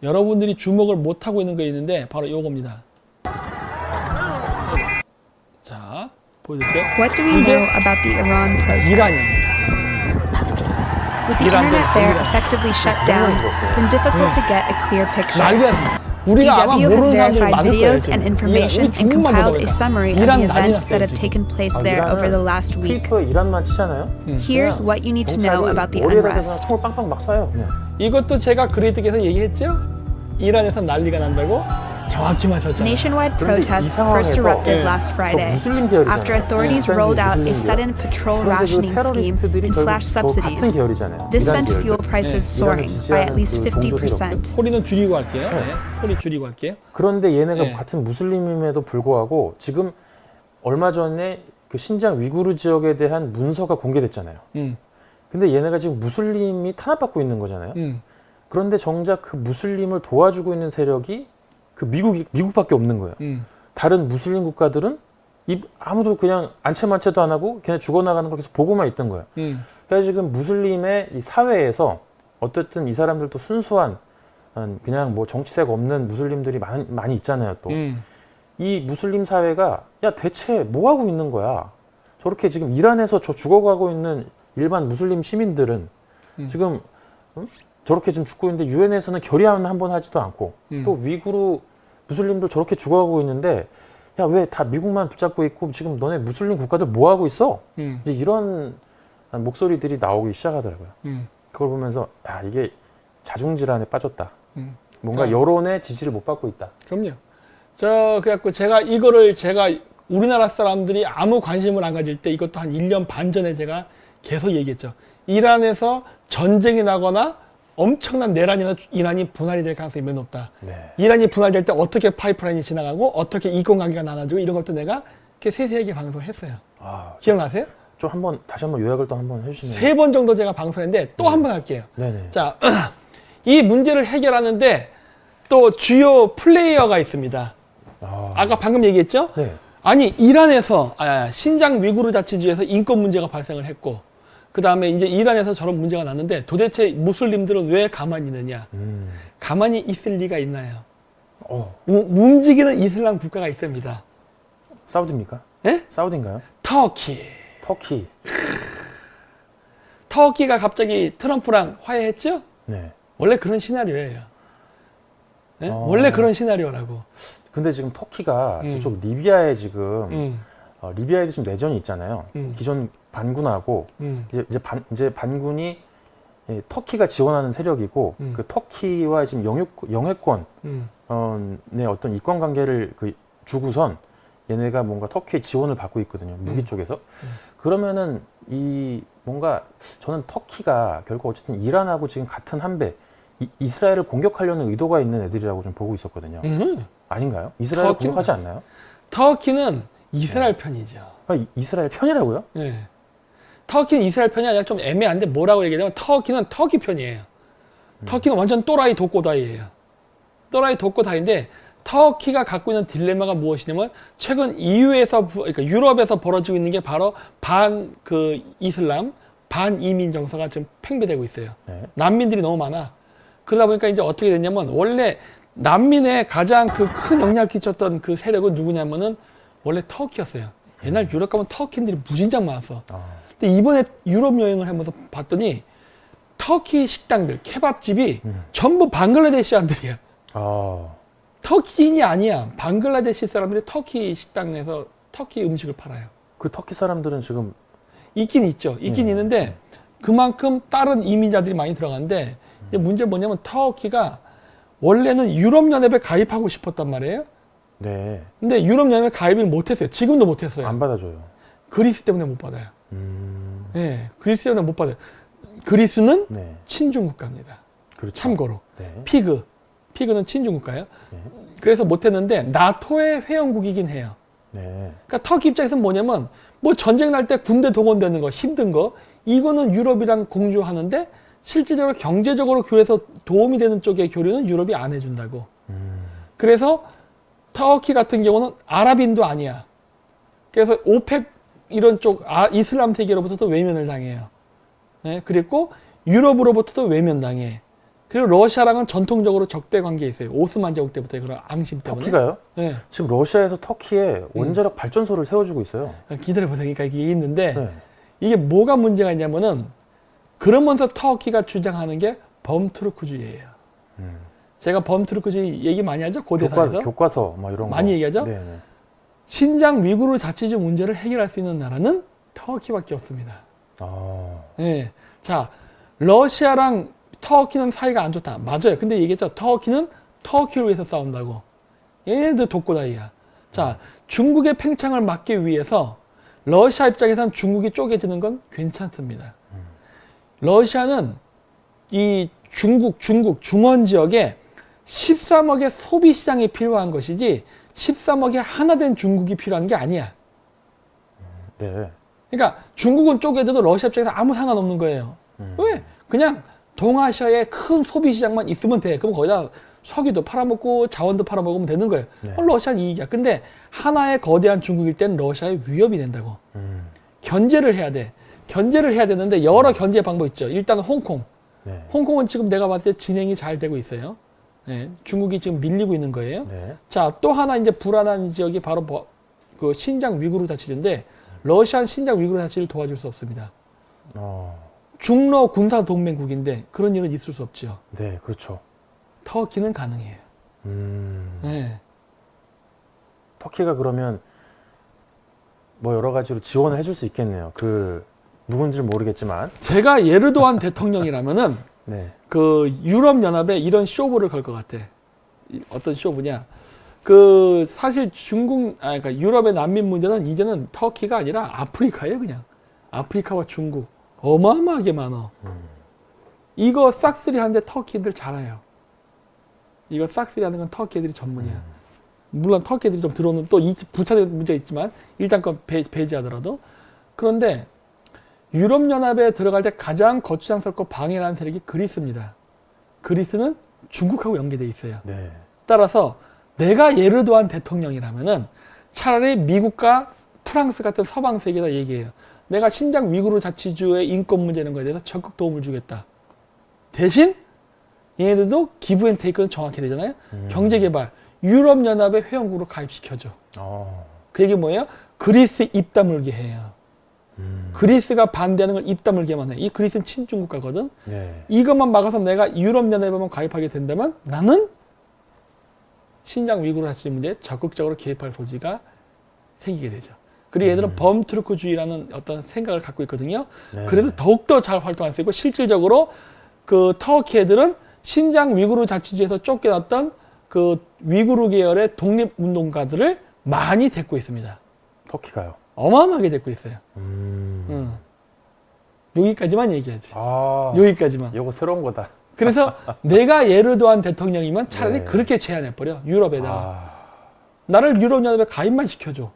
여러분들이 주목을 못하고 있는 게 있는데 바로 요겁니다. 자, 보여드릴게요. What do we 이게 know about the Iran protests? 이란이야. With the 이란 internet there 이란. effectively shut down, it's been difficult to get a clear picture. 난리가 났습니다. 우리가 아마 DW has 모르는 사람들이 verified 많을 거예요. videos 지금. and 우리 information and 중국만 compiled a 보다 summary of 이란 the 난리 events 났어요, that have 지금. taken place there over the last week. 트위터에 이란만 치잖아요. Here's 그냥 what you need to know 경찰이 about the 머리에다가 unrest. 총을 빵빵 막 쏴요. 그냥. 이것도 제가 그레이트에서 얘기했죠? 이란에서 난리가 난다고? 정확히 맞췄잖아요. Nationwide 그런데 이 protests 상황에서 first erupted 네. last Friday 무슬림 계열이잖아요. after authorities 네. rolled out a 무슬림이고요. sudden patrol 그런데 그 rationing scheme 테러리스트들이 and 결국 slashed 저 같은 subsidies. 계열이잖아요. This 이란 sent 계열들. fuel prices 네. soaring by at least 그 종교 50%. 소리는 줄이고 할게요. 네. 네. 소리 줄이고 할게요. 그런데 얘네가 네. 같은 무슬림임에도 불구하고 지금 얼마 전에 그 신장 위구르 지역에 대한 문서가 공개됐잖아요. 근데 얘네가 지금 무슬림이 탄압받고 있는 거잖아요. 그런데 정작 그 무슬림을 도와주고 있는 세력이 그 미국밖에 없는 거예요. 다른 무슬림 국가들은 아무도 그냥 안채만채도 안 하고 그냥 죽어나가는 걸 계속 보고만 있던 거예요. 그래서 지금 무슬림의 이 사회에서 어쨌든 이 사람들도 순수한 그냥 뭐 정치색 없는 무슬림들이 많이 있잖아요. 또 이 무슬림 사회가 야 대체 뭐 하고 있는 거야? 저렇게 지금 이란에서 저 죽어가고 있는 일반 무슬림 시민들은 지금 저렇게 지금 죽고 있는데 유엔에서는 결의안 한번 하지도 않고 또 위구르 무슬림들 저렇게 죽어가고 있는데 야 왜 다 미국만 붙잡고 있고 지금 너네 무슬림 국가들 뭐 하고 있어? 이제 이런 목소리들이 나오기 시작하더라고요. 그걸 보면서 야 이게 자중질환에 빠졌다. 뭔가 여론의 지지를 못 받고 있다. 그럼요. 그래갖고 이거를 우리나라 사람들이 아무 관심을 안 가질 때 이것도 한 1년 반 전에 제가 계속 얘기했죠. 이란에서 전쟁이 나거나 엄청난 내란이나 이란이 분할이 될 가능성이 매우 높다. 네. 이란이 분할될 때 어떻게 파이프라인이 지나가고 어떻게 이권관계가 나눠지고 이런 것도 내가 이렇게 세세하게 방송을 했어요. 아, 기억나세요? 좀 다시 한번 요약을 또 한번 해주시면. 3번 정도 제가 방송했는데 또 한 번 할게요. 네네. 자, 이 문제를 해결하는데 또 주요 플레이어가 있습니다. 아까 방금 얘기했죠? 네. 아니 이란에서 신장 위구르 자치주에서 인권 문제가 발생을 했고 그 다음에 이제 이란에서 저런 문제가 났는데 도대체 무슬림들은 왜 가만히 있느냐? 가만히 있을 리가 있나요? 움직이는 이슬람 국가가 있습니다. 사우디입니까? 예? 사우디인가요? 터키. 터키가 갑자기 트럼프랑 화해했죠? 네. 원래 그런 시나리오예요. 예? 원래 그런 시나리오라고. 근데 지금 터키가 저쪽 리비아에 지금 리비아에도 지금 내전이 있잖아요. 기존 반군하고 이제 반군이 터키가 지원하는 세력이고 그 터키와 지금 영해권 의 어떤 이권 관계를 주고선 얘네가 뭔가 터키의 지원을 받고 있거든요. 무기 쪽에서. 그러면은 뭔가 저는 터키가 결국 어쨌든 이란하고 지금 같은 한배 이스라엘을 공격하려는 의도가 있는 애들이라고 좀 보고 있었거든요. 아닌가요? 이스라엘을 공격하지 않나요? 터키는 이스라엘 편이죠. 이스라엘 편이라고요? 네. 터키는 이스라엘 편이 아니라 좀 애매한데 뭐라고 얘기하냐면 터키는 터키 편이에요. 터키는 완전 또라이 독고다이예요. 또라이 독고다이인데 터키가 갖고 있는 딜레마가 무엇이냐면 최근 EU에서 그러니까 유럽에서 벌어지고 있는 게 바로 이슬람 반 이민 정서가 지금 팽배되고 있어요. 네. 난민들이 너무 많아. 그러다 보니까 이제 어떻게 됐냐면 원래 난민에 가장 큰 영향을 끼쳤던 그 세력은 누구냐면은 원래 터키였어요. 옛날 유럽 가면 터키인들이 무진장 많았어. 근데 이번에 유럽 여행을 하면서 봤더니 터키 식당들, 케밥집이 전부 방글라데시안들이야. 터키인이 아니야. 방글라데시 사람들이 터키 식당에서 터키 음식을 팔아요. 그 터키 사람들은 지금 있긴 있죠. 있긴 있는데 그만큼 다른 이민자들이 많이 들어가는데 문제는 뭐냐면 터키가 원래는 유럽연합에 가입하고 싶었단 말이에요. 네. 근데 유럽연합에 가입을 못했어요. 지금도 못했어요. 안 받아줘요. 그리스 때문에 못 받아요. 네, 그리스 때문에 못 받아요. 그리스는 네. 친중 국가입니다. 그렇죠. 참고로 네. 피그는 친중 국가예요. 네. 그래서 못했는데 나토의 회원국이긴 해요. 네. 그러니까 터키 입장에서는 뭐냐면 뭐 전쟁 날 때 군대 동원되는 거 힘든 거 이거는 유럽이랑 공조하는데 실질적으로 경제적으로 교류해서 도움이 되는 쪽의 교류는 유럽이 안 해준다고. 그래서 터키 같은 경우는 아랍인도 아니야. 그래서 오펙 이런 쪽 이슬람 세계로부터도 외면을 당해요. 네, 그리고 유럽으로부터도 외면당해. 그리고 러시아랑은 전통적으로 적대 관계에 있어요. 오스만 제국 때부터 그런 앙심 때문에. 터키가요? 네. 지금 러시아에서 터키에 원자력 발전소를 세워주고 있어요. 기다려보세요. 그러니까 이게 있는데 네. 이게 뭐가 문제가 있냐면은 그러면서 터키가 주장하는 게 범투르크주의예요. 제가 범투르크주의 얘기 많이 하죠. 고대사에서. 교과서 뭐 이런 많이 거. 얘기하죠. 네네. 신장 위구르 자치주 문제를 해결할 수 있는 나라는 터키밖에 없습니다. 네. 자, 러시아랑 터키는 사이가 안 좋다. 맞아요. 근데 얘기했죠. 터키는 터키를 위해서 싸운다고. 얘네들 독고다이야. 자, 중국의 팽창을 막기 위해서 러시아 입장에서는 중국이 쪼개지는 건 괜찮습니다. 러시아는 이 중국 중원 지역에 13억의 소비 시장이 필요한 것이지 13억의 하나 된 중국이 필요한 게 아니야. 네. 그러니까 중국은 쪼개져도 러시아 입장에서 아무 상관없는 거예요. 왜? 그냥 동아시아의 큰 소비 시장만 있으면 돼. 그럼 거기다 석유도 팔아먹고 자원도 팔아먹으면 되는 거예요. 네. 러시아는 이익이야. 근데 하나의 거대한 중국일 때는 러시아의 위협이 된다고. 견제를 해야 돼. 견제를 해야 되는데 여러 견제 방법이 있죠. 일단 홍콩. 네. 홍콩은 지금 내가 봤을 때 진행이 잘 되고 있어요. 예, 중국이 지금 밀리고 있는 거예요. 네. 자, 또 하나 이제 불안한 지역이 바로 그 신장 위구르 자치제인데 러시아는 신장 위구르 자치를 도와줄 수 없습니다. 중러 군사 동맹국인데 그런 일은 있을 수 없죠. 네, 그렇죠. 터키는 가능해요. 네. 터키가 그러면 뭐 여러 가지로 지원을 해줄 수 있겠네요. 그 누군지는 모르겠지만. 제가 예르도안 대통령이라면은 네. 그 유럽 연합에 이런 쇼부를 걸 것 같아. 어떤 쇼부냐? 그 사실 그러니까 유럽의 난민 문제는 이제는 터키가 아니라 아프리카예요, 그냥. 아프리카와 중국 어마어마하게 많아. 이거 싹쓸이 하는데 터키들 잘해요. 이거 싹쓸이 하는 건 터키 애들이 전문이야. 물론 터키 애들이 좀 들어오는 또 부차적인 문제가 있지만 일단 그건 배제하더라도. 그런데 유럽연합에 들어갈 때 가장 거추장스럽고 방해하는 세력이 그리스입니다. 그리스는 중국하고 연계되어 있어요. 네. 따라서 내가 예르도안 대통령이라면은 차라리 미국과 프랑스 같은 서방 세계에다 얘기해요. 내가 신장 위구르 자치주의 인권 문제 이런 거에 대해서 적극 도움을 주겠다. 대신 얘네들도 기브 앤 테이크는 정확히 되잖아요. 경제개발, 유럽연합의 회원국으로 가입시켜줘. 그 얘기 뭐예요? 그리스 입 다물게 해요. 그리스가 반대하는 걸 입 다물게만 해. 이 그리스는 친중 국가거든. 네. 이것만 막아서 내가 유럽연합에만 가입하게 된다면 나는 신장 위구르 자치 문제에 적극적으로 개입할 소지가 생기게 되죠. 그리고 얘들은 범투르크주의라는 어떤 생각을 갖고 있거든요. 네. 그래서 더욱더 잘 활동할 수 있고 실질적으로 그 터키 애들은 신장 위구르 자치주의에서 쫓겨났던 그 위구르 계열의 독립운동가들을 많이 데리고 있습니다. 터키가요. 어마어마하게 데리고 있어요. 여기까지만 얘기하지. 여기까지만. 이거 새로운 거다. 그래서 내가 예르도안 대통령이면 차라리 네. 그렇게 제안해버려. 유럽에다가. 나를 유럽연합에 가입만 시켜줘.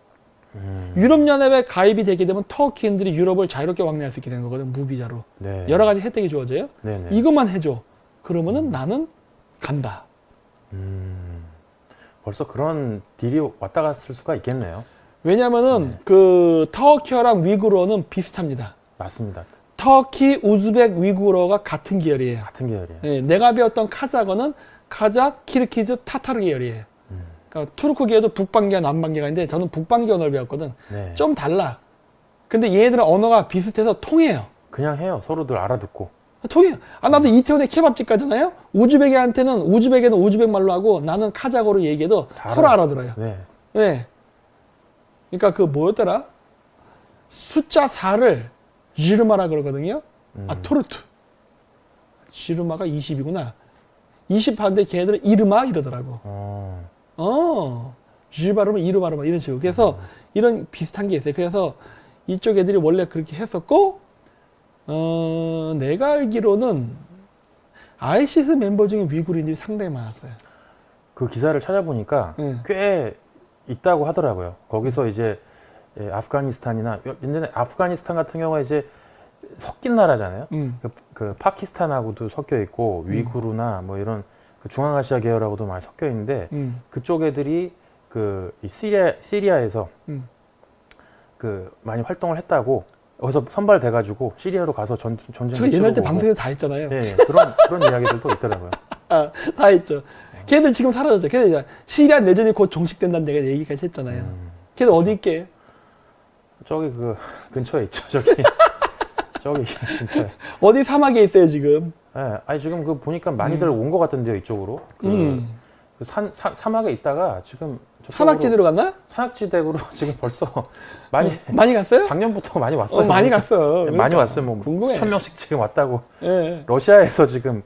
유럽연합에 가입이 되게 되면 터키인들이 유럽을 자유롭게 왕래할 수 있게 되는 거거든. 무비자로. 네. 여러 가지 혜택이 주어져요. 네네. 이것만 해줘. 그러면은 나는 간다. 벌써 그런 딜이 왔다 갔을 수가 있겠네요. 왜냐면은 그 터키어랑 위구르어는 비슷합니다. 맞습니다. 터키, 우즈벡, 위구르어가 같은 계열이에요. 같은 계열이에요. 예, 내가 배웠던 카자흐어는 카자, 키르키즈, 타타르 계열이에요. 그러니까 투르크 계열도 북방계와 남방계가 있는데 저는 북방계 언어를 배웠거든. 네. 좀 달라. 근데 얘네들은 언어가 비슷해서 통해요. 그냥 해요. 서로들 알아듣고. 통해요. 나도 이태원에 케밥집 가잖아요. 우즈벡한테는 우즈벡에는 우즈벡 말로 하고 나는 카자흐어로 얘기해도 서로 알아들어요. 네. 네. 그러니까 그 뭐였더라? 숫자 4를 지르마라 그러거든요. 토르투. 지르마가 20이구나. 20 하는데 걔네들은 이르마 이러더라고. 지르마르마 이르마르마 이런 식으로. 그래서 이런 비슷한 게 있어요. 그래서 이쪽 애들이 원래 그렇게 했었고, 내가 알기로는 아이시스 멤버 중에 위구르인들이 상당히 많았어요. 그 기사를 찾아보니까 네. 꽤 있다고 하더라고요. 거기서 이제 아프가니스탄이나 옛날에 아프가니스탄 같은 경우가 이제 섞인 나라잖아요. 그 파키스탄하고도 섞여 있고 위구르나 뭐 이런 그 중앙아시아 계열하고도 많이 섞여 있는데 그쪽 애들이 그 이 시리아에서 그 많이 활동을 했다고 거기서 선발돼가지고 시리아로 가서 전쟁. 저 옛날 때 방송에서 다 했잖아요. 네, 그런 이야기들도 있더라고요. 다 했죠. 걔들 지금 사라졌죠. 걔들 이제 시리아 내전이 곧 종식된다는 내가 얘기까지 했잖아요. 걔들 어디 있게? 저기 그 근처에 있죠. 저기 저기 근처에. 어디 사막에 있어요 지금? 네, 아니 지금 그 보니까 많이들 온 것 같던데요 이쪽으로. 그 사막에 있다가 지금 산악지대로 갔나? 산악지대로 지금 벌써 많이 갔어요? 작년부터 많이 왔어요. 많이 갔어. 네, 많이 왔어요. 뭐 궁금해. 수천 명씩 지금 왔다고. 예. 러시아에서 지금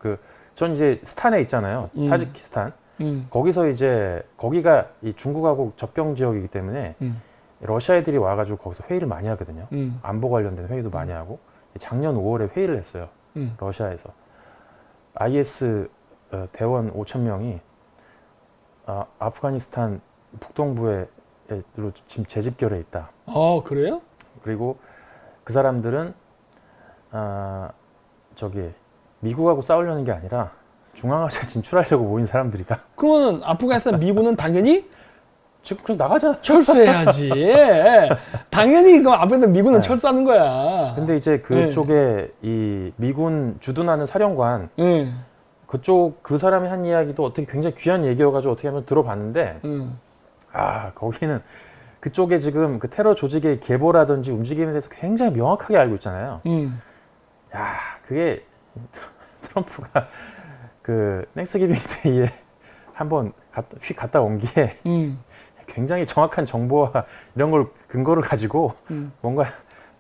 전 이제 스탄에 있잖아요. 타지키스탄. 거기서 이제 거기가 이 중국하고 접경 지역이기 때문에 러시아 애들이 와가지고 거기서 회의를 많이 하거든요. 안보 관련된 회의도 많이 하고 작년 5월에 회의를 했어요. 러시아에서 IS 대원 5,000명이 아프가니스탄 북동부에 지금 재집결해 있다. 그래요? 그리고 그 사람들은 저기 미국하고 싸우려는 게 아니라 중앙아시아 진출하려고 모인 사람들이다. 그러면 아프가니스탄 미군은 당연히 지금 그래서 나가잖아. 철수해야지. 당연히 그럼 아프가니스탄 미군은 네. 철수하는 거야. 근데 이제 그쪽에 이 미군 주둔하는 사령관 그쪽 그 사람이 한 이야기도 어떻게 굉장히 귀한 얘기여가지고 어떻게 하면 들어봤는데 거기는 그쪽에 지금 그 테러 조직의 계보라든지 움직임에 대해서 굉장히 명확하게 알고 있잖아요. 야, 그게 트럼프가 그 땡스기빙 데이에 한번 휙 갔다 온 게 굉장히 정확한 정보와 이런 걸 근거를 가지고 뭔가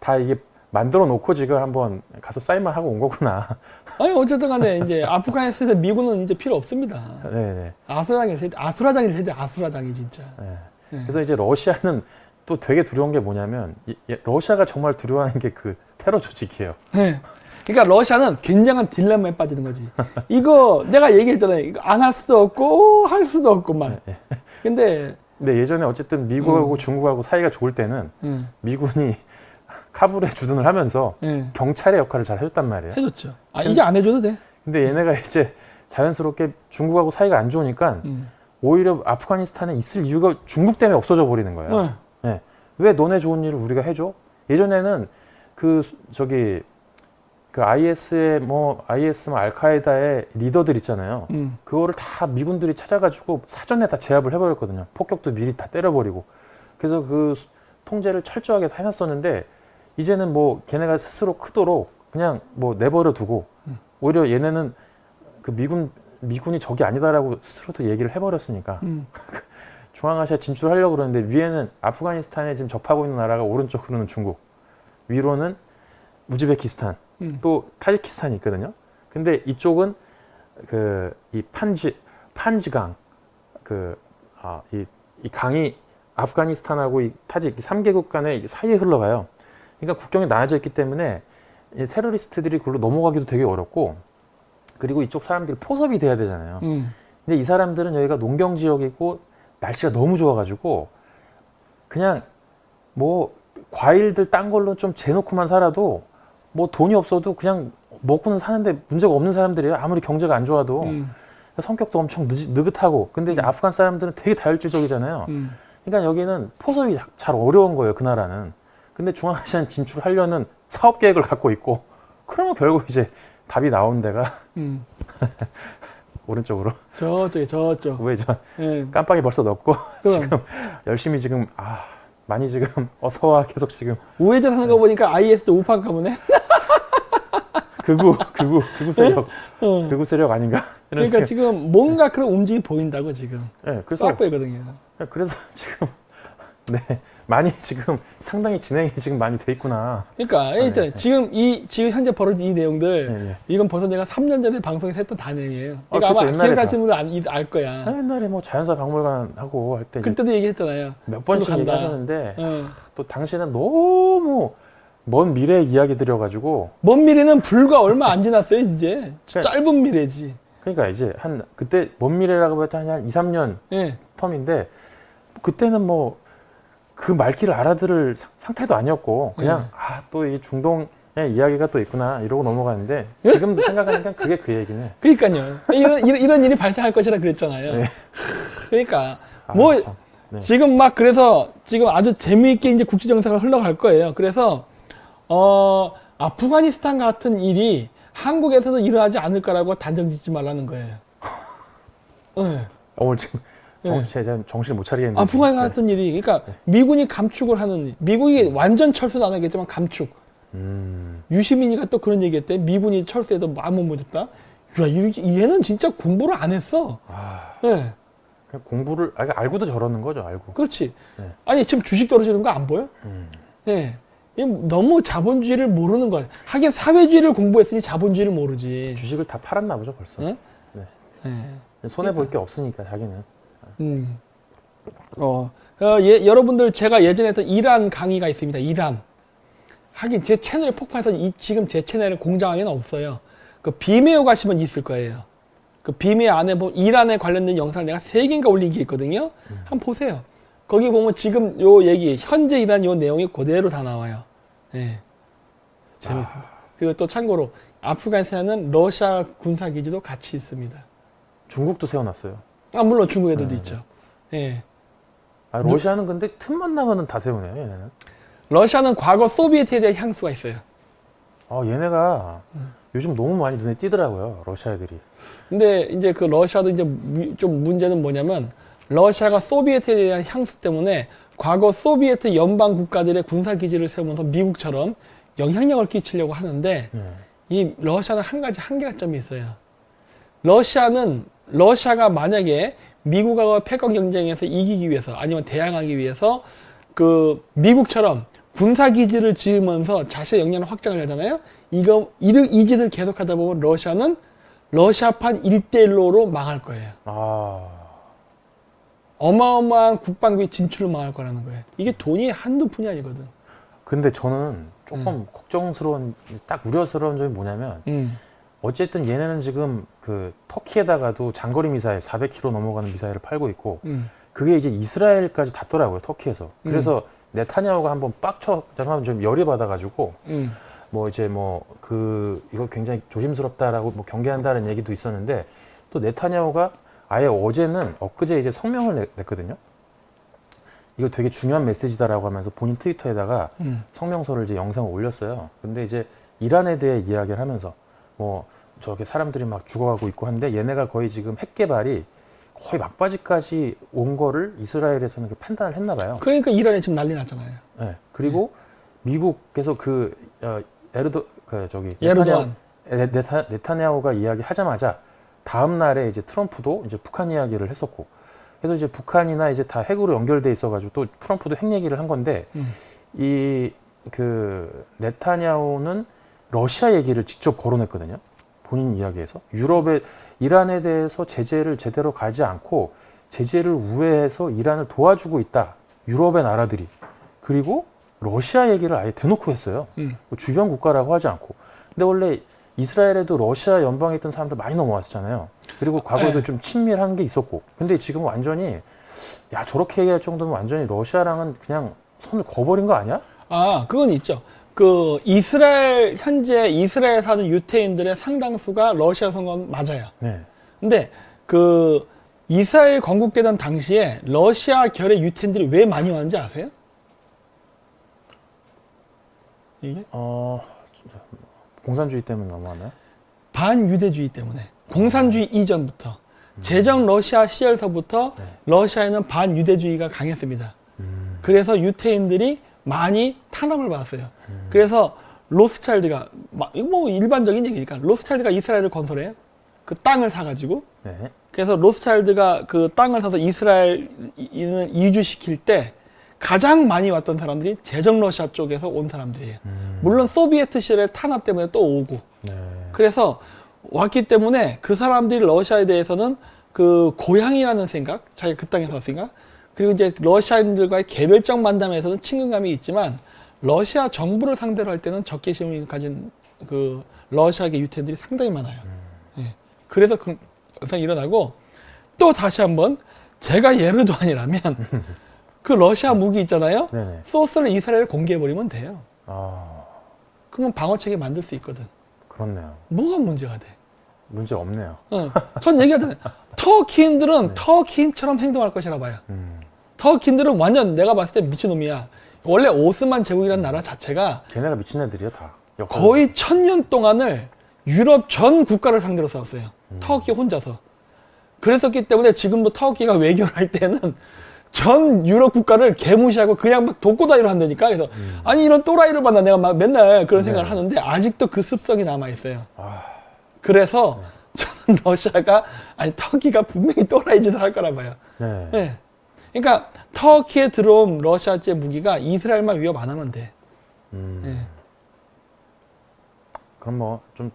다 이게 만들어 놓고 지금 한번 가서 사인만 하고 온 거구나. 아니 어쨌든 간에 이제 아프가니스탄에서 미군은 이제 필요 없습니다. 네네. 아수라장이 진짜. 네. 그래서 이제 러시아는 또 되게 두려운 게 뭐냐면 러시아가 정말 두려워하는 게 그 테러 조직이에요. 네. 그러니까 러시아는 굉장한 딜레마에 빠지는 거지. 이거 내가 얘기했잖아요. 이거 안 할 수도 없고 할 수도 없고 막. 근데 예전에 어쨌든 미국하고 중국하고 사이가 좋을 때는 미군이 카불에 주둔을 하면서 경찰의 역할을 잘 해줬단 말이에요. 해줬죠. 이제 안 해줘도 돼. 근데 얘네가 이제 자연스럽게 중국하고 사이가 안 좋으니까 오히려 아프가니스탄에 있을 이유가 중국 때문에 없어져 버리는 거예요. 네. 왜 너네 좋은 일을 우리가 해줘? 예전에는 그 IS 알카에다의 리더들 있잖아요. 그거를 다 미군들이 찾아가지고 사전에 다 제압을 해버렸거든요. 폭격도 미리 다 때려버리고. 그래서 그 통제를 철저하게 다 해놨었는데 이제는 뭐 걔네가 스스로 크도록 그냥 뭐 내버려 두고 오히려 얘네는 그 미군이 적이 아니다라고 스스로도 얘기를 해버렸으니까 중앙아시아 진출하려고 그러는데 위에는 아프가니스탄에 지금 접하고 있는 나라가 오른쪽으로는 중국, 위로는 우즈베키스탄, 또 타지키스탄이 있거든요. 근데 이쪽은 이 판지강 이 강이 아프가니스탄하고 이 타직 3개국 간의 사이에 흘러가요. 그러니까 국경이 나눠져 있기 때문에 이 테러리스트들이 그걸로 넘어가기도 되게 어렵고 그리고 이쪽 사람들이 포섭이 돼야 되잖아요. 근데 이 사람들은 여기가 농경 지역이고 날씨가 너무 좋아가지고 그냥 뭐 과일들 딴 걸로 좀 재놓고만 살아도 뭐 돈이 없어도 그냥 먹고는 사는데 문제가 없는 사람들이에요. 아무리 경제가 안 좋아도. 성격도 엄청 느긋하고. 근데 이제 아프간 사람들은 되게 다혈질적이잖아요. 그러니까 여기는 포섭이 잘 어려운 거예요, 그 나라는. 근데 중앙아시아 진출하려는 사업 계획을 갖고 있고 그러면 결국 이제 답이 나온 데가 오른쪽으로 저쪽 우회전 깜빡이 벌써 넣었고 지금 열심히 지금 많이 지금 어서와 계속 지금 우회전 하는 거 보니까 IS도 우파인가 보네. 극우 세력 극우 세력 아닌가? 그러니까 생각. 지금 뭔가 그런 움직임이 보인다고 지금. 네, 그래서 딱 보이거든요. 그래서 지금 많이 지금 상당히 진행이 지금 많이 돼 있구나. 그러니까 지금 현재 벌어진 이 내용들 이건 벌써 내가 3년 전에 방송에서 했던 단행이에요. 그러니까 그렇죠. 아마 기획하시는 분들 알 거야. 옛날에 뭐 자연사 박물관 하고 할 때 그때도 얘기했잖아요. 몇 번씩 얘기하셨는데 또 당시에는 너무 먼 미래 이야기들이어가지고 먼 미래는 불과 얼마 안 지났어요 이제. 짧은 미래지. 그러니까 이제 그때 먼 미래라고 해도 한 2, 3년 텀인데 그때는 뭐 그 말귀를 알아들을 상태도 아니었고 그냥 또 이 중동의 이야기가 또 있구나 이러고 넘어가는데 지금 생각하니까 그게 그 얘기네. 그러니까요. 이런 일이 발생할 것이라 그랬잖아요. 그러니까 지금 막 그래서 지금 아주 재미있게 이제 국제 정세가 흘러갈 거예요. 그래서 아프가니스탄 같은 일이 한국에서도 일어나지 않을 거라고 단정 짓지 말라는 거예요. 오늘 지금 제가 정신을 못 차리겠는데. 아프간 같은 일이, 그러니까 미군이 감축을 하는, 미국이 완전 철수는 안 하겠지만 감축. 유시민이가 또 그런 얘기했대. 미군이 철수해도 마음은 못 줬다. 야, 얘는 진짜 공부를 안 했어. 네. 그냥 공부를 알고도 저러는 거죠, 알고. 그렇지. 아니 지금 주식 떨어지는 거 안 보여? 네. 너무 자본주의를 모르는 거야. 하긴 사회주의를 공부했으니 자본주의를 모르지. 주식을 다 팔았나 보죠, 벌써. 네? 손해 볼 게 없으니까 자기는. 여러분들 제가 예전에 했던 이란 강의가 있습니다. 이란. 하긴 제 채널에 폭파해서 지금 제 채널에 공장에는 없어요. 그 비메오 가시면 있을 거예요. 그 비메오 안에 보면 이란에 관련된 영상을 내가 3개인가 올린 게 있거든요. 한번 보세요. 거기 보면 지금 요 얘기, 현재 이란 요 내용이 그대로 다 나와요. 재밌습니다. 그리고 또 참고로 아프가니스탄은 러시아 군사기지도 같이 있습니다. 중국도 세워놨어요. 물론 중국 애들도 있죠. 러시아는 근데 틈만 나면은 다 세우네요, 얘네는. 러시아는 과거 소비에트에 대한 향수가 있어요. 얘네가 요즘 너무 많이 눈에 띄더라고요. 러시아 애들이. 근데 이제 그 러시아도 이제 좀 문제는 뭐냐면 러시아가 소비에트에 대한 향수 때문에 과거 소비에트 연방 국가들의 군사 기지를 세우면서 미국처럼 영향력을 끼치려고 하는데 이 러시아는 한 가지 한계가 점이 있어요. 러시아가 만약에 미국하고 패권 경쟁에서 이기기 위해서 아니면 대항하기 위해서 그 미국처럼 군사 기지를 지으면서 자신의 역량을 확장을 하잖아요. 이 짓을 계속하다 보면 러시아는 러시아판 1대1로 망할 거예요. 어마어마한 국방비 진출을 망할 거라는 거예요. 이게 돈이 한두 푼이 아니거든. 근데 저는 조금 걱정스러운, 딱 우려스러운 점이 뭐냐면, 어쨌든 얘네는 지금 그 터키에다가도 장거리 미사일 400km 넘어가는 미사일을 팔고 있고, 그게 이제 이스라엘까지 닿더라고요, 터키에서. 그래서 네타냐후가 한번 빡쳐서 좀 열이 받아가지고, 뭐 이제 이거 굉장히 조심스럽다라고 뭐 경계한다는 얘기도 있었는데, 또 네타냐후가 아예 엊그제 이제 성명을 냈거든요. 이거 되게 중요한 메시지다라고 하면서 본인 트위터에다가 성명서를 이제 영상을 올렸어요. 근데 이제 이란에 대해 이야기를 하면서 뭐 저렇게 사람들이 막 죽어가고 있고 한데 얘네가 거의 지금 핵 개발이 거의 막바지까지 온 거를 이스라엘에서는 판단을 했나 봐요. 그러니까 이란에 지금 난리 났잖아요. 네. 그리고 미국에서 예르도안 네타냐후가 이야기하자마자 다음 날에 이제 트럼프도 이제 북한 이야기를 했었고, 그래서 이제 북한이나 이제 다 핵으로 연결돼 있어가지고 또 트럼프도 핵 얘기를 한 건데, 네타냐후는 러시아 얘기를 직접 거론했거든요. 본인 이야기에서 이란에 대해서 제재를 제대로 가지 않고 제재를 우회해서 이란을 도와주고 있다. 유럽의 나라들이. 그리고 러시아 얘기를 아예 대놓고 했어요. 주변 국가라고 하지 않고. 근데 원래 이스라엘에도 러시아 연방에 있던 사람들 많이 넘어왔었잖아요. 그리고 과거에도 좀 친밀한 게 있었고. 근데 지금 완전히 저렇게 얘기할 정도면 완전히 러시아랑은 그냥 손을 거버린 거 아니야? 그건 있죠. 현재 이스라엘 사는 유태인들의 상당수가 러시아 선건 맞아요. 네. 근데 이스라엘 건국되던 당시에 러시아 결의 유태인들이 왜 많이 왔는지 아세요? 이게? 공산주의 때문에 넘어왔나요? 반유대주의 때문에. 공산주의 이전부터. 제정 러시아 시절서부터 러시아에는 반유대주의가 강했습니다. 그래서 유태인들이 많이 탄압을 받았어요. 그래서 로스차일드가, 뭐 일반적인 얘기니까, 로스차일드가 이스라엘을 건설해요. 그 땅을 사가지고. 그래서 로스차일드가 그 땅을 사서 이스라엘을 이주시킬 때 가장 많이 왔던 사람들이 제정 러시아 쪽에서 온 사람들이에요. 물론 소비에트 시절의 탄압 때문에 또 오고. 그래서 왔기 때문에 그 사람들이 러시아에 대해서는 그 고향이라는 생각, 자기가 그 땅에서 왔으니까, 그리고 이제 러시아인들과의 개별적 만남에서는 친근감이 있지만 러시아 정부를 상대로 할 때는 적개심을 가진 그 러시아계 유태인들이 상당히 많아요. 그래서 그 현상이 일어나고, 또 다시 한번 제가 예르도안이라면 그 러시아 무기 있잖아요. 소스를 이스라엘에 공개해버리면 돼요. 그러면 방어체계 만들 수 있거든. 그렇네요. 뭐가 문제가 돼? 문제 없네요. 전 얘기하잖아요. 터키인들은 터키인처럼 행동할 것이라 봐요. 터키인들은 완전 내가 봤을 때 미친놈이야. 원래 오스만 제국이라는 나라 자체가 걔네가 미친 애들이야 다. 거의 1000년 동안을 유럽 전 국가를 상대로 싸웠어요. 터키 혼자서. 그랬었기 때문에 지금도 터키가 외교를 할 때는 전 유럽 국가를 개무시하고 그냥 막 독고다이로 한다니까. 그래서 아니 이런 또라이를 만나 내가 막 맨날 그런 생각을 하는데 아직도 그 습성이 남아있어요. 그래서 저는 터키가 분명히 또라이 짓을 할 거라 봐요. 네. 그러니까 터키에 들어온 러시아제 무기가 이스라엘만 위협 안 하면 돼. 그럼 뭐 좀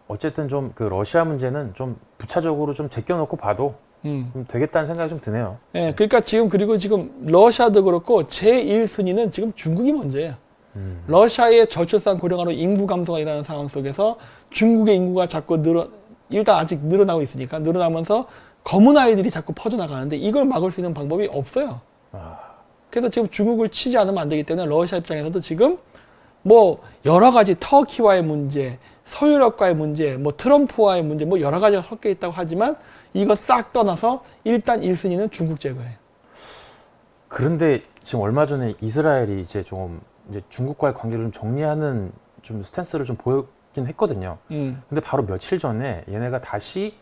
어쨌든 좀 그 러시아 문제는 좀 부차적으로 좀 제껴놓고 봐도 좀 되겠다는 생각이 좀 드네요. 네, 그러니까 그리고 지금 러시아도 그렇고 제1순위는 지금 중국이 먼저예요. 러시아의 저출산 고령화로 인구 감소가 일어나는 상황 속에서 중국의 인구가 자꾸 일단 아직 늘어나고 있으니까 늘어나면서 검은 아이들이 자꾸 퍼져나가는데 이걸 막을 수 있는 방법이 없어요. 그래서 지금 중국을 치지 않으면 안 되기 때문에 러시아 입장에서도 지금 뭐 여러 가지 터키와의 문제, 서유럽과의 문제, 뭐 트럼프와의 문제, 뭐 여러 가지가 섞여 있다고 하지만 이거 싹 떠나서 일단 1순위는 중국 제거예요. 그런데 지금 얼마 전에 이스라엘이 이제 중국과의 관계를 좀 정리하는 좀 스탠스를 좀 있긴 했거든요. 근데 바로 며칠 전에 얘네가 다시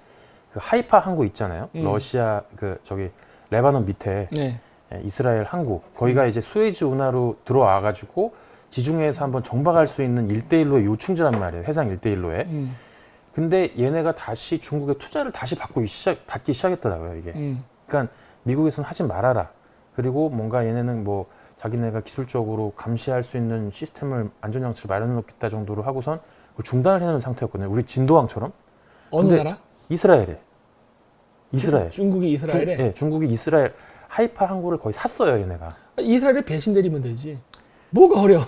그 하이파 항구 있잖아요. 러시아 그 저기 레바논 밑에 네. 이스라엘 항구 거기가 이제 수에즈 운하로 들어와가지고 지중해에서 한번 정박할 수 있는 1대1로의 요충지란 말이에요. 해상 1대1로에. 근데 얘네가 다시 중국의 투자를 다시 받기 시작했더라고요. 이게. 그러니까 미국에서는 하지 말아라. 그리고 뭔가 얘네는 뭐 자기네가 기술적으로 감시할 수 있는 시스템을 안전장치를 마련해 놓겠다 정도로 하고선 그걸 중단을 해놓은 상태였거든요. 우리 진도항처럼. 어느 근데 나라? 이스라엘에. 이스라엘. 중국이 이스라엘에? 네, 중국이 이스라엘 하이파 항구를 거의 샀어요, 얘네가. 이스라엘에 배신 때리면 되지. 뭐가 어려워.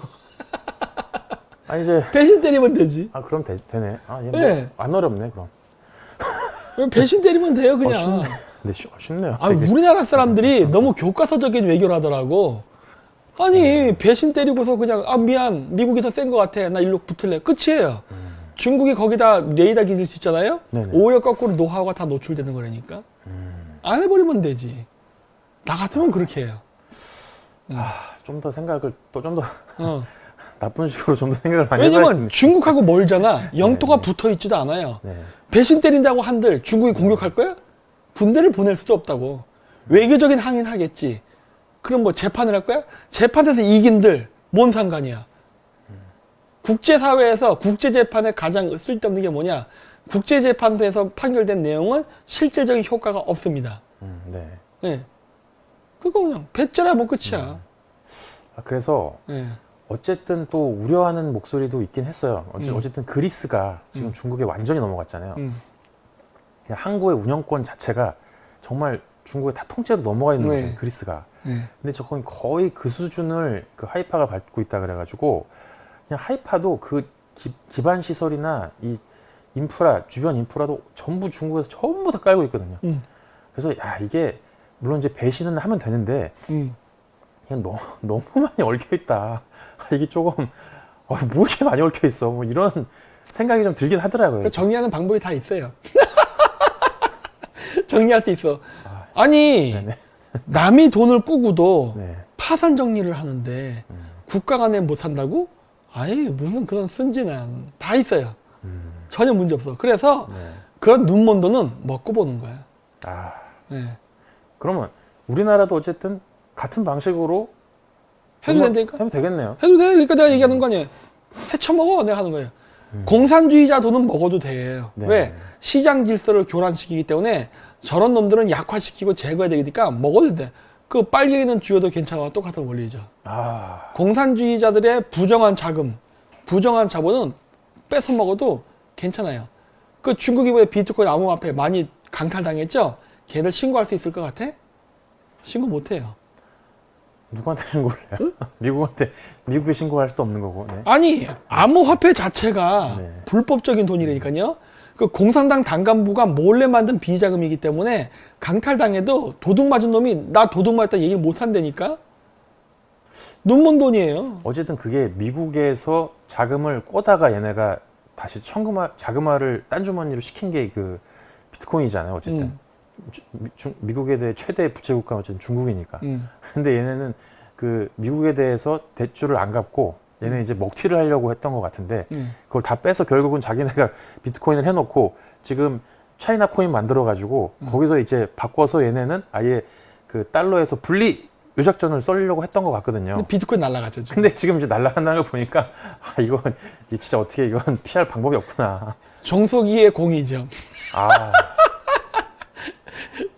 아, 이제. 배신 때리면 되지. 아, 그럼 되네. 아, 얘 뭐 네. 안 어렵네, 그럼. 배신 때리면 돼요, 그냥. 쉽네. 근데 쉽네요. 아, 되게. 우리나라 사람들이 너무 교과서적인 외교를 하더라고. 아니, 배신 때리고서 그냥, 아, 미안. 미국이 더 센 것 같아. 나 일로 붙을래. 끝이에요. 중국이 거기다 레이더 기술 짓잖아요? 네네. 오히려 거꾸로 노하우가 다 노출되는 거라니까. 안 해버리면 되지. 나 같으면 그렇게 해요. 좀 더 생각을 또 좀 더 어. 나쁜 식으로 좀 더 생각을 많이 왜냐면 해봐야 중국하고 멀잖아. 영토가 네. 붙어 있지도 않아요. 네. 배신 때린다고 한들 중국이 공격할 거야? 군대를 보낼 수도 없다고. 외교적인 항의는 하겠지. 그럼 뭐 재판을 할 거야? 재판에서 이긴들 뭔 상관이야. 국제사회에서 국제재판에 가장 쓸데없는 게 뭐냐? 국제재판소에서 판결된 내용은 실질적인 효과가 없습니다. 네. 네. 그거 그냥 배째라 뭐 끝이야. 아, 그래서 네. 어쨌든 또 우려하는 목소리도 있긴 했어요. 어쨌든 그리스가 지금 중국에 완전히 넘어갔잖아요. 그냥 항구의 운영권 자체가 정말 중국에 다 통째로 넘어가 있는 네. 거죠, 그리스가. 네. 근데 저건 거의 그 수준을 그 하이파가 밟고 있다 그래가지고 그냥 하이파도 그 기반 시설이나 이 인프라, 주변 인프라도 전부 중국에서 전부 다 깔고 있거든요. 그래서 야, 이게 물론 이제 배신은 하면 되는데 그냥 너무 많이 얽혀 있다. 이게 조금 뭐 이렇게 많이 얽혀 있어. 뭐 이런 생각이 좀 들긴 하더라고요. 그러니까 정리하는 방법이 다 있어요. 정리할 수 있어. 아니, 네네. 남이 돈을 꾸고도 네. 파산 정리를 하는데 국가 간에 못 한다고? 아이, 무슨 그런 순진한. 다 있어요. 전혀 문제 없어. 그래서 네. 그런 눈먼 돈은 먹고 보는 거야. 아, 네. 그러면 우리나라도 어쨌든 같은 방식으로 해도 된다니까? 하면 되겠네요. 해도 돼. 그러니까 내가 얘기하는 거 아니에요. 해쳐먹어. 내가 하는 거예요. 공산주의자 돈은 먹어도 돼요. 네. 왜? 시장 질서를 교란시키기 때문에 저런 놈들은 약화시키고 제거해야 되니까 먹어도 돼. 그 빨갱이는 쥐어도 괜찮아. 똑같은 원리죠. 아, 공산주의자들의 부정한 자금, 부정한 자본은 뺏어 먹어도 괜찮아요. 그 중국이 왜 비트코인 암호화폐 많이 강탈당했죠? 걔들 신고할 수 있을 것 같아? 신고 못 해요. 누구한테 신고를 해요? 미국에 신고할 수 없는 거고. 네. 아니, 암호화폐 자체가 네. 불법적인 돈이라니까요. 그 공산당 당간부가 몰래 만든 비자금이기 때문에 강탈당해도 도둑 맞은 놈이 나 도둑 맞았다 얘기를 못 한다니까? 눈먼 돈이에요. 어쨌든 그게 미국에서 자금을 꼬다가 얘네가 다시 자금화를 딴 주머니로 시킨 게 그 비트코인이잖아요. 어쨌든 미국에 대해 최대 부채 국가는 어쨌든 중국이니까. 근데 얘네는 그 미국에 대해서 대출을 안 갚고 얘네 이제 먹튀를 하려고 했던 것 같은데 그걸 다 빼서 결국은 자기네가 비트코인을 해놓고 지금 차이나 코인 만들어 가지고 거기서 이제 바꿔서 얘네는 아예 그 달러에서 분리 요작전을 썰려고 했던 것 같거든요. 근데 비트코인 날라갔죠. 지금. 근데 지금 이제 날아간다는 걸 보니까 아 이건 진짜 어떻게 이건 피할 방법이 없구나. 종속이의 공이죠. 아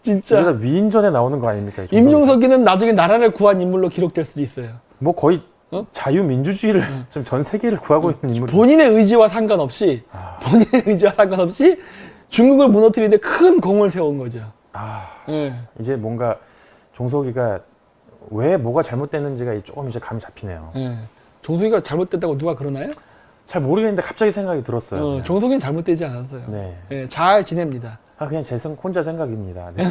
진짜. 그래서 위인전에 나오는 거 아닙니까? 이 정도면? 임종석이는 나중에 나라를 구한 인물로 기록될 수도 있어요. 뭐 거의 어? 자유민주주의를 지금 전 세계를 구하고 있는 인물이 본인의 의지와 상관없이 중국을 무너뜨리는데 큰 공을 세운 거죠. 예. 이제 뭔가 종석이가 왜 뭐가 잘못됐는지가 조금 이제 감이 잡히네요. 예. 종석이가 잘못됐다고 누가 그러나요? 잘 모르겠는데 갑자기 생각이 들었어요. 그냥. 종석이는 잘못되지 않았어요. 네. 예, 잘 지냅니다. 그냥 제 혼자 생각입니다. 네.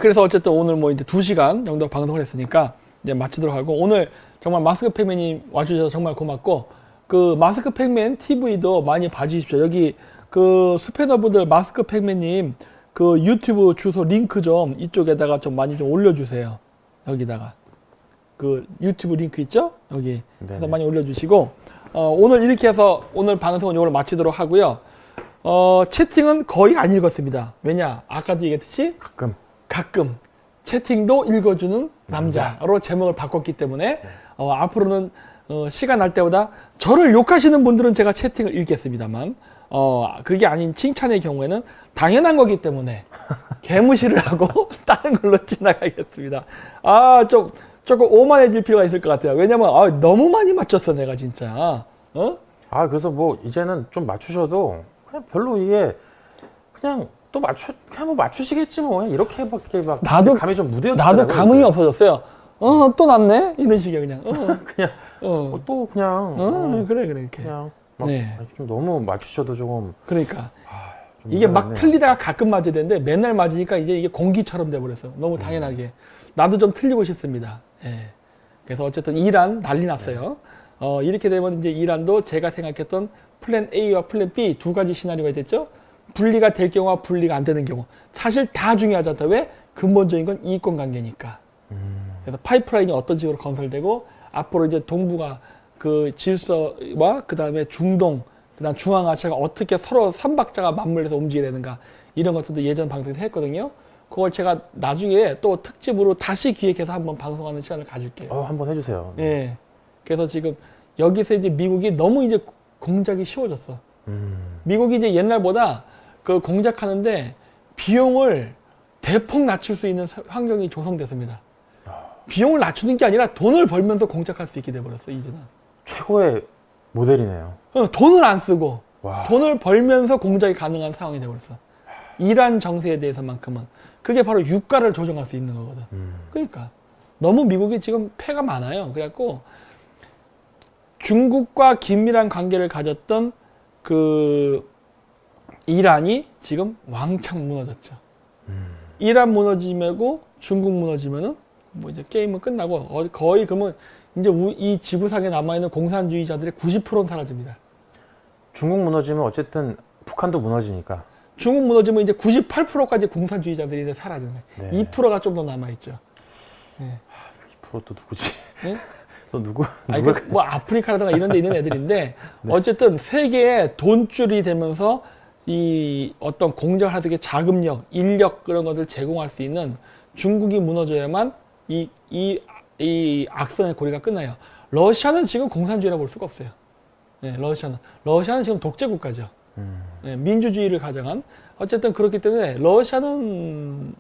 그래서 어쨌든 오늘 뭐 이제 2시간 정도 방송을 했으니까 이제 마치도록 하고, 오늘 정말 마스크팩맨이 와주셔서 정말 고맙고, 그 마스크팩맨 TV도 많이 봐주십시오. 여기 그 스패너분들 마스크팩맨님 그 유튜브 주소 링크 좀 이쪽에다가 좀 많이 좀 올려주세요. 여기다가. 그 유튜브 링크 있죠? 여기 네네. 해서 많이 올려주시고 오늘 이렇게 해서 오늘 방송은 이걸로 마치도록 하고요. 채팅은 거의 안 읽었습니다. 왜냐? 아까도 얘기했듯이 가끔 채팅도 읽어주는 남자로 제목을 바꿨기 때문에 앞으로는 시간 날 때보다 저를 욕하시는 분들은 제가 채팅을 읽겠습니다만 그게 아닌 칭찬의 경우에는 당연한 거기 때문에 개무시를 하고 다른 걸로 지나가겠습니다. 조금 오만해질 필요가 있을 것 같아요. 왜냐면 너무 많이 맞췄어 내가 진짜. 그래서 뭐 이제는 좀 맞추셔도 그냥 별로 이게 그냥 또 그냥 뭐 맞추시겠지 뭐 이렇게밖에 막 나도 감이 좀 무뎌졌어요. 나도 감흥이 없어졌어요. 또 났네 이런 식이야 그냥. 그냥 또 그냥 그래 이렇게. 그냥 막 네. 좀 너무 맞추셔도 조금 그러니까 좀 이게 막 무난하네요. 틀리다가 가끔 맞아야 되는데 맨날 맞으니까 이제 이게 공기처럼 돼버렸어. 너무 당연하게. 나도 좀 틀리고 싶습니다. 예. 그래서 어쨌든 이란 난리 났어요. 이렇게 되면 이제 이란도 제가 생각했던 플랜 A와 플랜 B 두 가지 시나리오가 됐죠. 분리가 될 경우와 분리가 안 되는 경우. 사실 다 중요하지 않다. 왜? 근본적인 건 이익권 관계니까. 그래서 파이프라인이 어떤 식으로 건설되고 앞으로 이제 동북아 그 질서와 그 다음에 중동, 그 다음 중앙아시아가 어떻게 서로 삼박자가 맞물려서 움직여야 되는가 이런 것들도 예전 방송에서 했거든요. 그걸 제가 나중에 또 특집으로 다시 기획해서 한번 방송하는 시간을 가질게요. 한번 해주세요. 예. 그래서 지금 여기서 이제 미국이 너무 이제 공작이 쉬워졌어. 미국이 이제 옛날보다 그 공작하는데 비용을 대폭 낮출 수 있는 환경이 조성됐습니다. 비용을 낮추는 게 아니라 돈을 벌면서 공작할 수 있게 돼버렸어 이제는. 최고의 모델이네요. 돈을 안 쓰고 와. 돈을 벌면서 공작이 가능한 상황이 돼버렸어. 이란 정세에 대해서만큼은 그게 바로 유가를 조정할 수 있는 거거든. 그러니까 너무 미국이 지금 패가 많아요. 그래갖고 중국과 긴밀한 관계를 가졌던 그 이란이 지금 왕창 무너졌죠. 이란 무너지고 중국 무너지면은 뭐 이제 게임은 끝나고 거의 그러면 이제 이 지구상에 남아있는 공산주의자들의 90%는 사라집니다. 중국 무너지면 어쨌든 북한도 무너지니까. 중국 무너지면 이제 98%까지 공산주의자들이 이제 사라지는 거예요. 네. 2%가 좀 더 남아있죠. 네. 2%또 누구지? 네? 또 누구? 아니, 누가? 뭐 아프리카라든가 이런 데 있는 애들인데 네. 어쨌든 세계에 돈줄이 되면서 이 어떤 공작을 할 수 있게 자금력, 인력 그런 것들 제공할 수 있는 중국이 무너져야만 이 악선의 고리가 끝나요. 러시아는 지금 공산주의라고 볼 수가 없어요. 네, 러시아는 지금 독재 국가죠. 네, 민주주의를 가정한 어쨌든 그렇기 때문에 러시아는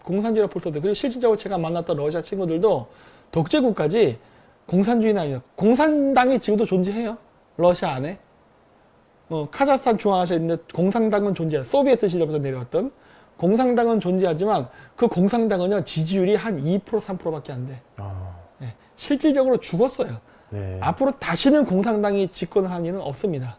공산주의라고 볼 수 없어요. 그리고 실질적으로 제가 만났던 러시아 친구들도 독재 국가지 공산주의는 아니에요. 공산당이 지금도 존재해요. 러시아 안에. 카자흐스탄 중앙아시아에 있는 공산당은 존재해요. 소비에트 시절부터 내려왔던 공산당은 존재하지만 그 공산당은요 지지율이 한 2% 3%밖에 안 돼. 네, 실질적으로 죽었어요. 네. 앞으로 다시는 공산당이 집권을 할 일은 없습니다.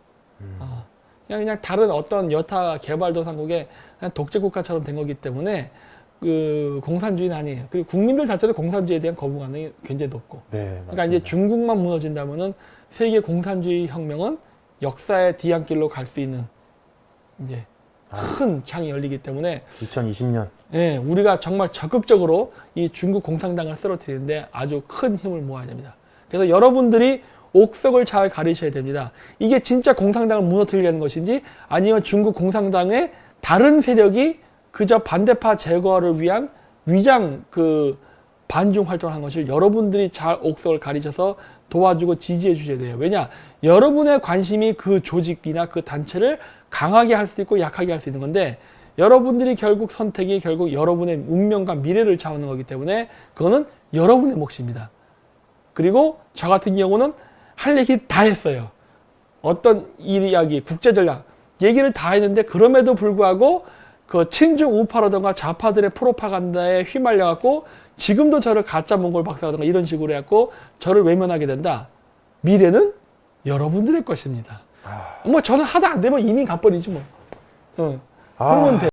그냥 다른 어떤 여타 개발도상국의 그냥 독재 국가처럼 된 거기 때문에 그 공산주의는 아니에요. 그리고 국민들 자체도 공산주의에 대한 거부감이 굉장히 높고. 네, 그러니까 이제 중국만 무너진다면은 세계 공산주의 혁명은 역사의 뒤안길로 갈 수 있는 이제 큰 창이 열리기 때문에 2020년. 예, 우리가 정말 적극적으로 이 중국 공산당을 쓰러뜨리는데 아주 큰 힘을 모아야 됩니다. 그래서 여러분들이 옥석을 잘 가리셔야 됩니다. 이게 진짜 공산당을 무너뜨리려는 것인지 아니면 중국 공산당의 다른 세력이 그저 반대파 제거를 위한 위장 반중 활동을 한 것을 여러분들이 잘 옥석을 가리셔서 도와주고 지지해 주셔야 돼요. 왜냐? 여러분의 관심이 그 조직이나 그 단체를 강하게 할 수 있고 약하게 할 수 있는 건데 여러분들이 결국 선택이 결국 여러분의 운명과 미래를 좌우하는 거기 때문에 그거는 여러분의 몫입니다. 그리고 저 같은 경우는 할 얘기 다 했어요. 어떤 이야기, 국제전략 얘기를 다 했는데 그럼에도 불구하고 그 친중 우파라든가 좌파들의 프로파간다에 휘말려갖고 지금도 저를 가짜 몽골 박사라든가 이런 식으로 해갖고 저를 외면하게 된다. 미래는 여러분들의 것입니다. 뭐 저는 하다 안 되면 이미 가버리지 뭐. 그러면 돼.